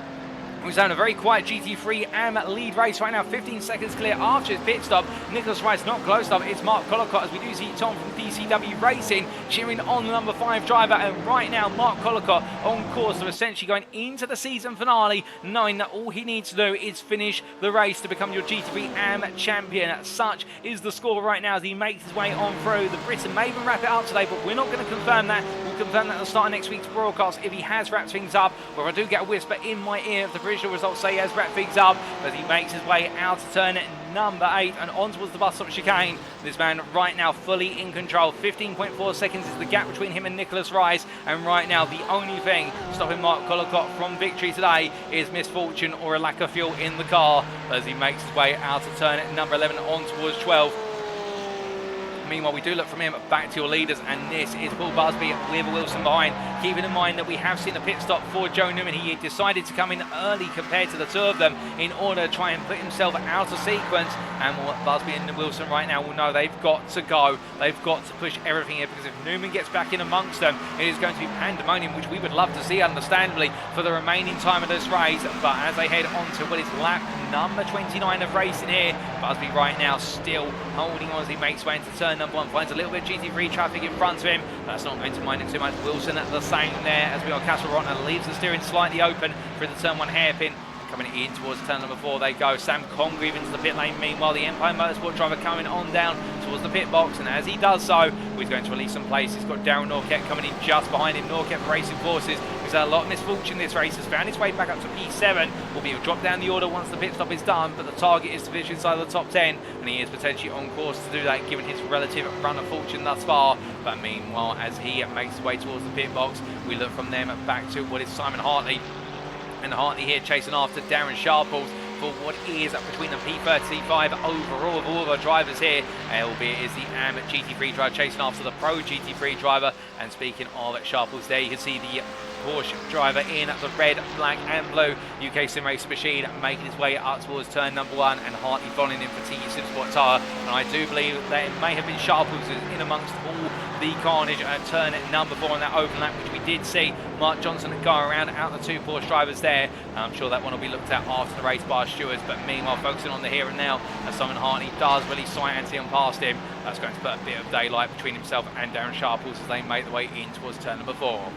[SPEAKER 2] who's having a very quiet GT3 AM lead race right now, 15 seconds clear after his pit stop. Nicholas Rice not close enough. It's Mark Collicott, as we do see Tom from DCW Racing cheering on the number 5 driver. And right now, Mark Collicott on course to essentially going into the season finale, knowing that all he needs to do is finish the race to become your GT3 AM champion. Such is the score right now as he makes his way on through. The Britain may even wrap it up today, but we're not going to confirm that. We'll confirm that at the start of next week's broadcast if he has wrapped things up, or I do get a whisper in my ear of the provisional results say he has wrapped things up, as he makes his way out to turn number 8 and on towards the bus stop chicane. This man right now fully in control. 15.4 seconds is the gap between him and Nicholas Rice, and right now the only thing stopping Mark Collicott from victory today is misfortune or a lack of fuel in the car, as he makes his way out to turn number 11 on towards 12. Meanwhile, we do look from him back to your leaders, and this is Paul Busby with Wilson behind. Keeping in mind that we have seen a pit stop for Joe Newman. He decided to come in early compared to the two of them in order to try and put himself out of sequence. And Busby and Wilson right now will know they've got to go. They've got to push everything here, because if Newman gets back in amongst them, it is going to be pandemonium, which we would love to see, understandably, for the remaining time of this race. But as they head on to what is lap number 29 of racing here, Busby right now still holding on as he makes way into turn number 1, finds a little bit of GT3 traffic in front of him. That's not going to mind it too much. Wilson at the same there as we are. Castle Rotten leaves the steering slightly open through the turn 1 hairpin. Coming in towards turn number 4 they go. Sam Congreve into the pit lane. Meanwhile, the Empire Motorsport driver coming on down towards the pit box, and as he does so, he's going to release some place. He's got Darren Norquette coming in just behind him. Norquette for Racing Forces, who's had a lot of misfortune this race, has found his way back up to P7. Will be drop down the order once the pit stop is done, but the target is to finish inside the top 10, and he is potentially on course to do that given his relative run of fortune thus far. But meanwhile, as he makes his way towards the pit box, we look from them back to what is Simon Hartley. And Hartley here chasing after Darren Sharples for what is between the P35 overall of all the drivers here, albeit is the AM GT3 driver chasing after the Pro GT3 driver. And speaking of sharples there, you can see the Porsche driver in the red, black and blue UK Sim Race machine making his way up towards turn number 1, and Hartley following in for TE Simsport Tire. And I do believe that it may have been sharples in amongst all the carnage at turn number 4 on that open lap, which we did see Mark Johnson go around out the 2 Porsche drivers there. I'm sure that one will be looked at after the race by stewards, but meanwhile focusing on the here and now, as Simon Hartley does really sight Antion past him. That's going to put a bit of daylight between himself and Darren Sharples as they make their way in towards turn number 4.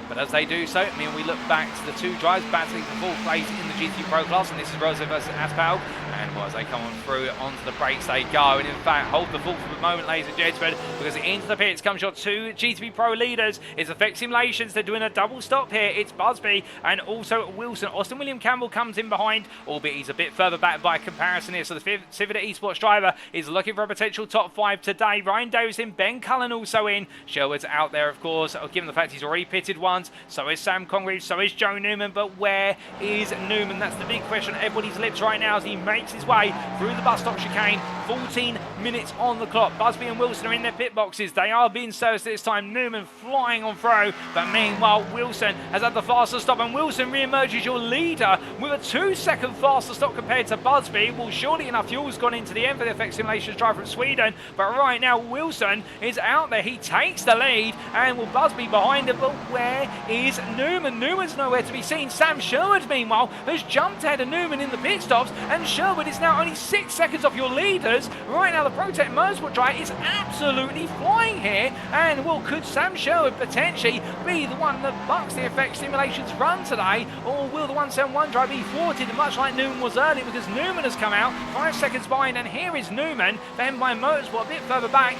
[SPEAKER 2] But as they do so, I mean, we look back to the 2 drivers battling for 4th place in the GT Pro class, and this is Rosa versus Aspal. And well, as they come on through onto the brakes they go, and in fact hold the fort for the moment, ladies and gentlemen, because into the pits comes your 2 GTP Pro leaders. It's Effect Simulations. They're doing a double stop here. It's Busby and also Wilson. Austin William Campbell comes in behind, albeit he's a bit further back by comparison here. So the Civita Esports driver is looking for a potential top 5 today. Ryan Davis in, Ben Cullen also in. Sherwood's out there, of course, given the fact he's already pitted once. So is Sam Congreve, so is Joe Newman. But where is Newman? That's the big question on everybody's lips right now as he makes his way through the bus stop chicane. 14 minutes on the clock. Busby and Wilson are in their pit boxes. They are being serviced this time. Newman flying on through. But meanwhile, Wilson has had the faster stop, and Wilson re-emerges your leader with a 2-second faster stop compared to Busby. Well, surely enough, fuel's gone into the end for the Effect Simulations driver from Sweden. But right now, Wilson is out there. He takes the lead, and will Busby behind him. But where is Newman? Newman's nowhere to be seen. Sam Sherwood, meanwhile, has jumped ahead of Newman in the pit stops, and Sherwood is now only 6 seconds off your leaders. Right now, the Protect Motorsport driver is absolutely flying here, and well, could Sam Sherwood potentially be the one that bucks the Effect Simulations run today, or will the 171 driver be thwarted much like Newman was earlier, because Newman has come out 5 seconds behind, and here is Newman, then by Motorsport a bit further back.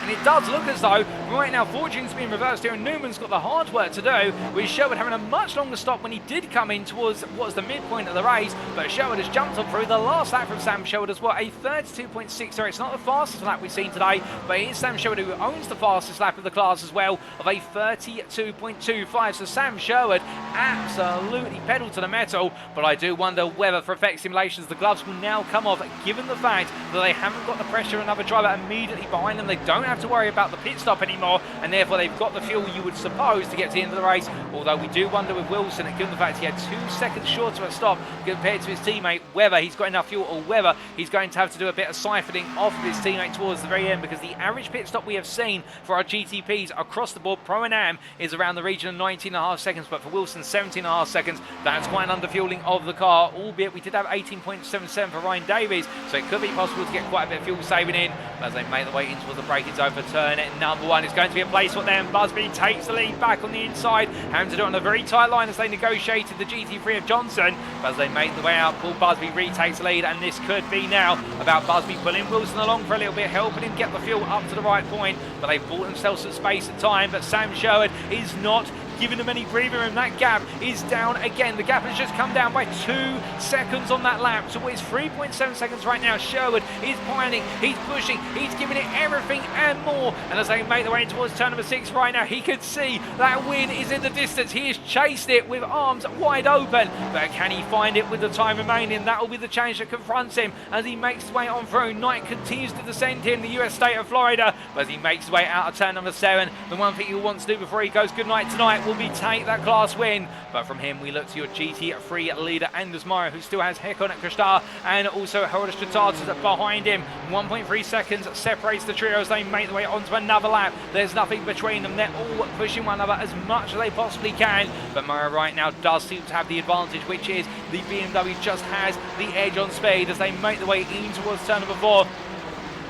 [SPEAKER 2] And it does look as though right now fortune's being reversed here, and Newman's got the hard work to do, with Sherwood having a much longer stop when he did come in towards what was the midpoint of the race. But Sherwood has jumped on through the last lap from Sam Sherwood as well, a 32.60. It's not the fastest lap we've seen today, but it is Sam Sherwood who owns the fastest lap of the class as well, of a 32.25. So Sam Sherwood absolutely pedal to the metal, but I do wonder whether for Effect Simulations the gloves will now come off, given the fact that they haven't got the pressure of another driver immediately behind them. They don't have to worry about the pit stop anymore, and therefore they've got the fuel, you would suppose, to get to the end of the race. Although we do wonder with Wilson, given the fact he had 2 seconds shorter a stop compared to his teammate, whether he's got enough fuel or whether he's going to have to do a bit of siphoning off of his teammate towards the very end, because the average pit stop we have seen for our GTPs across the board, Pro and Am, is around the region of 19.5 seconds, but for Wilson 17.5 seconds. That's quite an underfueling of the car, albeit we did have 18.77 for Ryan Davies, so it could be possible to get quite a bit of fuel saving in. But as they make their way in towards the braking zone for turn number 1, it's going to be a place for them. Busby takes the lead back on the inside, having to do it on a very tight line as they negotiated the GT3 of Johnson. But as they make the way out, Paul Busby retakes the lead, and this could be now about Busby pulling Wilson along for a little bit, helping him get the fuel up to the right point. But they've bought themselves some space and time, but Sam Sherwood is not giving them any breathing room. That gap is down again. The gap has just come down by 2 seconds on that lap. So it's 3.7 seconds right now. Sherwood is pining, he's pushing, he's giving it everything and more. And as they make their way towards turn number 6 right now, he can see that win is in the distance. He has chased it with arms wide open, but can he find it with the time remaining? That will be the challenge that confronts him as he makes his way on through. Knight continues to descend here in the US state of Florida, but as he makes his way out of turn number 7, the one thing he wants to do before he goes goodnight tonight will be take that class win. But from him we look to your GT3 leader Anders Meyer, who still has Hekon Kristar and also Harold Stratatis behind him. 1.3 seconds separates the trio as they make their way onto another lap. There's nothing between them. They're all pushing one another as much as they possibly can, but Meyer right now does seem to have the advantage, which is the BMW just has the edge on speed as they make their way in towards turn number 4.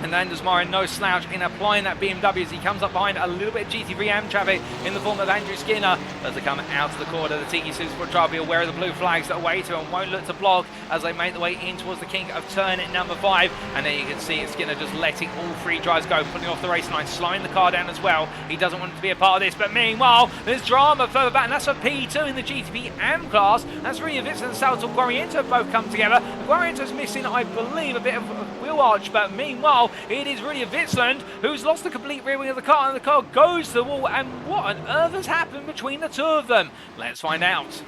[SPEAKER 2] And Anders Meyer no slouch in applying that BMW as he comes up behind a little bit of GT3 Am traffic in the form of Andrew Skinner. As they come out of the corner, the Tiki Supersport driver will be aware of the blue flags that are away to and won't look to block as they make their way in towards the kink of turn number 5. And then you can see Skinner just letting all 3 drivers go, putting off the race line, slowing the car down as well. He doesn't want to be a part of this, but meanwhile, there's drama further back, and that's for P2 in the GTP Am class. That's really Vitz and Salto Guariento have both come together. Guariento's missing, I believe, a bit of wheel arch, but meanwhile, it is really Witzland who's lost the complete rear wing of the car, and the car goes to the wall. And what on earth has happened between the two of them? Let's find out.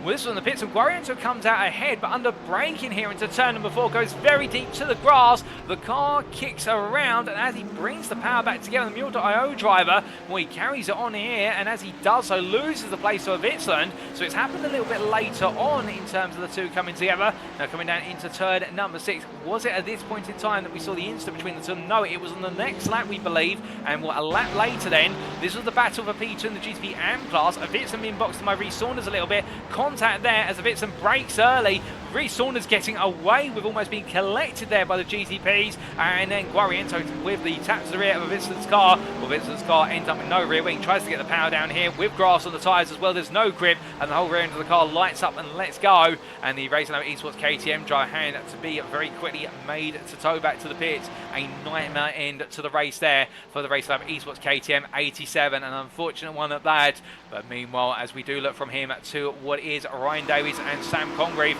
[SPEAKER 2] Well, this was on the pits, and Guariento comes out ahead, but under braking here into turn number 4, goes very deep to the grass. The car kicks around, and as he brings the power back together, the Mule.io driver, well, he carries it on here, and as he does so, loses the place to Vitsland. So it's happened a little bit later on in terms of the two coming together. Now coming down into turn number 6. Was it at this point in time that we saw the incident between the two? No, it was on the next lap, we believe, and what, a lap later then, this was the battle for P2 in the GTP AM class. Vitsland being boxed by Reece Saunders a little bit. Contact there as Vitsland breaks early. Reece Saunders getting away with almost being collected there by the GTPs, and then Guariento with the tap to the rear of Vitsland's car. Well, Vitsland's car ends up with no rear wing, tries to get the power down here with grass on the tyres as well. There's no grip, and the whole rear end of the car lights up and lets go. And the Racing Lab Esports KTM driver hand to be very quickly made to tow back to the pits. A nightmare end to the race there for the Racing Lab Esports KTM 87, an unfortunate one at that. But meanwhile, as we do look from him to what is Ryan Davies and Sam Congreve,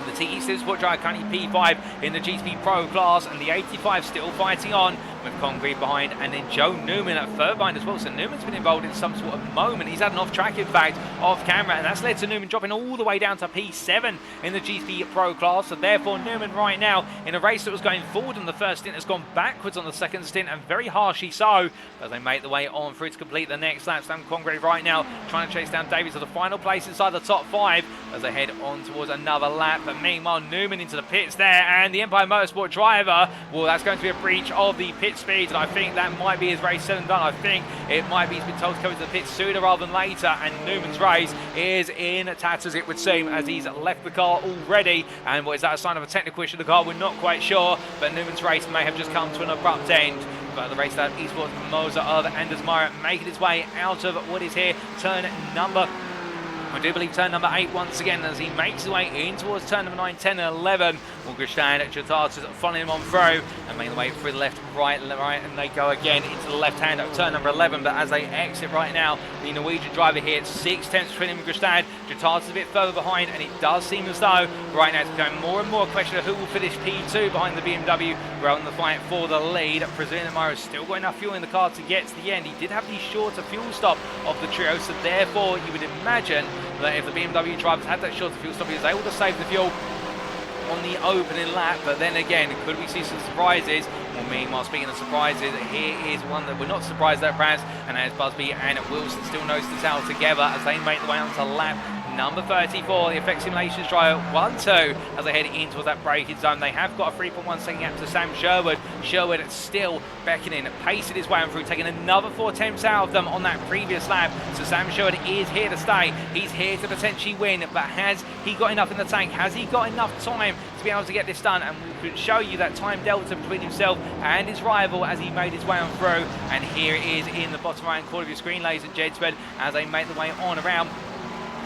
[SPEAKER 2] the TE6 Sport driver currently P5 in the GTP Pro class, and the 85 still fighting on with Congreve behind, and then Joe Newman at third behind as well. So Newman's been involved in some sort of moment. He's had an off-track, in fact, off camera, and that's led to Newman dropping all the way down to P7 in the GTP Pro class. So therefore, Newman right now in a race that was going forward on the first stint has gone backwards on the second stint, and very harshly so, as they make the way on through to complete the next lap. Sam Congreve right now trying to chase down Davies to the final place inside the top 5 as they head on towards another lap. But meanwhile, Newman into the pits there, and the Empire Motorsport driver, well, that's going to be a breach of the pit speeds, and I think that might be his race said and done. I think it might be he's been told to come into the pits sooner rather than later, and Newman's race is in tatters, it would seem, as he's left the car already. And what is that, a sign of a technical issue of the car? We're not quite sure, but Newman's race may have just come to an abrupt end. But the Race Lab Esports Moser of Anders Meyer making his way out of what is here turn number, I do believe turn number 8 once again, as he makes his way in towards turn number 9, 10 and 11. Augustin Chatartas following him on through and making the way through the left, right, and they go again into the left hand of turn number 11. But as they exit right now, the Norwegian driver here, 6/10 between him and Augustin. Chatartas a bit further behind, and it does seem as though right now it's becoming more and more a question of who will finish P2 behind the BMW rather than the fight for the lead. Presuming that Myro's still got enough fuel in the car to get to the end. He did have the shorter fuel stop of the trio, so therefore you would imagine that if the BMW drivers had that shorter fuel stop, he was able to save the fuel on the opening lap. But then again, could we see some surprises? Well, meanwhile, speaking of surprises, here is one that we're not surprised at, perhaps, and as Busby and Wilson still nose this out together as they make the way onto lap number 34, the Effect Simulations driver 1-2 as they head in towards that braking zone. They have got a 3.1 second gap to Sam Sherwood. Sherwood still beckoning, pacing his way on through, taking another 4 attempts out of them on that previous lap. So Sam Sherwood is here to stay. He's here to potentially win, but has he got enough in the tank? Has he got enough time to be able to get this done? And we could show you that time delta between himself and his rival as he made his way on through. And here it is in the bottom right corner of your screen, ladies and gentlemen, as they make the way on around.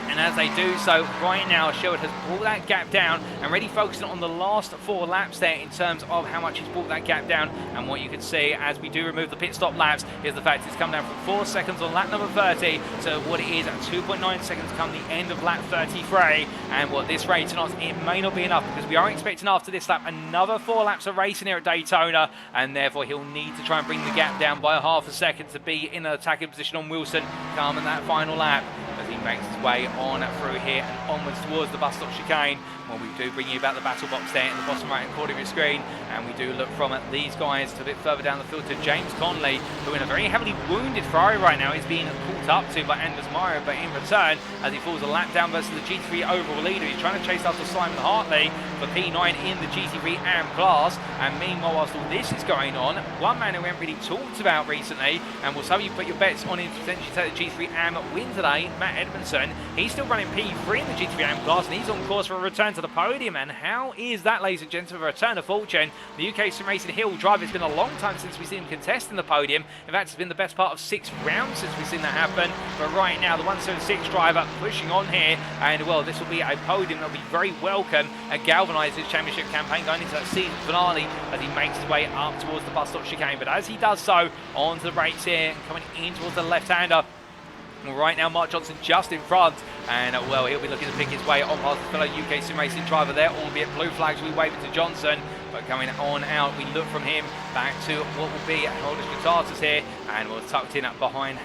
[SPEAKER 2] And as they do so, right now, Sherwood has brought that gap down and really focusing on the last 4 laps there in terms of how much he's brought that gap down. And what you can see as we do remove the pit stop laps is the fact it's come down from 4 seconds on lap number 30 to what it is at 2.9 seconds come the end of lap 33. And what this race tonight, it may not be enough, because we are expecting after this lap another 4 laps of racing here at Daytona, and therefore he'll need to try and bring the gap down by a half a second to be in an attacking position on Wilson come in that final lap, as he makes his way on through here and onwards towards the bus stop chicane. Well, we do bring you about the battle box there in the bottom right corner of your screen, and we do look from these guys to a bit further down the field to James Conley, who in a very heavily wounded Ferrari right now is being caught up to by Anders Meyer, but in return, as he falls a lap down versus the GT3 overall leader, he's trying to chase after Simon Hartley for P9 in the GT3 AM class. And meanwhile, whilst all this is going on, one man who we haven't really talked about recently, and will some of you put your bets on him to potentially take the GT3 AM win today, Matt Edmondson. He's still running P3 in the GT3 AM class, and he's on course for a return to the podium. And how is that, ladies and gentlemen, a return of fortune? The UK Sim Racing Hill driver, it's been a long time since we've seen him contest in the podium. In fact, it's been the best part of 6 rounds since we've seen that happen. But right now, the 176 driver pushing on here, and well, this will be a podium that will be very welcome and galvanise his championship campaign going into that season finale as he makes his way up towards the bus stop chicane. But as he does so, onto the brakes here, coming in towards the left-hander. Well, right now, Mark Johnson just in front, and well, he'll be looking to pick his way on past the fellow UK Sim Racing driver there, albeit blue flags we wave it to Johnson. But coming on out, we look from him back to what will be Aldous Chatartas here, and we're tucked in behind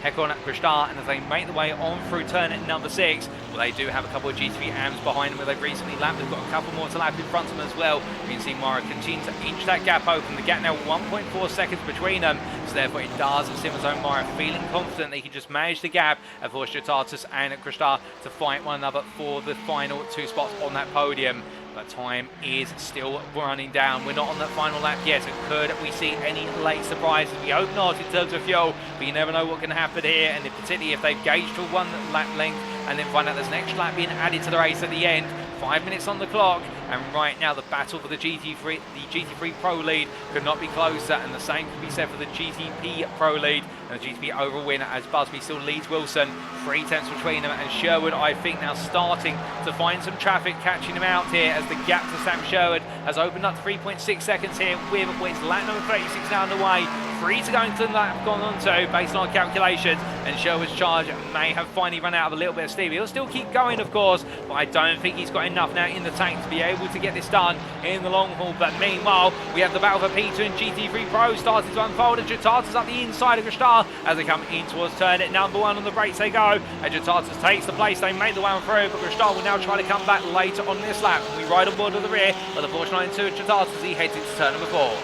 [SPEAKER 2] Hekon Krishtar, and as they make the way on through turn number 6, well, they do have a couple of GT3 AMs behind them where they've recently lapped. They've got a couple more to lap in front of them as well. You can see Mara continue to inch that gap open. The gap now 1.4 seconds between them, so therefore it does seem as though Mara feeling confident they can just manage the gap and force Jatatus and Krishtar to fight one another for the final 2 spots on that podium. But time is still running down. We're not on that final lap yet, so could we see any late surprises? We hope not in terms of fuel, but you never know what can happen here, and particularly if they've gauged for 1 lap length and then find out there's an extra lap being added to the race at the end. 5 minutes on the clock, and right now the battle for the GT3 Pro lead could not be closer, and the same could be said for the GTP Pro lead and the GTP overall winner, as Busby still leads Wilson. 3 tenths between them, and Sherwood, I think, now starting to find some traffic catching him out here as the gap to Sam Sherwood has opened up 3.6 seconds here with it's lap number 36 now underway. 3 to go into the lap gone on to based on our calculations, and Sherwood's charge may have finally run out of a little bit of steam. He'll still keep going, of course, but I don't think he's got enough now in the tank to be able to get this done in the long haul. But meanwhile, we have the battle for P2 and GT3 Pro starting to unfold, and Jatatus up the inside of Krishtar as they come in towards turn at number 1. On the brakes they go, and Jatatus takes the place. They make the way on through, but Krishtar will now try to come back later on this lap. We ride on board to the rear of the Porsche 992 Jatatus as he heads into turn number 4.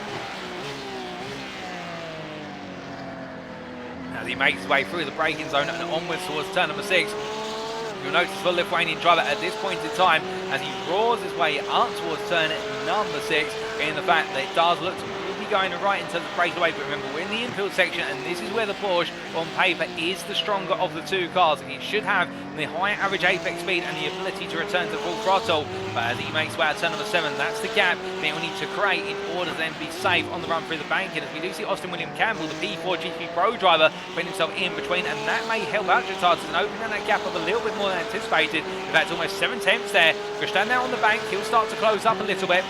[SPEAKER 2] As he makes his way through the braking zone and onwards towards turn number 6. You'll notice for the Lithuanian driver at this point in time, as he roars his way up towards turn number 6, in the fact that it does look to be going right in terms of breakaway. But remember, we're in the infield section, and this is where the Porsche on paper is the stronger of the 2 cars. It should have the higher average apex speed and the ability to return to full throttle. But as he makes way out turn number 7, that's the gap that we'll need to create in order to then be safe on the run through the banking. As we do see Austin William Campbell, the P4 GP Pro driver, putting himself in between, and that may help out Jatatus and open that gap up a little bit more than anticipated. In fact, almost 7 tenths there. Krishtar now on the bank, he'll start to close up a little bit.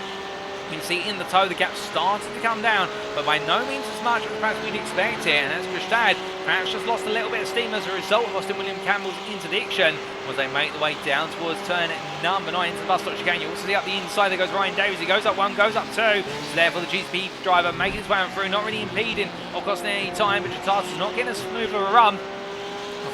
[SPEAKER 2] You can see in the toe the gap started to come down, but by no means as much as perhaps we'd expect here. And as Krishtar perhaps just lost a little bit of steam as a result of Austin William Campbell's interdiction, as they make the way down towards turn number 9 into the bus stop chicane. You also see up the inside there goes Ryan Davies. He goes up 1, goes up 2. So therefore the GTP driver making his way on through, not really impeding or costing any time, but Jatatus not getting a smoother run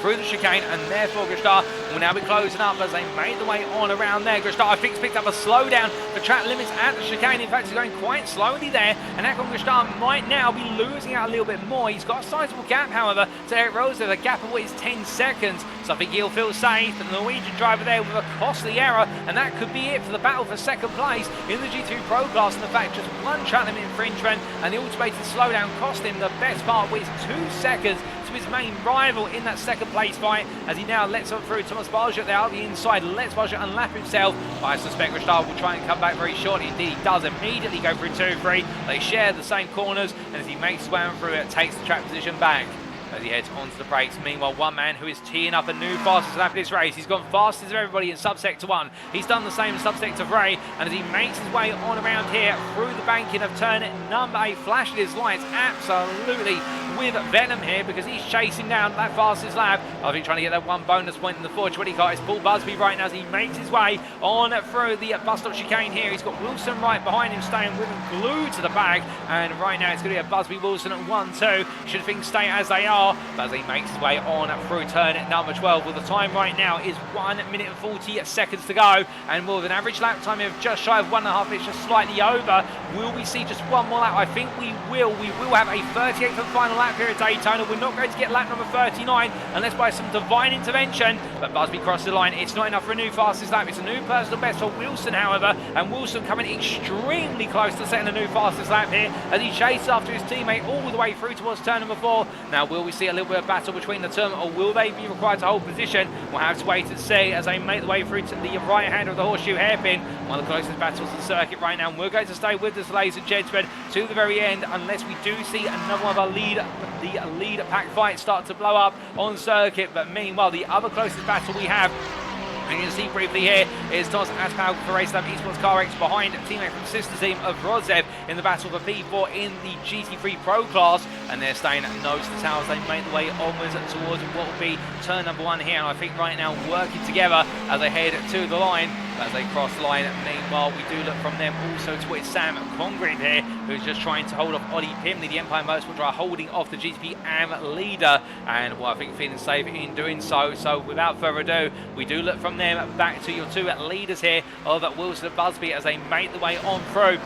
[SPEAKER 2] through the chicane, and therefore Krishtar will now be closing up as they made the way on around there. Krishtar, I think, picked up a slowdown for track limits at the chicane. In fact, he's going quite slowly there, and Hekon Krishtar might now be losing out a little bit more. He's got a sizable gap, however, to Eric Rose. There's a gap of what is 10 seconds, so I think he'll feel safe. The Norwegian driver there with a costly error, and that could be it for the battle for second place in the GT Pro class. And in fact, just 1 track limit infringement, and the automated slowdown cost him the best part, which is 2 seconds to his main rival in that second place fight, as he now lets on through Thomas Barger there out the inside, lets Barger unlap himself. But I suspect Krishtar will try and come back very shortly. Indeed, he does immediately go through 2-3. They share the same corners, and as he makes his way on through it, takes the track position back as he heads onto the brakes. Meanwhile, one man who is teeing up a new fastest lap of this race. He's gone fastest of everybody in subsector 1. He's done the same in subsector 3, and as he makes his way on around here through the banking of turn number 8, flashing his lights absolutely with venom here, because he's chasing down that fastest lap. I think trying to get that 1 bonus point in the 420 car is Paul Busby right now as he makes his way on through the bus stop chicane here. He's got Wilson right behind him, staying with him glued to the bag, and right now it's going to be a Busby Wilson at 1-2. Should things stay as they are, but as he makes his way on through turn number 12, well, the time right now is 1 minute and 40 seconds to go, and with an average lap time of just shy of 1.5 minutes, just slightly over. Will we see just 1 more lap? I think we will. We will have a 38th and final lap here at Daytona. We're not going to get lap number 39 unless by some divine intervention, but Busby crossed the line. It's not enough for a new fastest lap. It's a new personal best for Wilson, however, and Wilson coming extremely close to setting a new fastest lap here as he chases after his teammate all the way through towards turn number 4. Now, will we see a little bit of battle between the two, or will they be required to hold position? We'll have to wait and see as they make the way through to the right hand of the horseshoe hairpin. One of the closest battles to the circuit right now, and we're going to stay with this, ladies and gentlemen, to the very end, unless we do see another one of our lead pack fights start to blow up on circuit. But meanwhile, the other closest battle we have, and you can see briefly here, is Thomas Aspau for Race Lab Esports Car X behind teammate from sister team of Rodzev in the battle for P4 in the GT3 Pro class, and they're staying nose to the tail as they make the way onwards towards what will be turn number 1 here. And I think right now working together as they head to the line. as they cross line. Meanwhile, we do look from them also towards Sam Congreve here, who's just trying to hold off Ollie Pimley, the Empire Motorsport driver, holding off the GTP AM leader, and well, I think feeling safe in doing so. So without further ado, we do look from them back to your two leaders here of Wilson and Busby as they make the way on through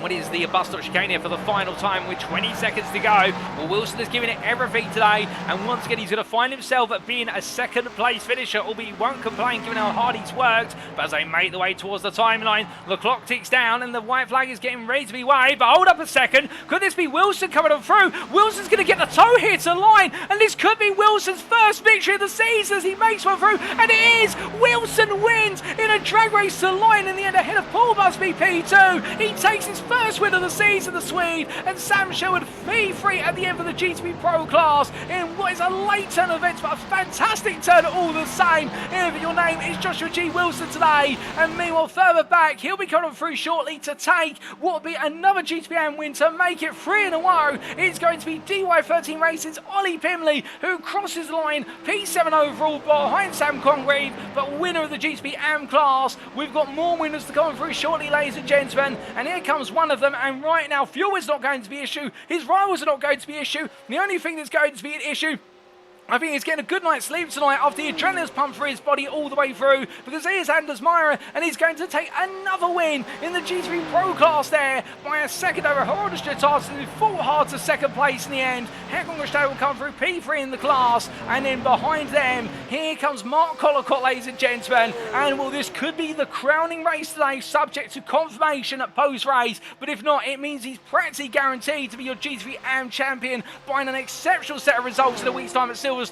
[SPEAKER 2] what is the bus stop chicane here for the final time with 20 seconds to go. Well, Wilson is giving it everything today, and once again he's going to find himself being a second place finisher, albeit he won't complain given how hard he's worked. But as they make the way towards the timeline, the clock ticks down and the white flag is getting ready to be waved. But hold up a second, could this be Wilson coming on through? Wilson's going to get the toe here to line, and this could be Wilson's first victory of the season as he makes one through, and it is! Wilson wins in a drag race to line in the end ahead of Paul Busby P2. He takes his first win of the season, the Swede, and Sam Sherwood P3 at the end of the GTP Pro class in what is a late turn of events, but a fantastic turn all the same. If your name is Joshua G. Wilson today, and meanwhile further back, he'll be coming through shortly to take what will be another GTP win to make it 3 in a row. It's going to be DY13 Racing's Ollie Pimley, who crosses the line P7 overall behind Sam Congreve, but winner of the GTP AM class. We've got more winners to come through shortly, ladies and gentlemen, and here comes one of them. And right now, fuel is not going to be an issue. His rivals are not going to be an issue. The only thing that's going to be an issue, I think he's getting a good night's sleep tonight after the adrenaline's pumped through his body all the way through, because here's Anders Meyer, and he's going to take another win in the GT3 Pro class there by a second over Herodes Jatarsen, who fought hard to second place in the end. Hekon Gustave will come through P3 in the class, and then behind them, here comes Mark Collicott, ladies and gentlemen, and well, this could be the crowning race today, subject to confirmation at post-race, but if not, it means he's practically guaranteed to be your GT3 AM champion by an exceptional set of results in a week's time at Silverstone.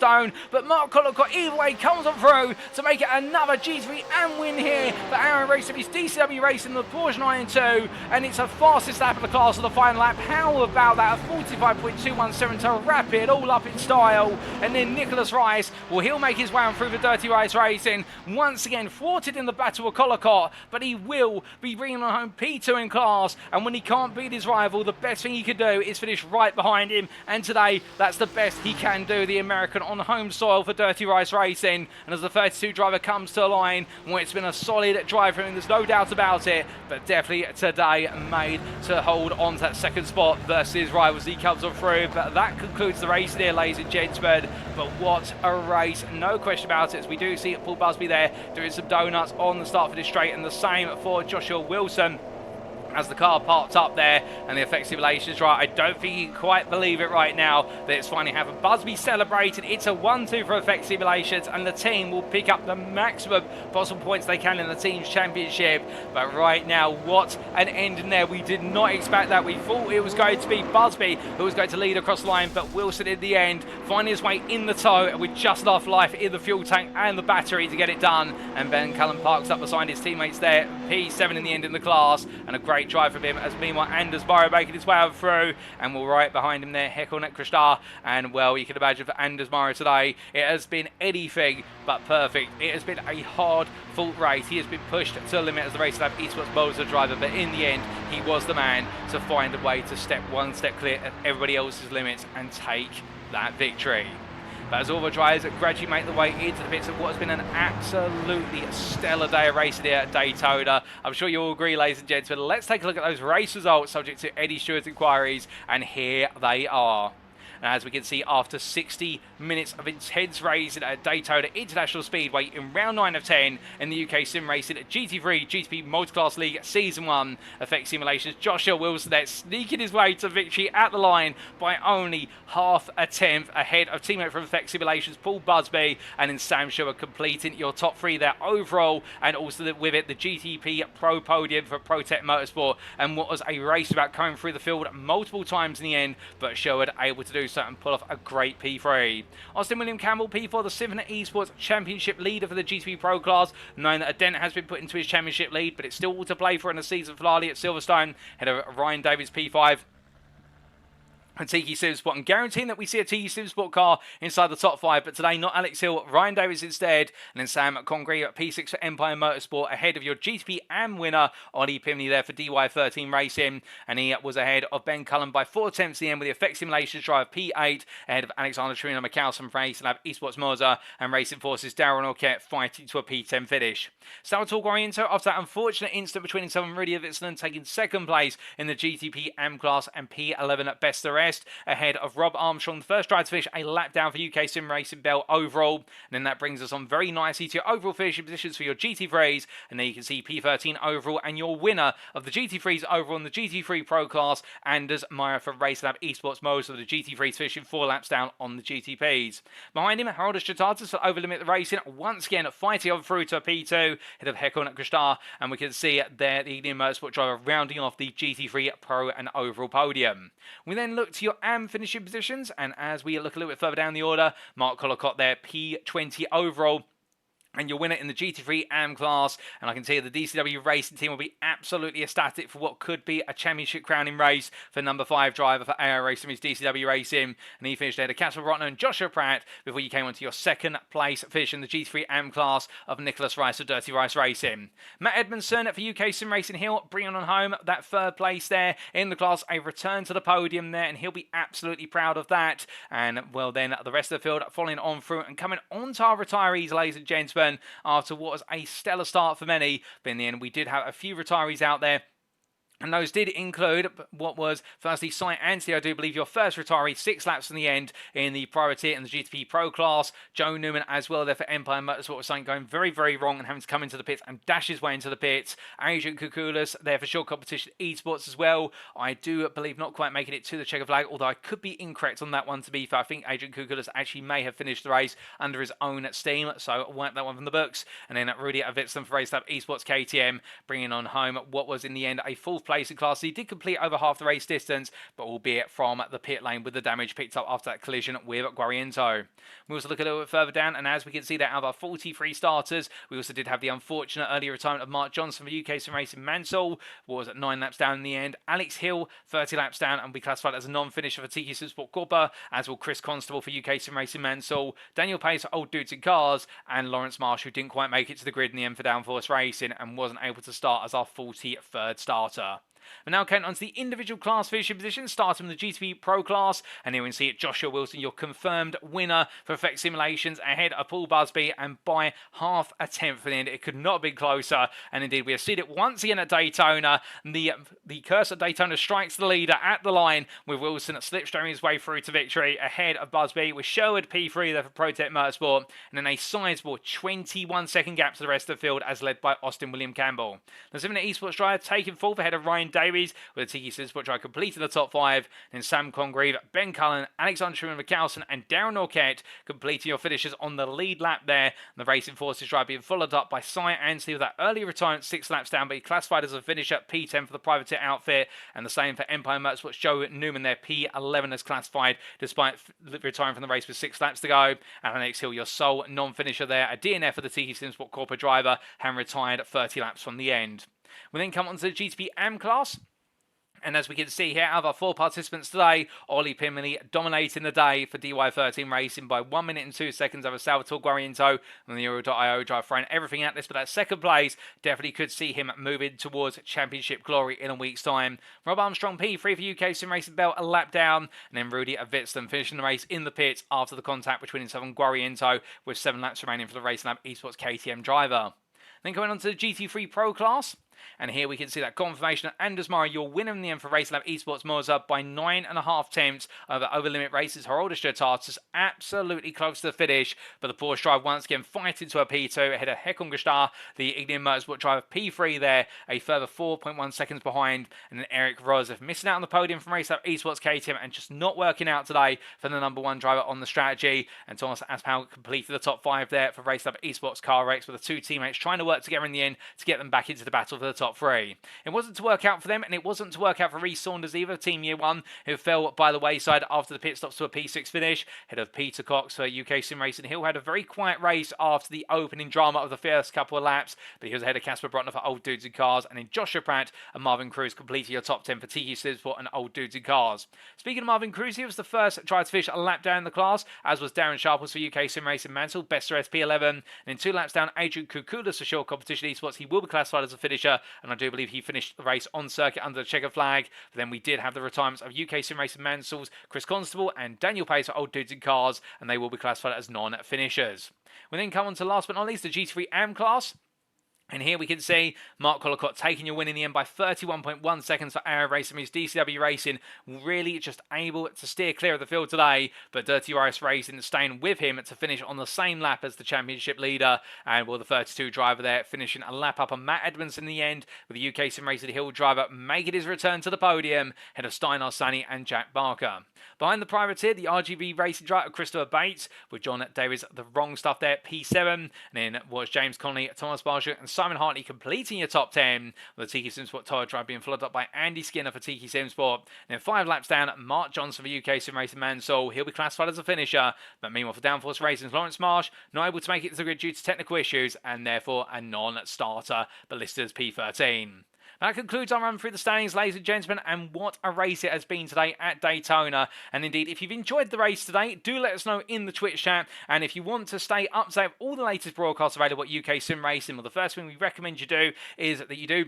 [SPEAKER 2] But Mark Collicott either way comes on through to make it another GT3 AM win here for Aaron Racing. It's DCW Racing, the Porsche 992, and it's a fastest lap of the class of the final lap. How about that? A 45.217 to wrap it all up in style. And then Nicholas Rice, well, he'll make his way on through the Dirty Rice Racing. Once again, thwarted in the battle with Collicott, but he will be bringing on home P2 in class. And when he can't beat his rival, the best thing he could do is finish right behind him. And today, that's the best he can do, the American on home soil for Dirty Rice Racing. And as the 32 driver comes to the line, well, it's been a solid drive for him, there's no doubt about it, but definitely today made to hold on to that second spot versus his rivals. He comes on through, but that concludes the race there, ladies and gentlemen. But what a race, no question about it, as we do see Paul Busby there doing some donuts on the start for this straight, and the same for Joshua Wilson as the car parked up there, and the effect simulation is right. I don't think you can quite believe it right now that it's finally happened. Busby celebrated. It's a 1-2 for effect simulations, and the team will pick up the maximum possible points they can in the team's championship. But right now, what an ending there. We did not expect that. We thought it was going to be Busby who was going to lead across the line, but Wilson in the end finding his way in the tow with just enough life in the fuel tank and the battery to get it done. And Ben Cullen parks up beside his teammates there. P7 in the end in the class, and a great drive from him, as meanwhile Anders Barrow making his way on through, and we're right behind him there, Hekon Krishtar. And well, you can imagine for Anders Barrow today, it has been anything but perfect. It has been a hard fought race. He has been pushed to the limit as the race lab Eastwood's Bowser driver, but in the end, he was the man to find a way to step one step clear of everybody else's limits and take that victory. But as all the drivers gradually make the way into the pits of what has been an absolutely stellar day of racing here at Daytona, I'm sure you all agree, ladies and gentlemen. Let's take a look at those race results subject to Eddie Stewart's inquiries, and here they are. And as we can see, after 60 minutes of intense racing at Daytona International Speedway in round 9 of 10 in the UK Sim Racing at GT3-GTP Multiclass League Season 1 Effect Simulations, Joshua Wilson there sneaking his way to victory at the line by only half a tenth ahead of teammate from Effect Simulations, Paul Busby, and then Sam Sherwood completing your top 3 there overall, and also with it the GTP Pro Podium for ProTech Motorsport, and what was a race about coming through the field multiple times in the end, but Sherwood able to do so and pull off a great P3. Austin William Campbell, P4, the Symphony Esports Championship leader for the GTP Pro class, knowing that a dent has been put into his championship lead, but it's still all to play for in the season finale at Silverstone. Head of Ryan Davies, P5.
[SPEAKER 1] a Tiki Supersport and guaranteeing that we see a Tiki Supersport car inside the top 5, but today not Alex Hill, Ryan Davies instead, and then Sam Congreve at P6 for Empire Motorsport ahead of your GTP AM winner Ollie Pimney there for DY13 Racing, and he was ahead of Ben Cullen by 4 tenths in the end with the Effect Simulations drive P8 ahead of Alexander Trina McCallum from Racing Lab Esports Moza and Racing Forces Darren Orkett fighting to a P10 finish. Salvatore Guariento after that unfortunate incident between himself and Rudy Avitsanen taking second place in the GTP AM class and P11 at best the rest, ahead of Rob Armstrong, the first driver to finish a lap down for UK Sim Racing Bell overall. And then that brings us on very nicely to your overall finishing positions for your GT3s, and there you can see P13 overall and your winner of the GT3s overall in the GT3 Pro class, Anders Meyer for Racing Lab Esports Mode, of the GT3s finishing 4 laps down on the GTPs. Behind him, Harold Stratatis for Over Limit Racing, once again fighting on through to a P2, head of Hekon Kristar, and we can see there the Indian Motorsport driver rounding off the GT3 Pro and overall podium. We then look to your AM finishing positions, and as we look a little bit further down the order, Mark Collicott there, P20 overall, and your winner in the GT3 AM class. And I can tell you the DCW racing team will be absolutely ecstatic for what could be a championship crowning race for number 5 driver for AR Racing, DCW Racing. And he finished ahead of Casper Brotner and Joshua Pratt before you came onto your second place finish in the GT3 AM class of Nicholas Rice of Dirty Rice Racing. Matt Edmondson for UK Sim Racing Hill, bringing on home that 3rd place there in the class, a return to the podium there, and he'll be absolutely proud of that. And well, then the rest of the field following on through and coming onto our retirees, ladies and gentlemen, after what was a stellar start for many. But in the end, we did have a few retirees out there. And those did include what was, firstly, Cy Anthony, I do believe your first retiree, 6 laps in the end in the priority and the GTP Pro class. Joe Newman as well there for Empire Motorsport was something going very, very wrong and having to come into the pits and dash his way into the pits. Adrian Kukulis there for Short Competition Esports as well. I do believe not quite making it to the checker flag, although I could be incorrect on that one to be fair. I think Adrian Kukulis actually may have finished the race under his own steam, so I wipe that one from the books. And then Rudy Avitsanen for Race Lab Esports KTM, bringing on home what was in the end a 4th place in class. He did complete over half the race distance, but albeit from the pit lane with the damage picked up after that collision with Guariento. We also look a little bit further down, and as we can see there, out of our 43 starters, we also did have the unfortunate early retirement of Mark Johnson for UK Sim Racing Mansell, was at 9 laps down in the end. Alex Hill, 30 laps down, and will be classified as a non-finisher for Tiki Supersport Corpa, as will Chris Constable for UK Sim Racing Mansell, Daniel Pace for Old Dudes in Cars, and Lawrence Marsh, who didn't quite make it to the grid in the end for Downforce Racing and wasn't able to start as our 43rd starter. We're now counting on to the individual class finishing positions, starting with the GTP Pro class, and here we can see it, Joshua Wilson, your confirmed winner for Effect Simulations, ahead of Paul Busby, and by half a tenth for the end. It could not have been closer, and indeed we have seen it once again at Daytona. The curse of Daytona strikes the leader at the line, with Wilson slipstreaming his way through to victory, ahead of Busby, with Sherwood P3 there for ProTech Motorsport, and then a sizable 21-second gap to the rest of the field, as led by Austin William Campbell. The 7 Esports driver taking 4th ahead of Ryan Davies, with a Tiki Supersport driver completing the top 5. Then Sam Congreve, Ben Cullen, Alexander Truman McCallum, and Darren Orkett completing your finishes on the lead lap there. And the Racing Forces driver being followed up by Cy Anthony with that early retirement 6 laps down, but he classified as a finisher at P10 for the privateer outfit. And the same for Empire Motorsports Joe Newman there, P11 as classified despite retiring from the race with 6 laps to go. And Alex Hill, your sole non-finisher there, a DNF for the Tiki Supersport Corporate driver, and retired 30 laps from the end. We then come on to the GTP AM class. And as we can see here, out of our 4 participants today, Ollie Pimley dominating the day for DY13 Racing by 1 minute and 2 seconds over Salvatore Guariento and the Euro.io drive, throwing everything at this. But that second place definitely could see him moving towards championship glory in a week's time. Rob Armstrong P3 for UK Sim Racing Belt, a lap down. And then Rudy Avitsanen finishing the race in the pits after the contact between himself and Guariento, with 7 laps remaining for the Racing Lab Esports KTM driver. Then going on to the GT3 Pro class. And here we can see that confirmation of Anders Murray, your winner in the end for Race Lab Esports Moza by 9.5 tenths over limit races. Harold Stratatis absolutely close to the finish, but the Porsche drive once again fighting to a P2 ahead of Hekon Gustar, the Indian Motorsport driver P3 there, a further 4.1 seconds behind, and then Eric Rozef missing out on the podium from Race Lab Esports KTM and just not working out today for the number 1 driver on the strategy. And Thomas Aspal completed the top 5 there for Race Lab Esports Car Rex, with the 2 teammates trying to work together in the end to get them back into the battle for
[SPEAKER 2] the top 3. It wasn't to work out for them, and it wasn't to work out for Reece Saunders either, Team Year 1, who fell by the wayside after the pit stops to a P6 finish. Head of Peter Cox for UK Sim Racing Hill had a very quiet race after the opening drama of the first couple of laps, but he was ahead of Casper Brotner for Old Dudes in Cars, and then Joshua Pratt and Marvin Cruz completing your top 10 for TQ Slipsport and Old Dudes in Cars. Speaking of Marvin Cruz, he was the first driver to finish a lap down in the class, as was Darren Sharples for UK Sim Racing Mansell, best for SP11, and then 2 laps down Adrian Kukulis for Short Competition Esports. He will be classified as a finisher, and I do believe he finished the race on circuit under the checker flag. But then we did have the retirements of UK Sim Racing Mansell's Chris Constable and Daniel Pace for Old Dudes in Cars, and they will be classified as non-finishers. We then come on to last but not least the GT3 AM class. And here we can see Mark Collicott taking your win in the end by 31.1 seconds for Arrow Racing. His DCW Racing really just able to steer clear of the field today, but Dirty Rice Racing staying with him to finish on the same lap as the championship leader. And the 32 driver there finishing a lap up on Matt Edmonds in the end, with the UK Sim Racing Hill driver making his return to the podium, ahead of Stein Arsani and Jack Barker. Behind the privateer, the RGB Racing driver Christopher Bates, with John Davies the wrong stuff there, P7, and then was James Connolly, Thomas Barshuk, and Simon Hartley completing your top 10, with the TQ Simsport Tower drive being followed up by Andy Skinner for TQ Simsport. And then 5 laps down, Mark Johnson for UK Sim Racing Mansell. He'll be classified as a finisher, but meanwhile for Downforce Racing's Lawrence Marsh, not able to make it to the grid due to technical issues, and therefore a non-starter, but listed as P13. That concludes our run through the standings, ladies and gentlemen, and what a race it has been today at Daytona. And indeed, if you've enjoyed the race today, do let us know in the Twitch chat. And if you want to stay up to date with all the latest broadcasts available at UK Sim Racing, well, the first thing we recommend you do is that you do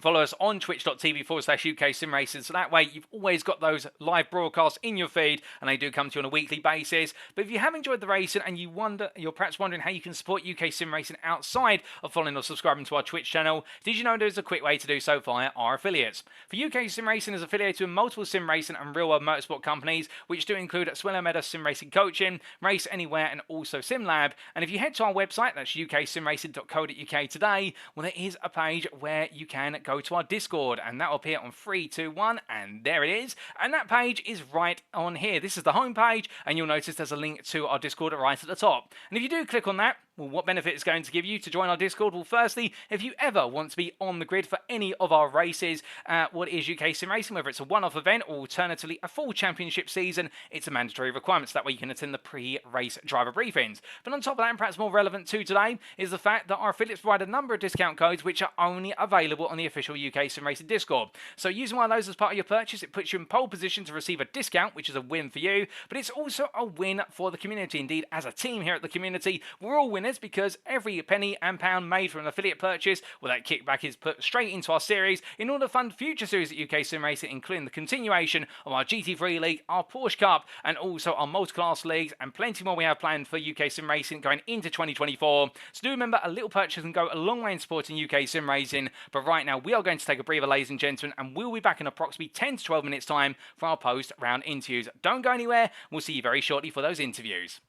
[SPEAKER 2] follow us on twitch.tv/UK Sim Racing, so that way you've always got those live broadcasts in your feed, and they do come to you on a weekly basis. But if you have enjoyed the racing and you're perhaps wondering how you can support UK Sim Racing outside of following or subscribing to our Twitch channel, did you know there's a quick way to do so via our affiliates? For UK Sim Racing is affiliated with multiple sim racing and real-world motorsport companies, which do include Swillow Meadow Sim Racing Coaching, Race Anywhere, and also SimLab. And if you head to our website, that's uksimracing.co.uk today, well, there is a page where you can go to our Discord, and that will appear on 3, 2, 1, and there it is. And that page is right on here. This is the home page, and you'll notice there's a link to our Discord right at the top. And if you do click on that, well, what benefit is going to give you to join our Discord? Well, firstly, if you ever want to be on the grid for any of our races, what is UK Sim Racing, whether it's a one-off event or alternatively a full championship season, it's a mandatory requirement, so that way you can attend the pre-race driver briefings. But on top of that, and perhaps more relevant to today, is the fact that our affiliates provide a number of discount codes which are only available on the official UK Sim Racing Discord. So using one of those as part of your purchase, it puts you in pole position to receive a discount, which is a win for you, but it's also a win for the community. Indeed, as a team here at the community, we're all winners, because every penny and pound made from an affiliate purchase, well, that kickback is put straight into our series in order to fund future series at UK Sim Racing, including the continuation of our GT3 League, our Porsche Cup, and also our Multiclass Leagues, and plenty more we have planned for UK Sim Racing going into 2024. So do remember, a little purchase can go a long way in supporting UK Sim Racing. But right now, we are going to take a breather, ladies and gentlemen, and we'll be back in approximately 10 to 12 minutes time for our post-round interviews. Don't go anywhere. We'll see you very shortly for those interviews.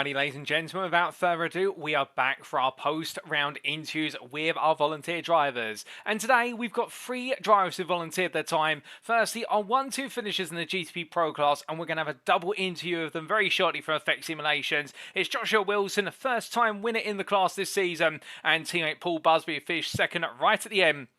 [SPEAKER 2] Alrighty, ladies and gentlemen, without further ado, we are back for our post-round interviews with our volunteer drivers. And today, we've got 3 drivers who volunteered their time. Firstly, our 1-2 finishers in the GTP Pro class, and we're going to have a double interview of them very shortly for Effect Simulations. It's Joshua Wilson, a first-time winner in the class this season, and teammate Paul Busby, who finished second right at the end.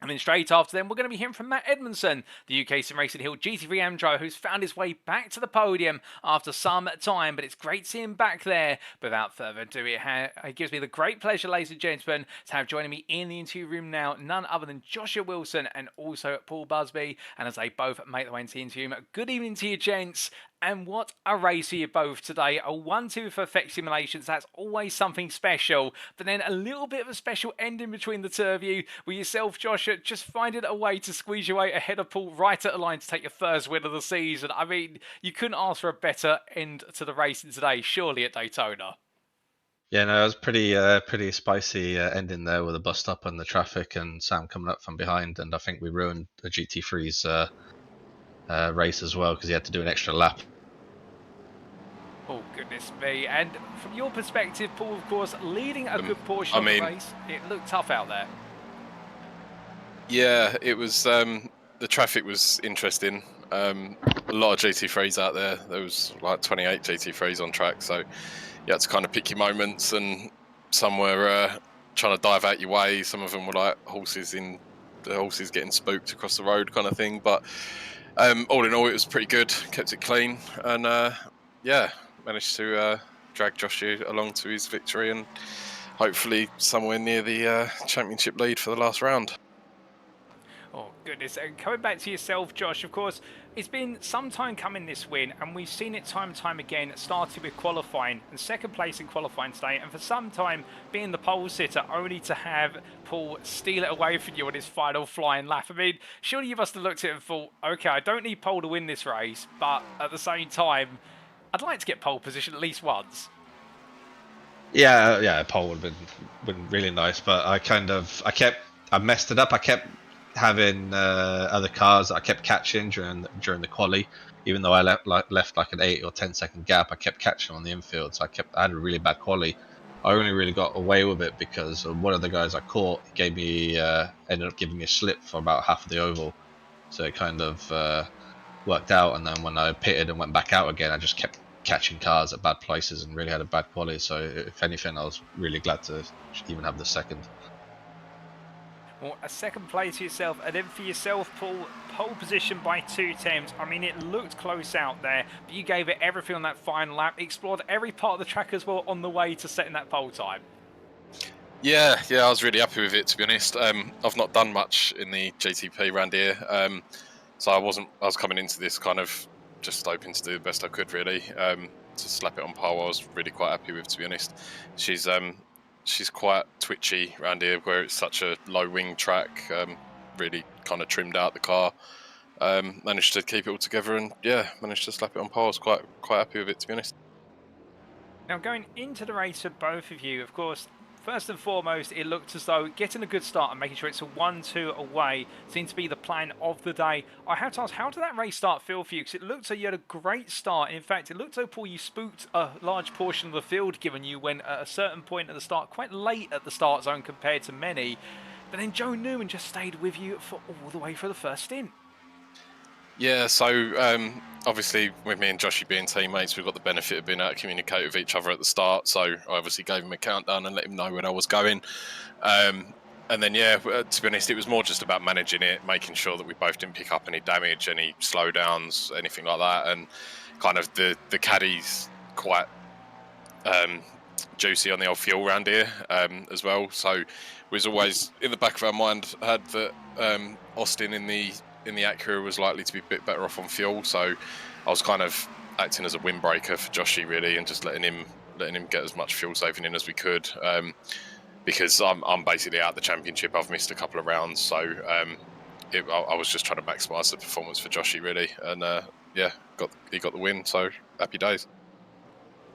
[SPEAKER 2] And then straight after them, we're going to be hearing from Matt Edmondson, the UK Sim Racing Hill GT3 AM driver who's found his way back to the podium after some time, but it's great to see him back there. But without further ado, it gives me the great pleasure, ladies and gentlemen, to have joining me in the interview room now none other than Joshua Wilson and also Paul Busby. And as they both make their way into the interview room, good evening to you, gents. And what a race for you both today. A 1-2 for Effect Simulations. That's always something special. But then a little bit of a special ending between the two of you. With yourself, Joshua, just finding a way to squeeze your way ahead of Paul right at the line to take your first win of the season. I mean, you couldn't ask for a better end to the racing today, surely, at Daytona.
[SPEAKER 3] Yeah, no, it was pretty spicy ending there with a bust up on the traffic and Sam coming up from behind. And I think we ruined the GT3's race as well because he had to do an extra lap.
[SPEAKER 1] Oh, goodness me. And from your perspective, Paul, of course, leading a good portion of the race, it looked tough out there.
[SPEAKER 4] Yeah, it was. The traffic was interesting. A lot of GT3s out there. There was like 28 GT3s on track, so you had to kind of pick your moments. And some were trying to dive out your way. Some of them were like horses getting spooked across the road, kind of thing. But all in all, it was pretty good. Kept it clean, and yeah, managed to drag Joshua along to his victory, and hopefully somewhere near the championship lead for the last round.
[SPEAKER 1] Oh, goodness. And coming back to yourself, Josh, of course, it's been some time coming this win, and we've seen it time and time again, starting with qualifying and second place in qualifying today, and for some time being the pole sitter, only to have Paul steal it away from you on his final flying lap. I mean, surely you must have looked at it and thought, okay, I don't need Paul to win this race, but at the same time, I'd like to get pole position at least once.
[SPEAKER 3] Yeah, pole would have been really nice, but I messed it up. I kept having other cars that I kept catching during the quali, even though I left like an 8 or 10 second gap. I kept catching on the infield, so I had a really bad quali. I only really got away with it because one of the guys I caught ended up giving me a slip for about half of the oval, so it kind of worked out. And then when I pitted and went back out again, I just kept catching cars at bad places and really had a bad quali. So if anything, I was really glad to even have the second.
[SPEAKER 1] Well, a second place for yourself, and then for yourself, Paul, pole position by 2 attempts. I mean, it looked close out there, but you gave it everything on that final lap, explored every part of the track as well on the way to setting that pole time.
[SPEAKER 4] Yeah, I was really happy with it, to be honest. I've not done much in the GTP around here, so I was coming into this kind of just hoping to do the best I could, really. To slap it on pole, I was really quite happy with, to be honest. She's quite twitchy around here where it's such a low wing track, really kind of trimmed out the car. Managed to keep it all together and yeah, managed to slap it on pole. I was quite happy with it, to be honest.
[SPEAKER 1] Now going into the race for both of you, of course, first and foremost, it looked as though getting a good start and making sure it's a 1-2 away seemed to be the plan of the day. I have to ask, how did that race start feel for you? Because it looked like you had a great start. In fact, it looked like, Paul, you spooked a large portion of the field, given you went at a certain point at the start, quite late at the start zone compared to many. But then Joe Newman just stayed with you for all the way for the first stint.
[SPEAKER 4] Yeah, so obviously with me and Joshy being teammates, we've got the benefit of being able to communicate with each other at the start. So I obviously gave him a countdown and let him know when I was going. And then, yeah, to be honest, it was more just about managing it, making sure that we both didn't pick up any damage, any slowdowns, anything like that. And kind of the caddy's quite juicy on the old fuel around here as well. So it was always in the back of our mind had that Austin in the Acura was likely to be a bit better off on fuel, so I was kind of acting as a windbreaker for Joshy, really, and just letting him get as much fuel saving in as we could, because I'm basically out of the championship. I've missed a couple of rounds, so I was just trying to maximise the performance for Joshy, really, and yeah, he got the win, so happy days.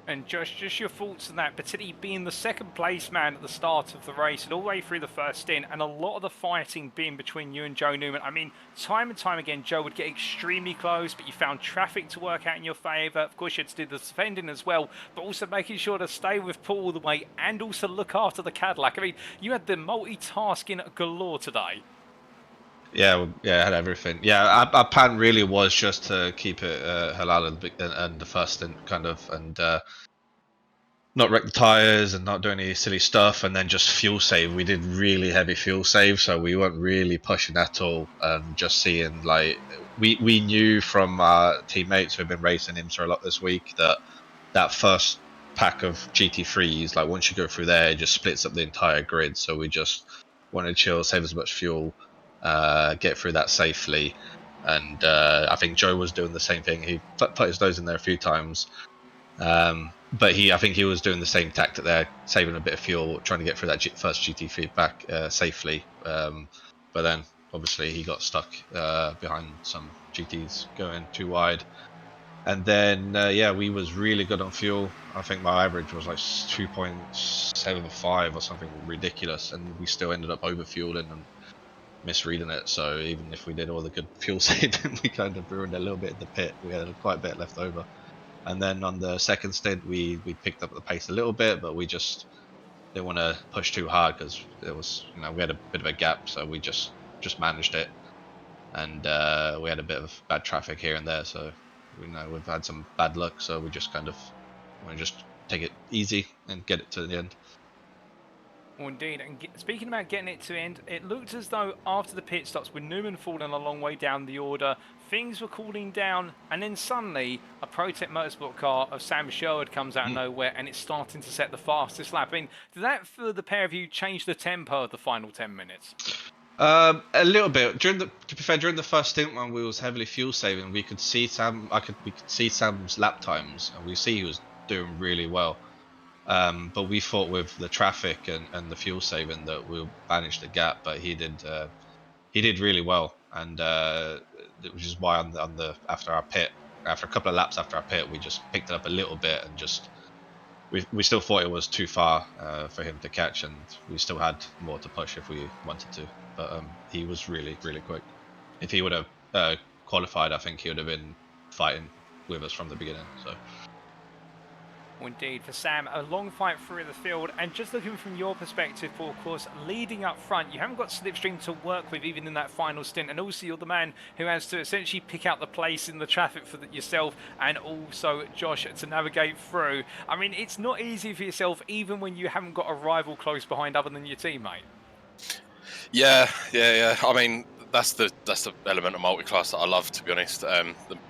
[SPEAKER 1] And Josh, just your thoughts on that, particularly being the second place man at the start of the race and all the way through the first stint, and a lot of the fighting being between you and Joe Newman. I mean, time and time again, Joe would get extremely close, but you found traffic to work out in your favour. Of course, you had to do the defending as well, but also making sure to stay with Paul all the way and also look after the Cadillac. I mean, you had the multitasking galore today.
[SPEAKER 3] Yeah, yeah, I had everything. Yeah, our plan really was just to keep it halal and the first stint kind of, and not wreck the tires and not do any silly stuff, and then just fuel save. We did really heavy fuel save, so we weren't really pushing at all. And just seeing like we knew from our teammates who've been racing IMSA a lot this week that that first pack of GT3s, like once you go through there, it just splits up the entire grid. So we just wanted to chill, save as much fuel, get through that safely. And I think Joe was doing the same thing. He put his nose in there a few times, but I think he was doing the same tactic there, saving a bit of fuel, trying to get through that first GT3 back safely. But then obviously he got stuck behind some GTs going too wide. And then yeah, we was really good on fuel. I think my average was like 2.75 or something ridiculous, and we still ended up overfueling and misreading it. So even if we did all the good fuel saving, we kind of ruined a little bit in the pit. We had quite a bit left over. And then on the second stint, we picked up the pace a little bit, but we just didn't want to push too hard because it was, you know, we had a bit of a gap, so we just managed it. And we had a bit of bad traffic here and there, so we know we've had some bad luck, so we just kind of want to just take it easy and get it to the end.
[SPEAKER 1] Well, indeed, and speaking about getting it to end, it looked as though after the pit stops, with Newman falling a long way down the order, things were cooling down, and then suddenly a ProTech Motorsport car of Sam Sherwood comes out of nowhere, and it's starting to set the fastest lap. I mean, did that, for the pair of you, change the tempo of the final 10 minutes?
[SPEAKER 3] A little bit. To be fair, during the first stint when we was heavily fuel saving, we could see we could see Sam's lap times, and we see he was doing really well. But we thought with the traffic and the fuel saving that we'll manage the gap, but he did really well, and which is why on the after a couple of laps after our pit, we just picked it up a little bit and just we still thought it was too far for him to catch, and we still had more to push if we wanted to. But he was really quick. If he would have qualified, I think he would have been fighting with us from the beginning. So.
[SPEAKER 1] Well, indeed, for Sam, a long fight through the field, and just looking from your perspective, Paul, of course, leading up front, you haven't got Slipstream to work with even in that final stint, and also you're the man who has to essentially pick out the place in the traffic for yourself, and also Josh to navigate through. I mean, it's not easy for yourself, even when you haven't got a rival close behind other than your teammate.
[SPEAKER 4] Yeah. I mean, that's the element of multiclass that I love, to be honest.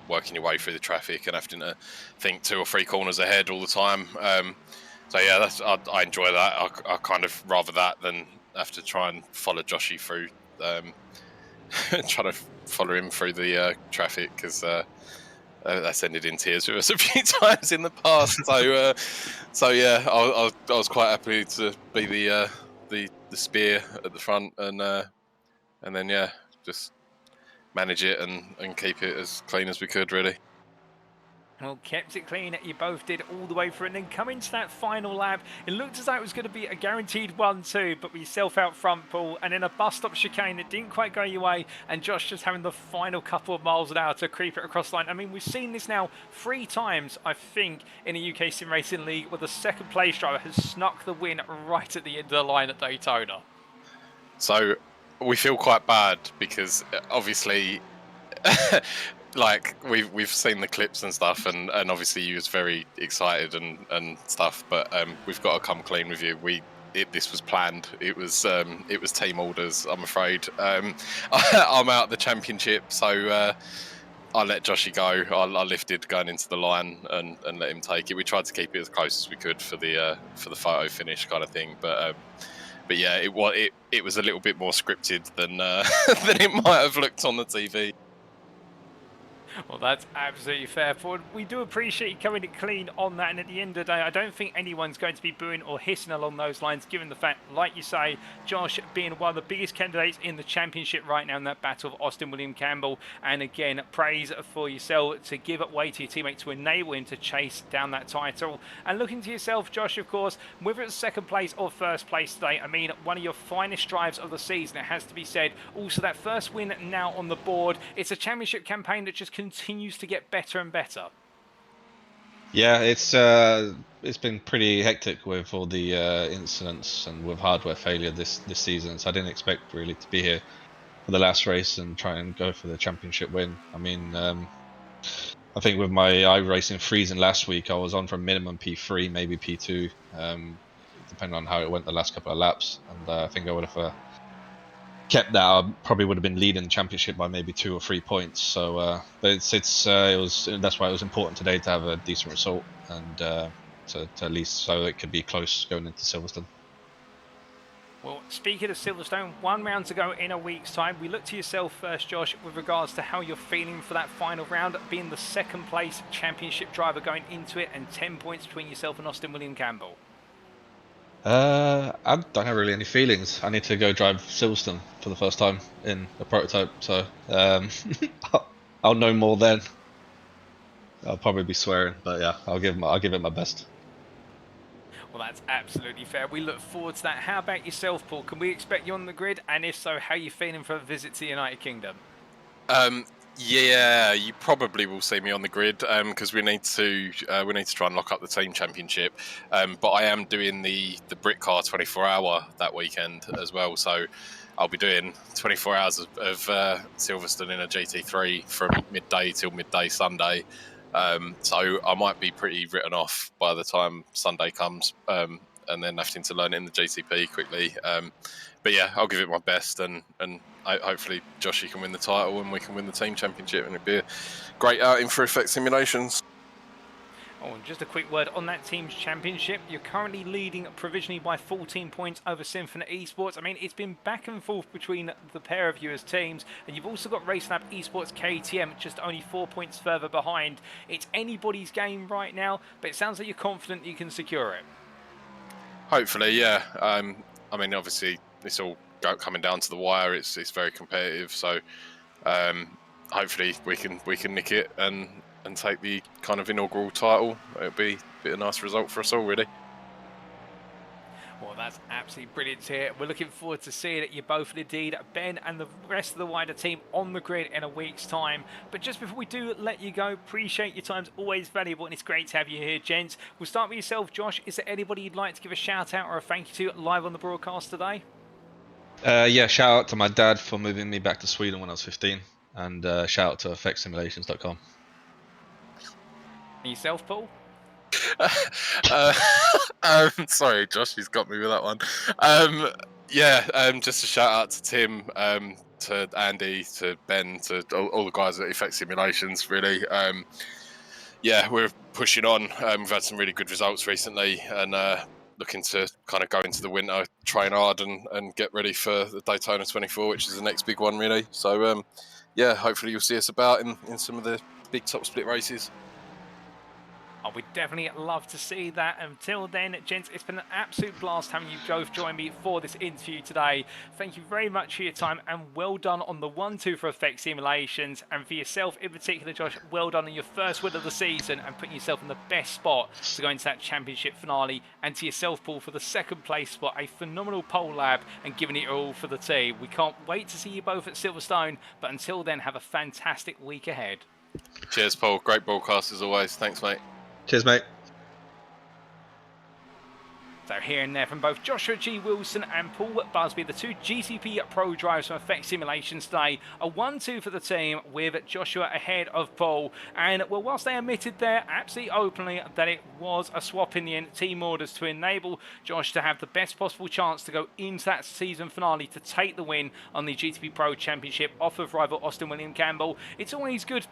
[SPEAKER 4] Working your way through the traffic and having to think 2 or 3 corners ahead all the time. So yeah, I enjoy that. I kind of rather that than have to try and follow Joshy through, trying to follow him through the traffic, because that's ended in tears with us a few times in the past. So yeah, I was quite happy to be the spear at the front, and then yeah, just manage it and keep it as clean as we could, really.
[SPEAKER 1] Well, kept it clean, you both did all the way through, and then coming to that final lap, it looked as though it was going to be a guaranteed 1-2, but with yourself out front, Paul, and then a bus stop chicane that didn't quite go your way, and Josh just having the final couple of miles an hour to creep it across the line. I mean, we've seen this now 3 times, I think, in the UK Sim Racing League, where the second place driver has snuck the win right at the end of the line at Daytona.
[SPEAKER 4] So we feel quite bad because obviously like we've seen the clips and stuff, and obviously you was very excited and stuff, but we've got to come clean with you. This was planned. It was team orders, I'm afraid. I'm out the championship, so I let Joshy go. I lifted going into the line and let him take it. We tried to keep it as close as we could for the photo finish kind of thing, but yeah, it was a little bit more scripted than than it might have looked on the TV.
[SPEAKER 2] Well, that's absolutely fair, Ford. We do appreciate you coming in clean on that, and at the end of the day, I don't think anyone's going to be booing or hissing along those lines, given the fact, like you say, Josh being one of the biggest candidates in the championship right now in that battle of Austin William Campbell. And again, praise for yourself to give way to your teammate to enable him to chase down that title. And looking to yourself, Josh, of course, whether it's second place or first place today, I mean, one of your finest drives of the season, it has to be said. Also, that first win now on the board. It's a championship campaign that just continues to get better and better.
[SPEAKER 3] Yeah, it's been pretty hectic with all the incidents and with hardware failure this season. So I didn't expect really to be here for the last race and try and go for the championship win. I mean, I think with my iRacing freezing last week, I was on for a minimum P3, maybe P2, depending on how it went the last couple of laps. And I think I would have kept that, I probably would have been leading the championship by maybe 2 or 3 points. So, but it was that's why it was important today to have a decent result and to at least so it could be close going into Silverstone.
[SPEAKER 2] Well, speaking of Silverstone, 1 round to go in a week's time. We look to yourself first, Josh, with regards to how you're feeling for that final round, being the second place championship driver going into it, and 10 points between yourself and Austin William Campbell.
[SPEAKER 3] I don't have really any feelings. I need to go drive Silverstone for the first time in a prototype, so I'll know more then. I'll probably be swearing, but yeah, I'll give it my best.
[SPEAKER 2] Well, that's absolutely fair. We look forward to that. How about yourself, Paul? Can we expect you on the grid? And if so, how are you feeling for a visit to the United Kingdom?
[SPEAKER 4] Yeah, you probably will see me on the grid because we need to try and lock up the team championship. But I am doing the Brit Car 24-hour that weekend as well, so I'll be doing 24 hours of Silverstone in a GT3 from midday till midday Sunday. So I might be pretty written off by the time Sunday comes, and then having to learn it in the GTP quickly. But yeah, I'll give it my best, and hopefully Joshy can win the title and we can win the team championship, and it'd be a great outing for Effect Simulations.
[SPEAKER 2] Oh, and just a quick word on that team's championship. You're currently leading provisionally by 14 points over Symphony Esports. I mean, it's been back and forth between the pair of you as teams, and you've also got RaceLab Esports KTM just only 4 points further behind. It's anybody's game right now, but it sounds like you're confident you can secure it.
[SPEAKER 4] Hopefully, yeah. I mean, obviously, it's all coming down to the wire. It's very competitive, so hopefully we can nick it and take the kind of inaugural title. It'll be a nice result for us all, really.
[SPEAKER 2] Well, that's absolutely brilliant to hear. We're looking forward to seeing it. You both indeed, Ben and the rest of the wider team on the grid in a week's time. But just before we do let you go, appreciate your time's always valuable, and it's great to have you here, gents. We'll start with yourself, Josh. Is there anybody you'd like to give a shout out or a thank you to live on the broadcast today?
[SPEAKER 3] Yeah, shout out to my dad for moving me back to Sweden when I was 15, and shout out to effectsimulations.com.
[SPEAKER 2] And yourself, Paul?
[SPEAKER 4] Sorry, Josh, he's got me with that one. Just a shout out to Tim, to Andy, to Ben, to all the guys at Effect Simulations, really. We're pushing on. We've had some really good results recently, and looking to kind of go into the winter, train hard, and get ready for the Daytona 24, which is the next big one, really. So, hopefully you'll see us about in some of the big top split races.
[SPEAKER 2] Oh, we'd definitely love to see that. Until then, gents, it's been an absolute blast having you both join me for this interview today. Thank you very much for your time, and well done on the 1-2 for Effect Simulations. And for yourself in particular, Josh, well done on your first win of the season and putting yourself in the best spot to go into that championship finale. And to yourself, Paul, for the second place spot, a phenomenal pole lap and giving it all for the team. We can't wait to see you both at Silverstone, but until then, have a fantastic week ahead.
[SPEAKER 4] Cheers, Paul. Great broadcast as always. Thanks, mate.
[SPEAKER 3] Cheers, mate.
[SPEAKER 2] So here and there from both Joshua G. Wilson and Paul Busby, the two GTP Pro drivers from Effect Simulations today. A 1-2 for the team with Joshua ahead of Paul. And, well, whilst they admitted there absolutely openly that it was a swap in the end, team orders to enable Josh to have the best possible chance to go into that season finale to take the win on the GTP Pro Championship off of rival Austin William Campbell. It's always good.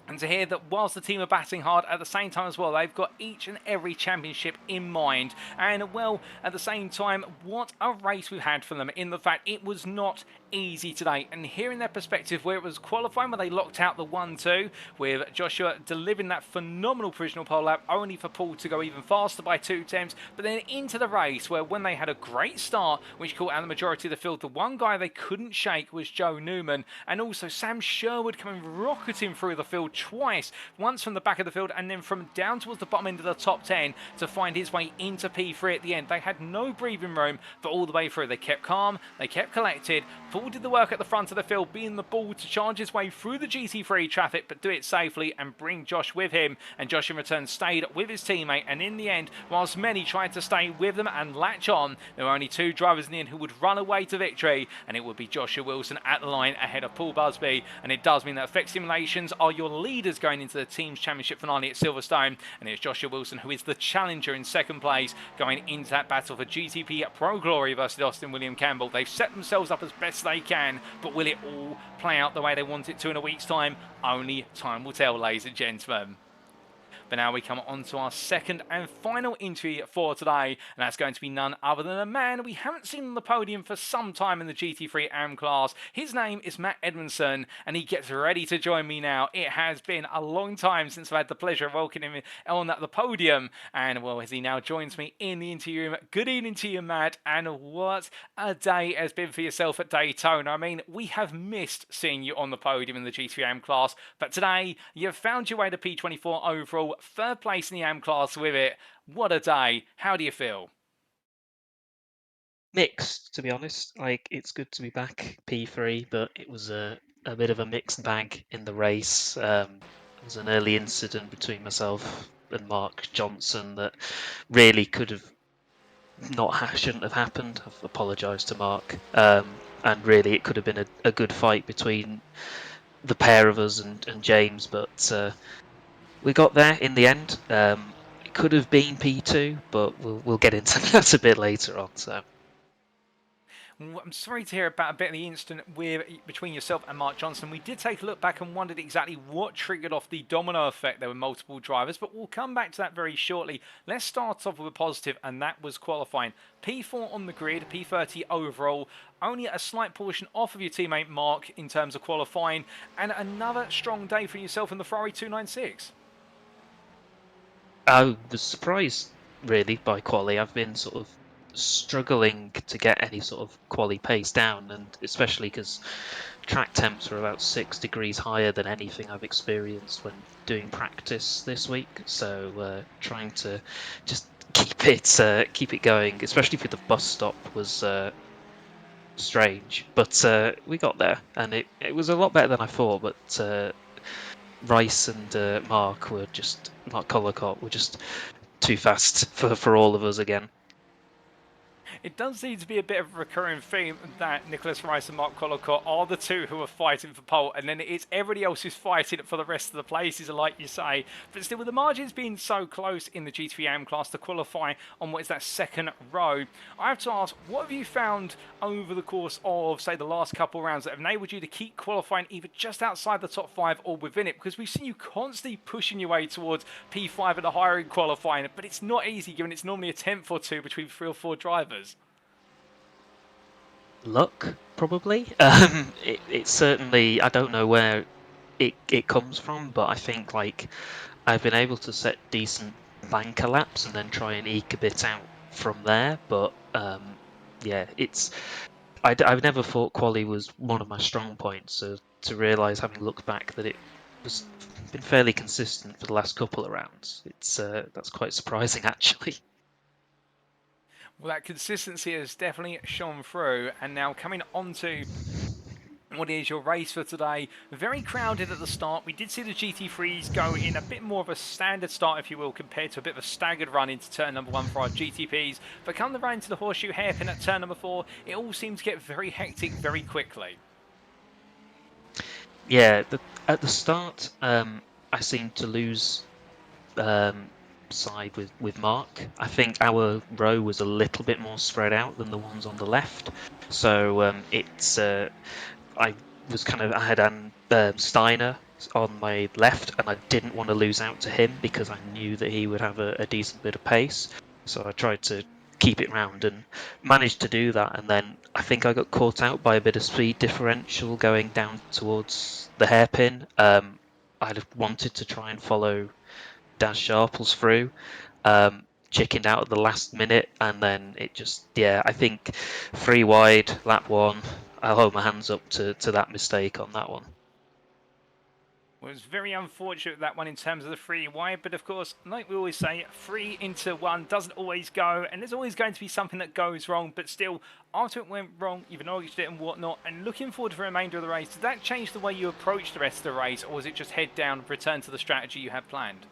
[SPEAKER 2] And to hear that whilst the team are battling hard, at the same time as well, they've got each and every championship in mind. And, well, at the same time, what a race we've had for them in the fact it was not
[SPEAKER 1] easy today. And hearing their perspective where it was qualifying, where they locked out the 1-2, with Joshua delivering that phenomenal provisional pole lap, only for Paul to go even faster by 2 attempts. But then into the race, where when they had a great start, which caught out the majority of the field, the one guy they couldn't shake was Joe Newman. And also Sam Sherwood coming rocketing through the field twice, once from the back of the field and then from down towards the bottom end of the top 10 to find his way into P3 at the end. They had no breathing room for all the way through. They kept calm, they kept collected. Paul did the work at the front of the field, being the ball to charge his way through the GT3 traffic, but do it safely and bring Josh with him. And Josh in return stayed with his teammate, and in the end, whilst many tried to stay with them and latch on, there were only 2 drivers in the end who would run away to victory, and it would be Joshua Wilson at the line ahead of Paul Busby. And it does mean that Effect Simulations are your leaders going into the Teams Championship finale at Silverstone, and it's Joshua Wilson who is the challenger in second place going into that battle for GTP Pro Glory versus Austin William Campbell. They've set themselves up as best they can, but will it all play out the way they want it to in a week's time? Only time will tell, ladies and gentlemen. But now we come on to our second and final interview for today, and that's going to be none other than a man we haven't seen on the podium for some time in the GT3 AM class. His name is Matt Edmondson, and he gets ready to join me now. It has been a long time since I've had the pleasure of welcoming him on the podium, and well, as he now joins me in the interview room. Good evening to you, Matt, and what a day it has been for yourself at Daytona. I mean, we have missed seeing you on the podium in the GT3 AM class, but today you've found your way to P24 overall, third place in the AM class with it. What a day. How do you feel?
[SPEAKER 5] Mixed, to be honest. Like, it's good to be back P3, but it was a bit of a mixed bag in the race. There was an early incident between myself and Mark Johnson that really could have shouldn't have happened. I've apologised to Mark. And really it could have been a good fight between the pair of us and James, but we got there in the end. It could have been P2, but we'll get into that a bit later on. So
[SPEAKER 1] I'm sorry to hear about a bit of the incident between yourself and Mark Johnson. We did take a look back and wondered exactly what triggered off the domino effect. There were multiple drivers, but we'll come back to that very shortly. Let's start off with a positive, and that was qualifying. P4 on the grid, P30 overall, only a slight portion off of your teammate Mark in terms of qualifying, and another strong day for yourself in the Ferrari 296.
[SPEAKER 5] I was surprised, really, by quali. I've been sort of struggling to get any sort of quali pace down, and especially because track temps are about 6 degrees higher than anything I've experienced when doing practice this week. So trying to just keep it going, especially for the bus stop, was strange. But we got there, and it was a lot better than I thought. But Rice and Mark Collicott were just too fast for all of us again.
[SPEAKER 1] It does seem to be a bit of a recurring theme that Nicholas Rice and Mark Collicott are the two who are fighting for pole, and then it's everybody else who's fighting for the rest of the places, like you say. But still, with the margins being so close in the GT3 AM class to qualify on what is that second row, I have to ask, what have you found over the course of, say, the last couple of rounds that have enabled you to keep qualifying either just outside the top 5 or within it? Because we've seen you constantly pushing your way towards P5 at the higher end qualifying, but it's not easy given it's normally a tenth or two between 3 or 4 drivers.
[SPEAKER 5] Luck, probably. It certainly, I don't know where it comes from, but I think like I've been able to set decent banker laps and then try and eke a bit out from there. But yeah, I've never thought quali was one of my strong points. So to realise, having looked back, that it was been fairly consistent for the last couple of rounds, that's quite surprising actually.
[SPEAKER 1] Well, that consistency has definitely shone through, and now coming on to what is your race for today. Very crowded at the start. We did see the GT3s go in a bit more of a standard start, if you will, compared to a bit of a staggered run into turn number 1 for our GTPs. But come the run into the horseshoe hairpin at turn number 4, it all seemed to get very hectic very quickly.
[SPEAKER 5] Yeah, at the start, I seemed to lose side with Mark. I think our row was a little bit more spread out than the ones on the left, so I had Steiner on my left, and I didn't want to lose out to him because I knew that he would have a decent bit of pace, so I tried to keep it round, and managed to do that. And then I think I got caught out by a bit of speed differential going down towards the hairpin. I'd wanted to try and follow Daz Sharples through, chickened out at the last minute, and then it just, yeah, I think 3 wide, lap 1. I'll hold my hands up to that mistake on that one.
[SPEAKER 1] Well, it was very unfortunate that one in terms of the 3 wide, but of course, like we always say, 3 into 1 doesn't always go, and there's always going to be something that goes wrong, but still, after it went wrong, you've acknowledged it and whatnot, and looking forward to the remainder of the race, did that change the way you approach the rest of the race, or was it just head down and return to the strategy you had planned?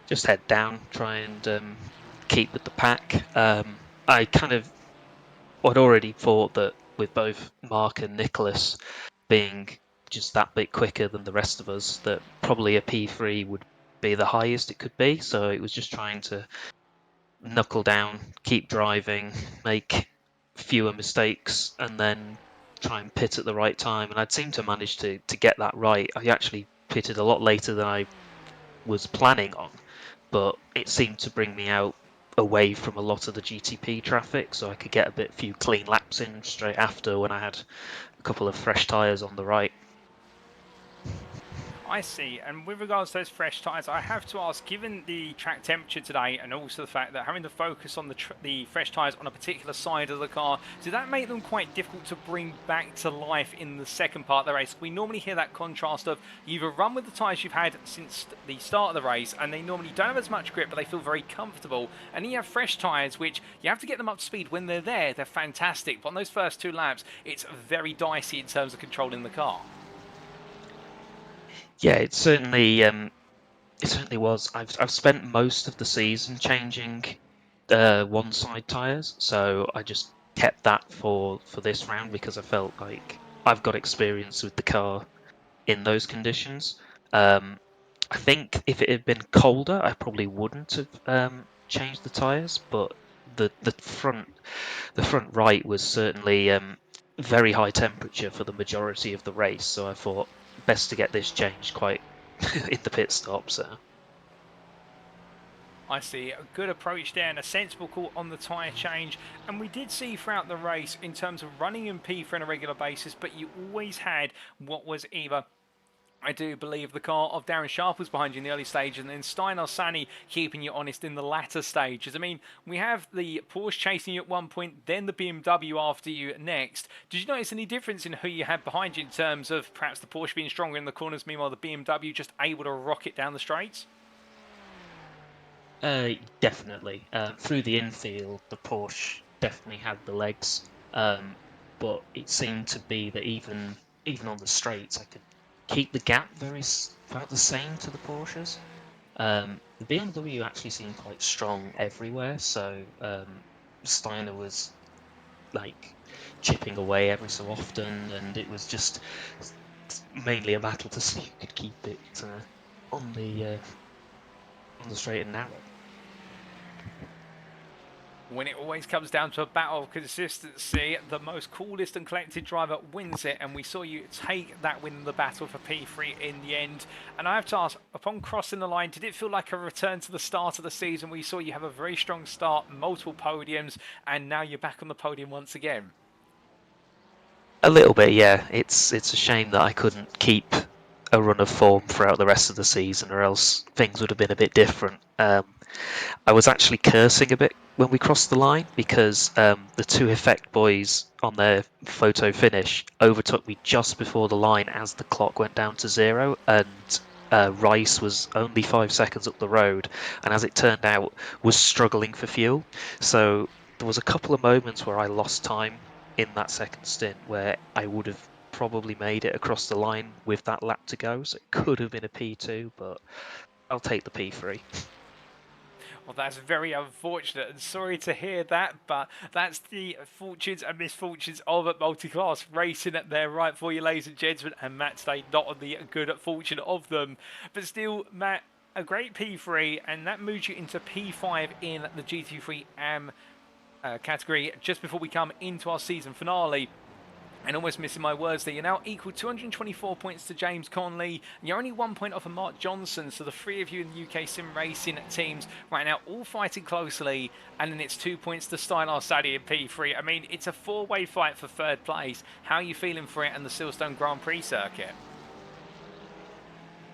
[SPEAKER 5] Just head down, try and keep with the pack. I kind of I'd already thought that with both Mark and Nicholas being just that bit quicker than the rest of us, that probably a P3 would be the highest it could be. So it was just trying to knuckle down, keep driving, make fewer mistakes, and then try and pit at the right time. And I'd seem to manage to get that right. I actually pitted a lot later than I was planning on, but it seemed to bring me out away from a lot of the GTP traffic, so I could get a few clean laps in straight after when I had a couple of fresh tyres on the right.
[SPEAKER 1] I see, and with regards to those fresh tyres, I have to ask, given the track temperature today and also the fact that having to focus on the fresh tyres on a particular side of the car, did that make them quite difficult to bring back to life in the second part of the race? We normally hear that contrast of you either run with the tyres you've had since the start of the race and they normally don't have as much grip but they feel very comfortable, and then you have fresh tyres which you have to get them up to speed. When they're there, they're fantastic, but on those first 2 laps it's very dicey in terms of controlling the car.
[SPEAKER 5] Yeah, it certainly was. I've spent most of the season changing one side tyres, so I just kept that for this round because I felt like I've got experience with the car in those conditions. I think if it had been colder, I probably wouldn't have changed the tyres, but the front right was certainly very high temperature for the majority of the race, so I thought best to get this changed quite in the pit stop. So
[SPEAKER 1] I see a good approach there and a sensible call on the tyre change. And we did see throughout the race in terms of running in P4 on a regular basis, but you always had what was either, I do believe, the car of Darren Sharp was behind you in the early stage, and then Steiner Sani keeping you honest in the latter stages. I mean, we have the Porsche chasing you at one point, then the BMW after you next. Did you notice any difference in who you had behind you in terms of perhaps the Porsche being stronger in the corners, meanwhile the BMW just able to rocket down the straights?
[SPEAKER 5] definitely through the infield, the Porsche definitely had the legs, but it seemed to be that even on the straights, I could keep the gap about the same to the Porsches. The BMW actually seemed quite strong everywhere, so Steiner was like chipping away every so often, and it was just mainly a battle to see who could keep it on the straight and narrow.
[SPEAKER 1] When it always comes down to a battle of consistency, the most coolest and collected driver wins it, and we saw you take that win in the battle for P3 in the end. And I have to ask, upon crossing the line, did it feel like a return to the start of the season where you saw you have a very strong start, multiple podiums, and now you're back on the podium once again?
[SPEAKER 5] A little bit, yeah. It's a shame that I couldn't keep a run of form throughout the rest of the season, or else things would have been a bit different. I was actually cursing a bit when we crossed the line because the 2 Effect boys on their photo finish overtook me just before the line as the clock went down to 0, and Rice was only 5 seconds up the road, and as it turned out, was struggling for fuel. So there was a couple of moments where I lost time in that second stint where I would have probably made it across the line with that lap to go. So it could have been a P2, but I'll take the P3.
[SPEAKER 1] Well, that's very unfortunate, and sorry to hear that, but that's the fortunes and misfortunes of Multiclass racing at their right for you, ladies and gentlemen, and Matt today not on the good fortune of them. But still, Matt, a great P3, and that moves you into P5 in the GT3 AM category just before we come into our season finale. And almost missing my words there, you're now equal 224 points to James Conley, and you're only 1 point off of Mark Johnson, so the three of you in the UK Sim Racing teams right now all fighting closely, and then it's 2 points to Steinar, Sadie and P3. I mean, it's a four-way fight for third place. How are you feeling for it and the Silverstone Grand Prix circuit?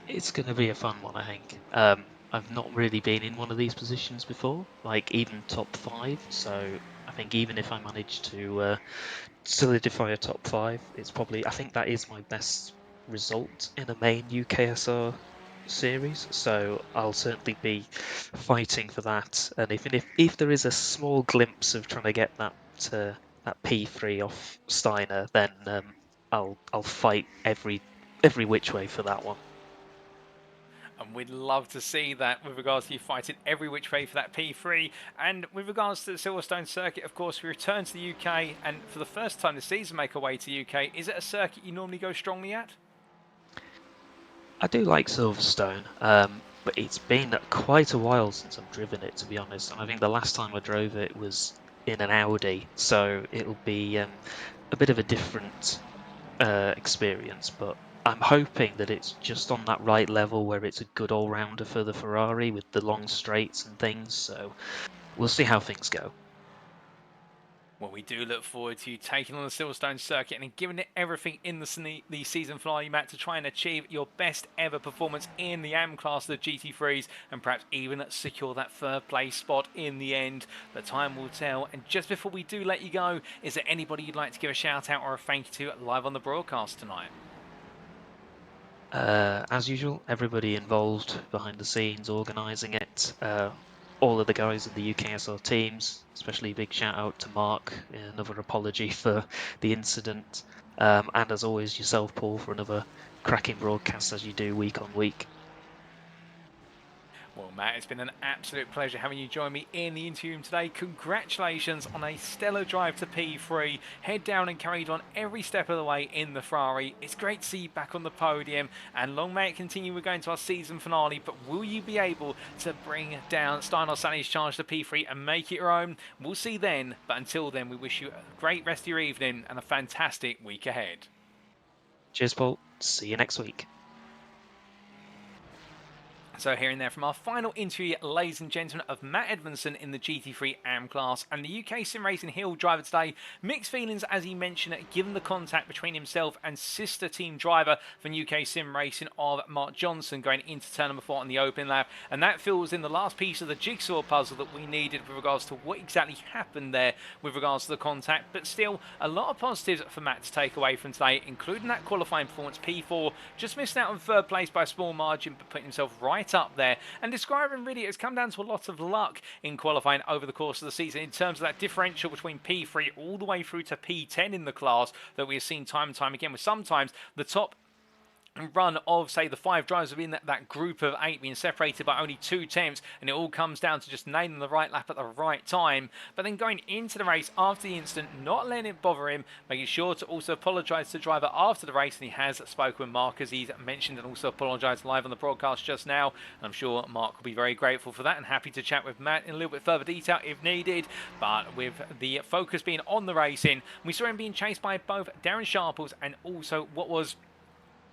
[SPEAKER 5] It's going to be a fun one, I think. I've not really been in one of these positions before, like even top 5, so I think even if I manage to solidify a top 5, it's probably, I think that is my best result in a main UKSR series, so I'll certainly be fighting for that. And if there is a small glimpse of trying to get that P3 off Steiner, then I'll fight every which way for that one.
[SPEAKER 1] And we'd love to see that with regards to you fighting every which way for that P3. And with regards to the Silverstone circuit, of course, we return to the UK, and for the first time this season make our way to the UK. Is it a circuit you normally go strongly at?
[SPEAKER 5] I do like Silverstone, but it's been quite a while since I've driven it, to be honest. And I think the last time I drove it was in an Audi, so it'll be a bit of a different experience. But I'm hoping that it's just on that right level where it's a good all-rounder for the Ferrari with the long straights and things. So we'll see how things go.
[SPEAKER 1] Well, we do look forward to you taking on the Silverstone circuit and giving it everything in the season finale, Matt, to try and achieve your best ever performance in the AM class of the GT3s and perhaps even secure that third place spot in the end. But time will tell. And just before we do let you go, is there anybody you'd like to give a shout out or a thank you to live on the broadcast tonight?
[SPEAKER 5] As usual, everybody involved behind the scenes organising it. All of the guys in the UKSR teams, especially big shout out to Mark, another apology for the incident, and as always yourself, Paul, for another cracking broadcast as you do week on week.
[SPEAKER 1] Well, Matt, it's been an absolute pleasure having you join me in the interview today. Congratulations on a stellar drive to P3. Head down and carried on every step of the way in the Ferrari. It's great to see you back on the podium, and long may it continue. We're going to our season finale, but will you be able to bring down Steinar Sally's charge to P3 and make it your own? We'll see then, but until then, we wish you a great rest of your evening and a fantastic week ahead.
[SPEAKER 5] Cheers, Paul. See you next week.
[SPEAKER 1] So hearing there from our final interview, ladies and gentlemen, of Matt Edmondson in the GT3 AM class and the UK Sim Racing Hill driver today. Mixed feelings, as he mentioned, given the contact between himself and sister team driver from UK Sim Racing of Mark Johnson going into turn number 4 on the open lap. And that fills in the last piece of the jigsaw puzzle that we needed with regards to what exactly happened there with regards to the contact. But still, a lot of positives for Matt to take away from today, including that qualifying performance, P4, just missing out on third place by a small margin, but putting himself right up there, and describing really it's come down to a lot of luck in qualifying over the course of the season in terms of that differential between P3 all the way through to P10 in the class that we have seen time and time again, with sometimes the top run of, say, the 5 drivers within that group of 8 being separated by only 2 tenths, and it all comes down to just nailing the right lap at the right time. But then going into the race after the incident, not letting it bother him, making sure to also apologise to the driver after the race, and he has spoken with Mark, as he's mentioned, and also apologised live on the broadcast just now. And I'm sure Mark will be very grateful for that and happy to chat with Matt in a little bit further detail if needed. But with the focus being on the racing, we saw him being chased by both Darren Sharples and also what was,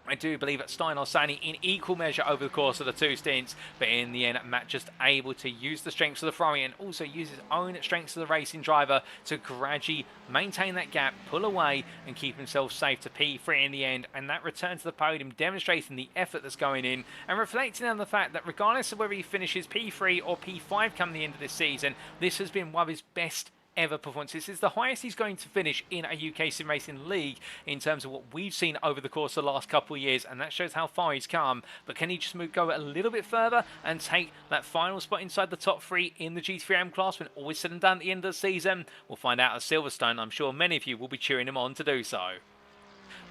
[SPEAKER 1] I do believe, at Steinar Sani in equal measure over the course of the 2 stints, but in the end, Matt just able to use the strengths of the Ferrari and also use his own strengths of the racing driver to gradually maintain that gap, pull away, and keep himself safe to P3 in the end. And that return to the podium, demonstrating the effort that's going in and reflecting on the fact that regardless of whether he finishes P3 or P5 come the end of this season, this has been one of his best ever performance. This is the highest he's going to finish in a UK Sim Racing League in terms of what we've seen over the course of the last couple of years, and that shows how far he's come. But can he just go a little bit further and take that final spot inside the top 3 in the GT3M class when all is said and done at the end of the season? We'll find out at Silverstone. I'm sure many of you will be cheering him on to do so.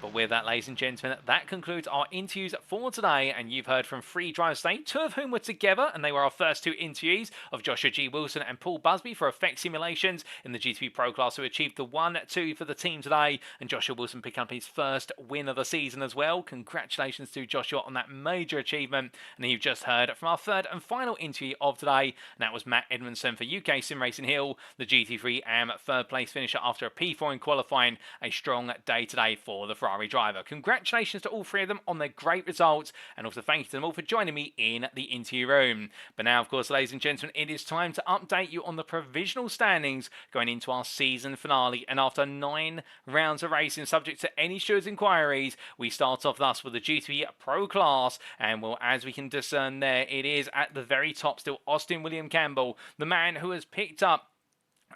[SPEAKER 2] But with that, ladies and gentlemen, that concludes our interviews for today, and you've heard from 3 drivers today, 2 of whom were together, and they were our first 2 interviewees of Joshua G. Wilson and Paul Busby for Effect Simulations in the GT3 Pro Class, who achieved the 1-2 for the team today, and Joshua Wilson picked up his first win of the season as well. Congratulations to Joshua on that major achievement. And you've just heard from our third and final interview of today, and that was Matt Edmondson for UK Sim Racing Hill, the GT3 AM third place finisher after a P4 in qualifying. A strong day today for the Ferrari driver. Congratulations to all 3 of them on their great results, and also thank you to them all for joining me in the interview room. But now, of course, ladies and gentlemen, it is time to update you on the provisional standings going into our season finale. And after 9 rounds of racing, subject to any stewards' inquiries, we start off thus with the GT3 Pro Class, and well, as we can discern there, it is at the very top still Austin William Campbell, the man who has picked up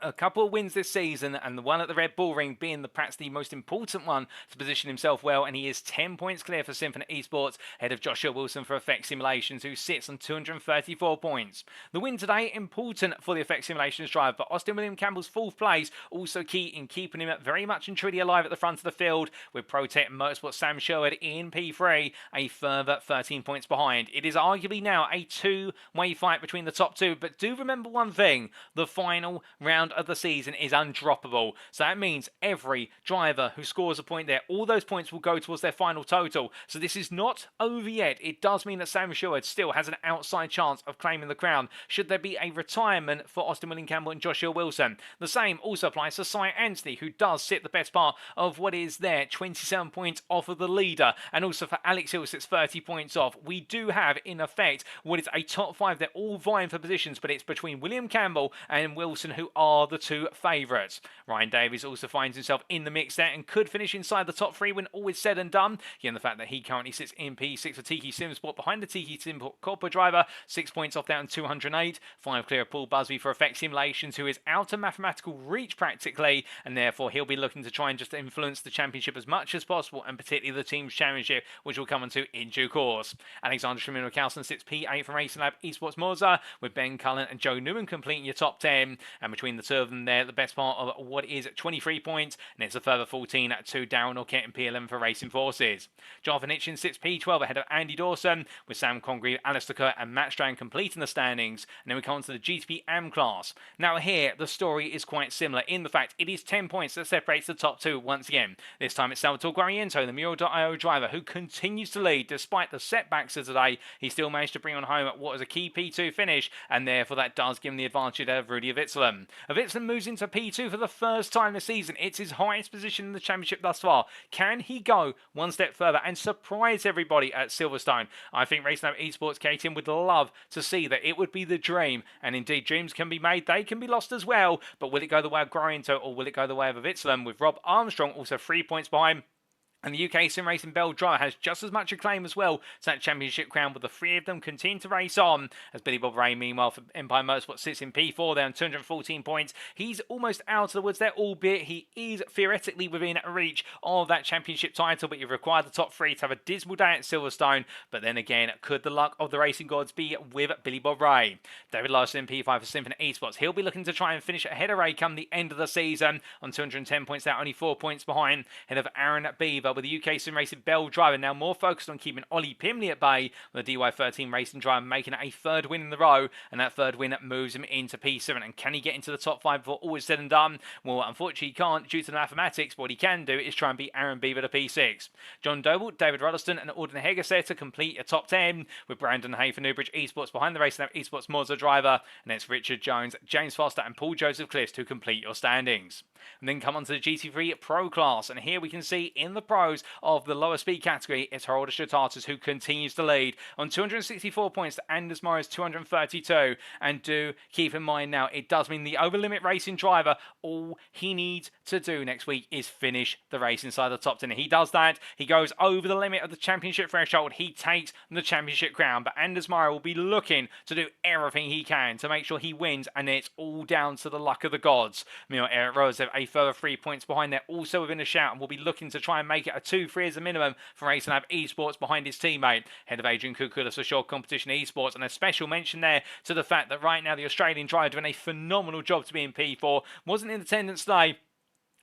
[SPEAKER 2] a couple of wins this season, and the one at the Red Bull Ring being perhaps the most important one to position himself well, and he is 10 points clear for Symphony Esports, ahead of Joshua Wilson for Effect Simulations, who sits on 234 points. The win today important for the Effect Simulations drive, but Austin William Campbell's 4th place also key in keeping him very much and truly alive at the front of the field, with ProTech Motorsport Sam Sherwood in P3 a further 13 points behind. It is arguably now a 2-way fight between the top 2, but do remember one thing: the final round of the season is undroppable. So that means every driver who scores a point there, all those points will go towards their final total. So this is not over yet. It does mean that Sam Sherwood still has an outside chance of claiming the crown should there be a retirement for Austin William Campbell and Joshua Wilson. The same also applies to Cy Anthony, who does sit the best part of what is there, 27 points off of the leader, and also for Alex Hill sits 30 points off. We do have in effect what is a top 5. They're all vying for positions, but it's between William Campbell and Wilson who are the 2 favourites. Ryan Davies also finds himself in the mix there and could finish inside the top 3 when all is said and done, given the fact that he currently sits in P6 for Tiki Simsport behind the Tiki Simsport Corporate driver, 6 points off there on 208, 5 clear of Paul Busby for Effect Simulations, who is out of mathematical reach practically, and therefore he'll be looking to try and just influence the championship as much as possible, and particularly the team's championship, which we'll come on to in due course. Alexander Schmidl-Carlson sits P8 from Racing Lab Esports Monza, with Ben Cullen and Joe Newman completing your top 10, and between the 2 of them there, the best part of what is 23 points, and it's a further 14 to Darren Orkett and P11 for Racing Forces. Jonathan Hitchens sits P12 ahead of Andy Dawson, with Sam Congreve, Alistair Kerr and Matt Strand completing the standings, and then we come on to the GTP AM class. Now here, the story is quite similar in the fact it is 10 points that separates the top 2 once again. This time it's Salvatore Guariento, the Mural.io driver, who continues to lead despite the setbacks of today. He still managed to bring on home what was a key P2 finish, and therefore that does give him the advantage of Rudy Avitsalam. Avitsalam moves into P2 for the first time this season. It's his highest position in the championship thus far. Can he go one step further and surprise everybody at Silverstone? I think Racing Lab Esports KTM would love to see that. It would be the dream, and indeed dreams can be made, they can be lost as well, but will it go the way of Guariento or will it go the way of Avitsalam, with Rob Armstrong also 3 points behind? And the UK Sim Racing Bell driver has just as much acclaim as well to that championship crown, with the 3 of them continue to race on, as Billy Bob Ray, meanwhile, for Empire Motorsport sits in P4 there on 214 points. He's almost out of the woods there, albeit he is theoretically within reach of that championship title, but you require the top 3 to have a dismal day at Silverstone. But then again, could the luck of the racing gods be with Billy Bob Ray? David Larson in P5 for Symphony Esports. He'll be looking to try and finish ahead of Ray come the end of the season on 210 points there, only 4 points behind, ahead of Aaron Beaver, with the UK Sim Racing Bell driver now more focused on keeping Ollie Pimley at bay, with the DY13 Racing driver making it a 3rd win in the row, and that 3rd win moves him into P7. And can he get into the top 5 before all is said and done? Well, unfortunately he can't due to the mathematics, but what he can do is try and beat Aaron Beaver to P6. John Doble, David Ruddleston and Auden Hegerset to complete a top 10, with Brandon Hay for Newbridge Esports behind the Racing Lab Esports Monza driver, and it's Richard Jones, James Foster and Paul Joseph Cliffs to complete your standings. And then come on to the GT3 Pro class, and here we can see in the pros of the lower speed category, it's Haroldo Shatatas who continues to lead on 264 points to Anders Morris 232. And do keep in mind now, it does mean the over limit racing driver, all he needs to do next week is finish the race inside the top 10. He does that, he goes over the limit of the championship threshold, he takes the championship crown. But Anders Morris will be looking to do everything he can to make sure he wins, and it's all down to the luck of the gods. Meanwhile, Eric Rose have a further 3 points behind there, also within a shout, and will be looking to try and make it a 2-3 as a minimum for Racing Lab Esports behind his teammate, head of Adrian Kukulis for Short Competition Esports. And a special mention there to the fact that right now the Australian driver doing a phenomenal job to be in P4, wasn't in attendance today,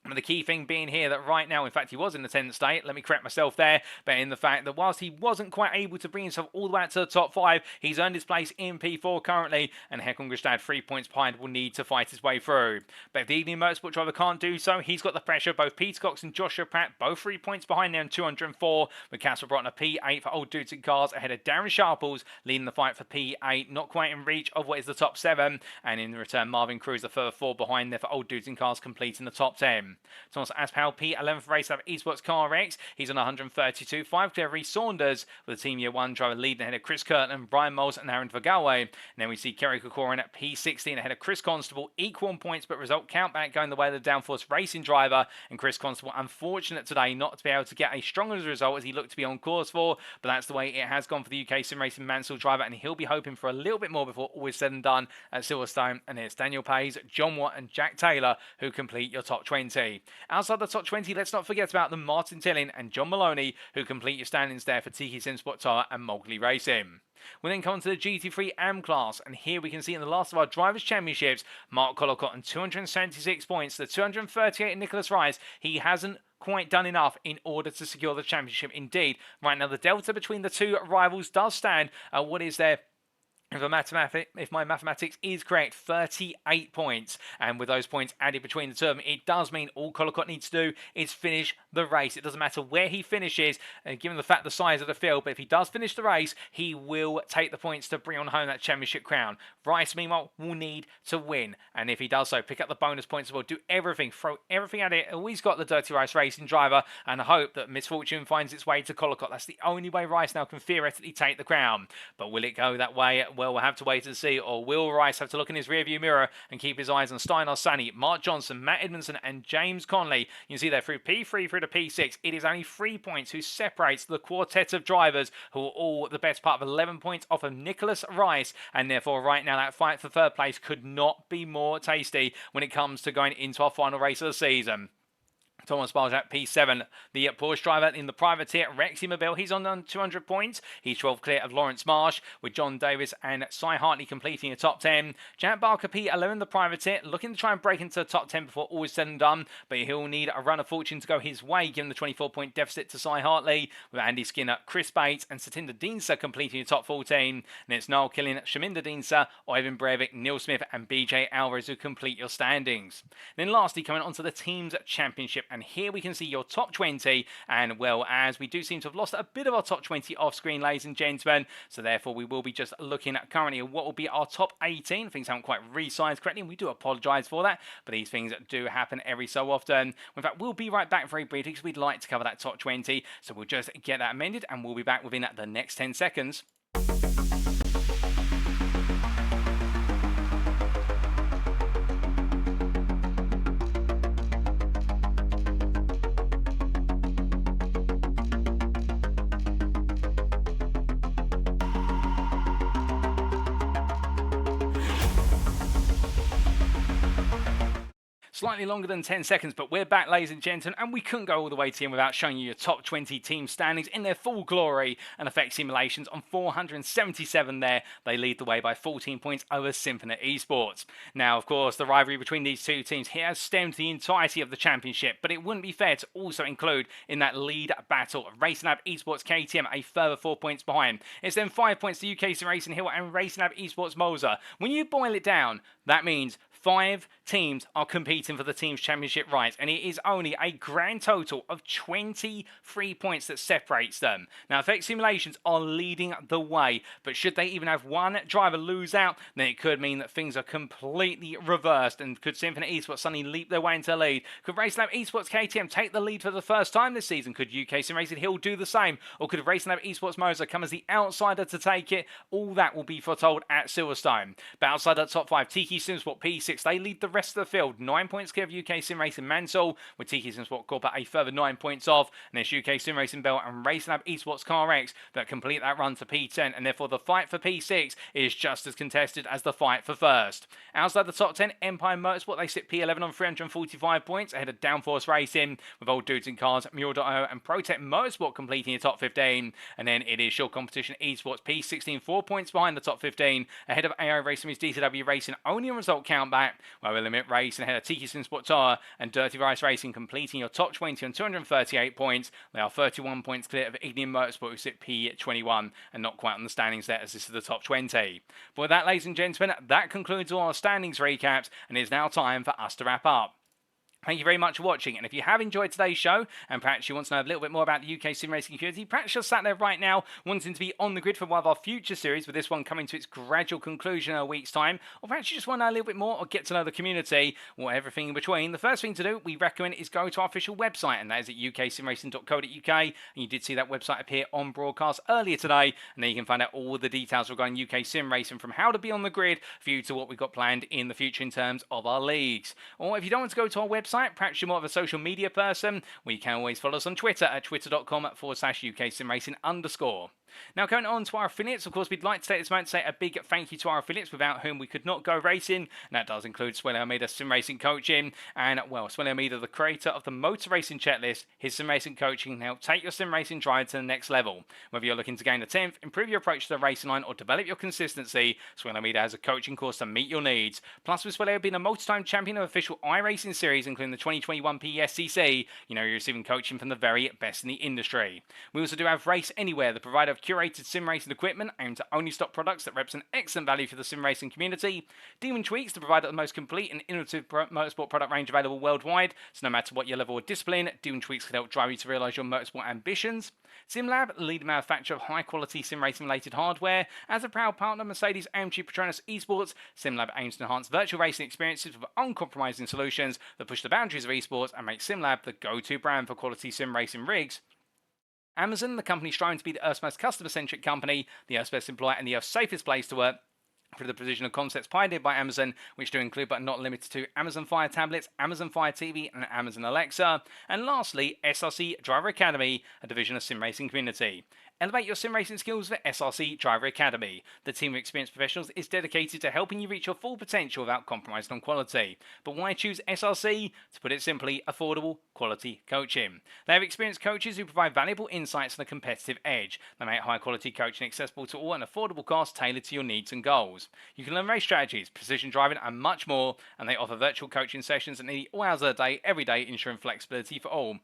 [SPEAKER 2] But the key thing being here that right now, in fact, he was in the 10th state. Let me correct myself there. But in the fact that whilst he wasn't quite able to bring himself all the way out to the top 5, he's earned his place in P4 currently. And Heckengrestad, 3 points behind, will need to fight his way through. But if the Evening Motorsport driver can't do so, he's got the pressure. Both Peter Cox and Joshua Pratt, both 3 points behind there on 204. With Casper Brotner P8 for Old Dudes in Cars ahead of Darren Sharples, leading the fight for P8. Not quite in reach of what is the top 7. And in return, Marvin Cruz, a further 4 behind there for Old Dudes in Cars, completing the top 10. Thomas Aspel, P11 for Race Lab Esports Car X. He's on 132. 5 clear Reece Saunders with the Team Year 1 driver leading ahead of Chris Kirtland, Brian Moles and Aaron Vergawe. And then we see Kerry Kokorin at P16 ahead of Chris Constable. Equal on points, but result countback going the way of the Downforce Racing driver. And Chris Constable, unfortunate today not to be able to get a stronger result as he looked to be on course for. But that's the way it has gone for the UK Sim Racing Mansell driver. And he'll be hoping for a little bit more before all is said and done at Silverstone. And it's Daniel Pays, John Watt and Jack Taylor who complete your top 20. Outside the top 20, let's not forget about the Martin Tillin and John Maloney, who complete your standings there for Tiki Sim Sport Tire and Mowgli Racing. We then come to the GT3 AM class, and here we can see in the last of our Drivers' Championships, Mark Collocott on 276 points, the 238 Nicholas Rice. He hasn't quite done enough in order to secure the championship. Indeed, right now the delta between the two rivals does stand at what is there. If my mathematics is correct, 38 points. And with those points added between the two of them, it does mean all Collocott needs to do is finish the race. It doesn't matter where he finishes, given the fact the size of the field. But if he does finish the race, he will take the points to bring on home that championship crown. Rice, meanwhile, will need to win. And if he does so, pick up the bonus points as well. Do everything, throw everything at it. Always got the Dirty Rice Racing driver and hope that misfortune finds its way to Collocott. That's the only way Rice now can theoretically take the crown. But will it go that way? Well, we'll have to wait and see. Or will Rice have to look in his rearview mirror and keep his eyes on Steinar Sani, Mark Johnson, Matt Edmondson and James Conley? You can see there through P3 through to P6. It is only 3 points who separates the quartet of drivers who are all the best part of 11 points off of Nicholas Rice. And therefore right now that fight for third place could not be more tasty when it comes to going into our final race of the season. Thomas Baljak, P7, the Porsche driver in the privateer, Rexy Mobile. He's on 200 points. He's 12 clear of Lawrence Marsh, with John Davis and Cy Hartley completing the top 10. Jack Barker, P11, the privateer, looking to try and break into the top 10 before all is said and done, but he'll need a run of fortune to go his way, given the 24-point deficit to Cy Hartley, with Andy Skinner, Chris Bates and Satinder Deensa completing the top 14. And it's Niall Killian, Shaminda Deensa, Ivan Breivik, Neil Smith and BJ Alvarez who complete your standings. Then lastly, coming on to the Teams Championship, and here we can see your top 20, and well, as we do seem to have lost a bit of our top 20 off screen, ladies and gentlemen, so therefore we will be just looking at currently what will be our top 18. Things haven't quite resized correctly, and we do apologise for that, but these things do happen every so often. In fact, we'll be right back very briefly because we'd like to cover that top 20, so we'll just get that amended and we'll be back within the next 10 seconds. Slightly longer than 10 seconds, but we're back, ladies and gentlemen, and we couldn't go all the way to the end without showing you your top 20 team standings in their full glory. And Effect Simulations on 477 there. They lead the way by 14 points over Symphony Esports. Now, of course, the rivalry between these two teams here has stemmed the entirety of the championship, but it wouldn't be fair to also include in that lead battle Racing Lab Esports KTM a further 4 points behind. It's then 5 points to UK Sim Racing Hill and Racing Lab Esports Moser. When you boil it down, that means 5 teams are competing for the team's championship rights, and it is only a grand total of 23 points that separates them. Now, Effect Simulations are leading the way, but should they even have one driver lose out, then it could mean that things are completely reversed, and could Symphony Esports suddenly leap their way into the lead? Could Racing Lab Esports KTM take the lead for the first time this season? Could UK Sim Racing Hill do the same? Or could Racing Lab Esports Moser come as the outsider to take it? All that will be foretold at Silverstone. But outside that top 5, Tiki Sim Sport P6, they lead the rest of the field. 9 points clear of UK Sim Racing Mansell, with Tiki Sim Sport Corp a further 9 points off. And there's UK Sim Racing Bell and Racing Lab Esports Car X that complete that run to P10. And therefore the fight for P6 is just as contested as the fight for first. Outside the top 10, Empire Motorsport, they sit P11 on 345 points ahead of Downforce Racing, with Old Dudes in Cars, Mule.io and Protect Motorsport completing the top 15. And then it is Short Competition Esports P16, 4 points behind the top 15, ahead of AI Racing with DCW Racing only on result countback.
[SPEAKER 1] website, where we'll limit race and ahead of Tiki Sim Sport Tour and Dirty Rice Racing, completing your top 20 on 238 points. They are 31 points clear of Ignium Motorsport, who sit P21 and not quite on the standings there, as this is the top 20. But with that, ladies and gentlemen, that concludes all our standings recaps, and it is now time for us to wrap up. Thank you very much for watching, and if you have enjoyed today's show, and perhaps you want to know a little bit more about the UK sim racing community, perhaps you're sat there right now wanting to be on the grid for one of our future series, with this one coming to its gradual conclusion in a week's time, or perhaps you just want to know a little bit more or get to know the community, or everything in between, the first thing to do, we recommend, is go to our official website, and that is at uksimracing.co.uk, and you did see that website appear on broadcast earlier today, and there you can find out all the details regarding UK sim racing, from how to be on the grid for you to what we've got planned in the future in terms of our leagues. Or if you don't want to go to our website, perhaps you're more of a social media person, we can always follow us on Twitter at twitter.com/UKSimRacing_. Now, going on to our affiliates, of course, we'd like to take this moment to say a big thank you to our affiliates, without whom we could not go racing, and that does include Swelly Almeida Sim Racing Coaching, and, well, Swelly Almeida, the creator of the Motor Racing Checklist. His sim racing coaching can help take your sim racing drive to the next level. Whether you're looking to gain a 10th, improve your approach to the racing line, or develop your consistency, Swelly Almeida has a coaching course to meet your needs. Plus, with Swelly being a multi-time champion of official iRacing series, including the 2021 PSCC, you know you're receiving coaching from the very best in the industry. We also do have Race Anywhere, the provider of curated sim racing equipment aimed to only stock products that represent excellent value for the sim racing community. Demon Tweaks, the provider of the most complete and innovative motorsport product range available worldwide, so no matter what your level of discipline, Demon Tweaks can help drive you to realise your motorsport ambitions. SimLab, the leading manufacturer of high-quality sim racing-related hardware. As a proud partner of Mercedes-AMG Petronas Esports, SimLab aims to enhance virtual racing experiences with uncompromising solutions that push the boundaries of esports and make SimLab the go-to brand for quality sim racing rigs. Amazon, the company striving to be the Earth's most customer-centric company, the Earth's best employer, and the Earth's safest place to work, for the provision of concepts pioneered by Amazon, which do include but not limited to Amazon Fire tablets, Amazon Fire TV, and Amazon Alexa. And lastly, SRC Driver Academy, a division of sim racing community. Elevate your sim racing skills for SRC Driver Academy. The team of experienced professionals is dedicated to helping you reach your full potential without compromising on quality. But why choose SRC? To put it simply, affordable, quality coaching. They have experienced coaches who provide valuable insights and a competitive edge. They make high quality coaching accessible to all at an affordable cost tailored to your needs and goals. You can learn race strategies, precision driving, and much more, and they offer virtual coaching sessions at nearly all hours of the day, every day, ensuring flexibility for all.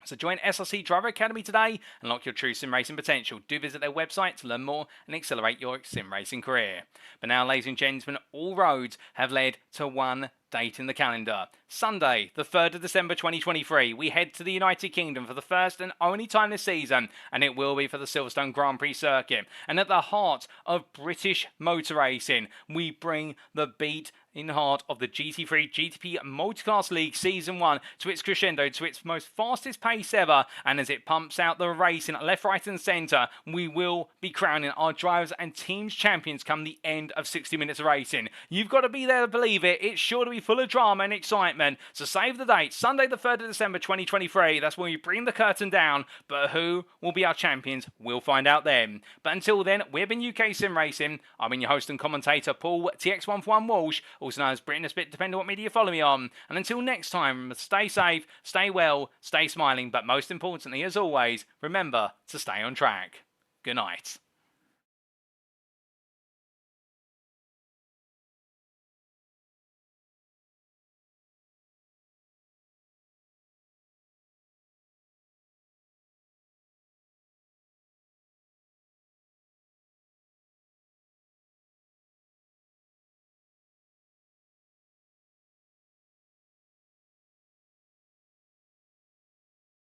[SPEAKER 1] So join SRC Driver Academy today and unlock your true sim racing potential. Do visit their website to learn more and accelerate your sim racing career. But now, ladies and gentlemen, all roads have led to one date in the calendar. Sunday, the 3rd of December 2023, we head to the United Kingdom for the first and only time this season, and it will be for the Silverstone Grand Prix circuit. And at the heart of British motor racing, we bring the beat in the heart of the GT3-GTP Multiclass League Season 1 to its crescendo, to its most fastest pace ever, and as it pumps out the racing left, right and centre, we will be crowning our drivers and teams champions come the end of 60 minutes of racing. You've got to be there to believe it. It's sure to be full of drama and excitement. So save the date, Sunday the 3rd of December 2023. That's when we bring the curtain down. But who will be our champions? We'll find out then. But until then, we've been UK Sim Racing. I've been your host and commentator, Paul TX141 Walsh, also known as Britain a Spit, depending on what media you follow me on. And until next time, stay safe, stay well, stay smiling, but most importantly, as always, remember to stay on track. Good night.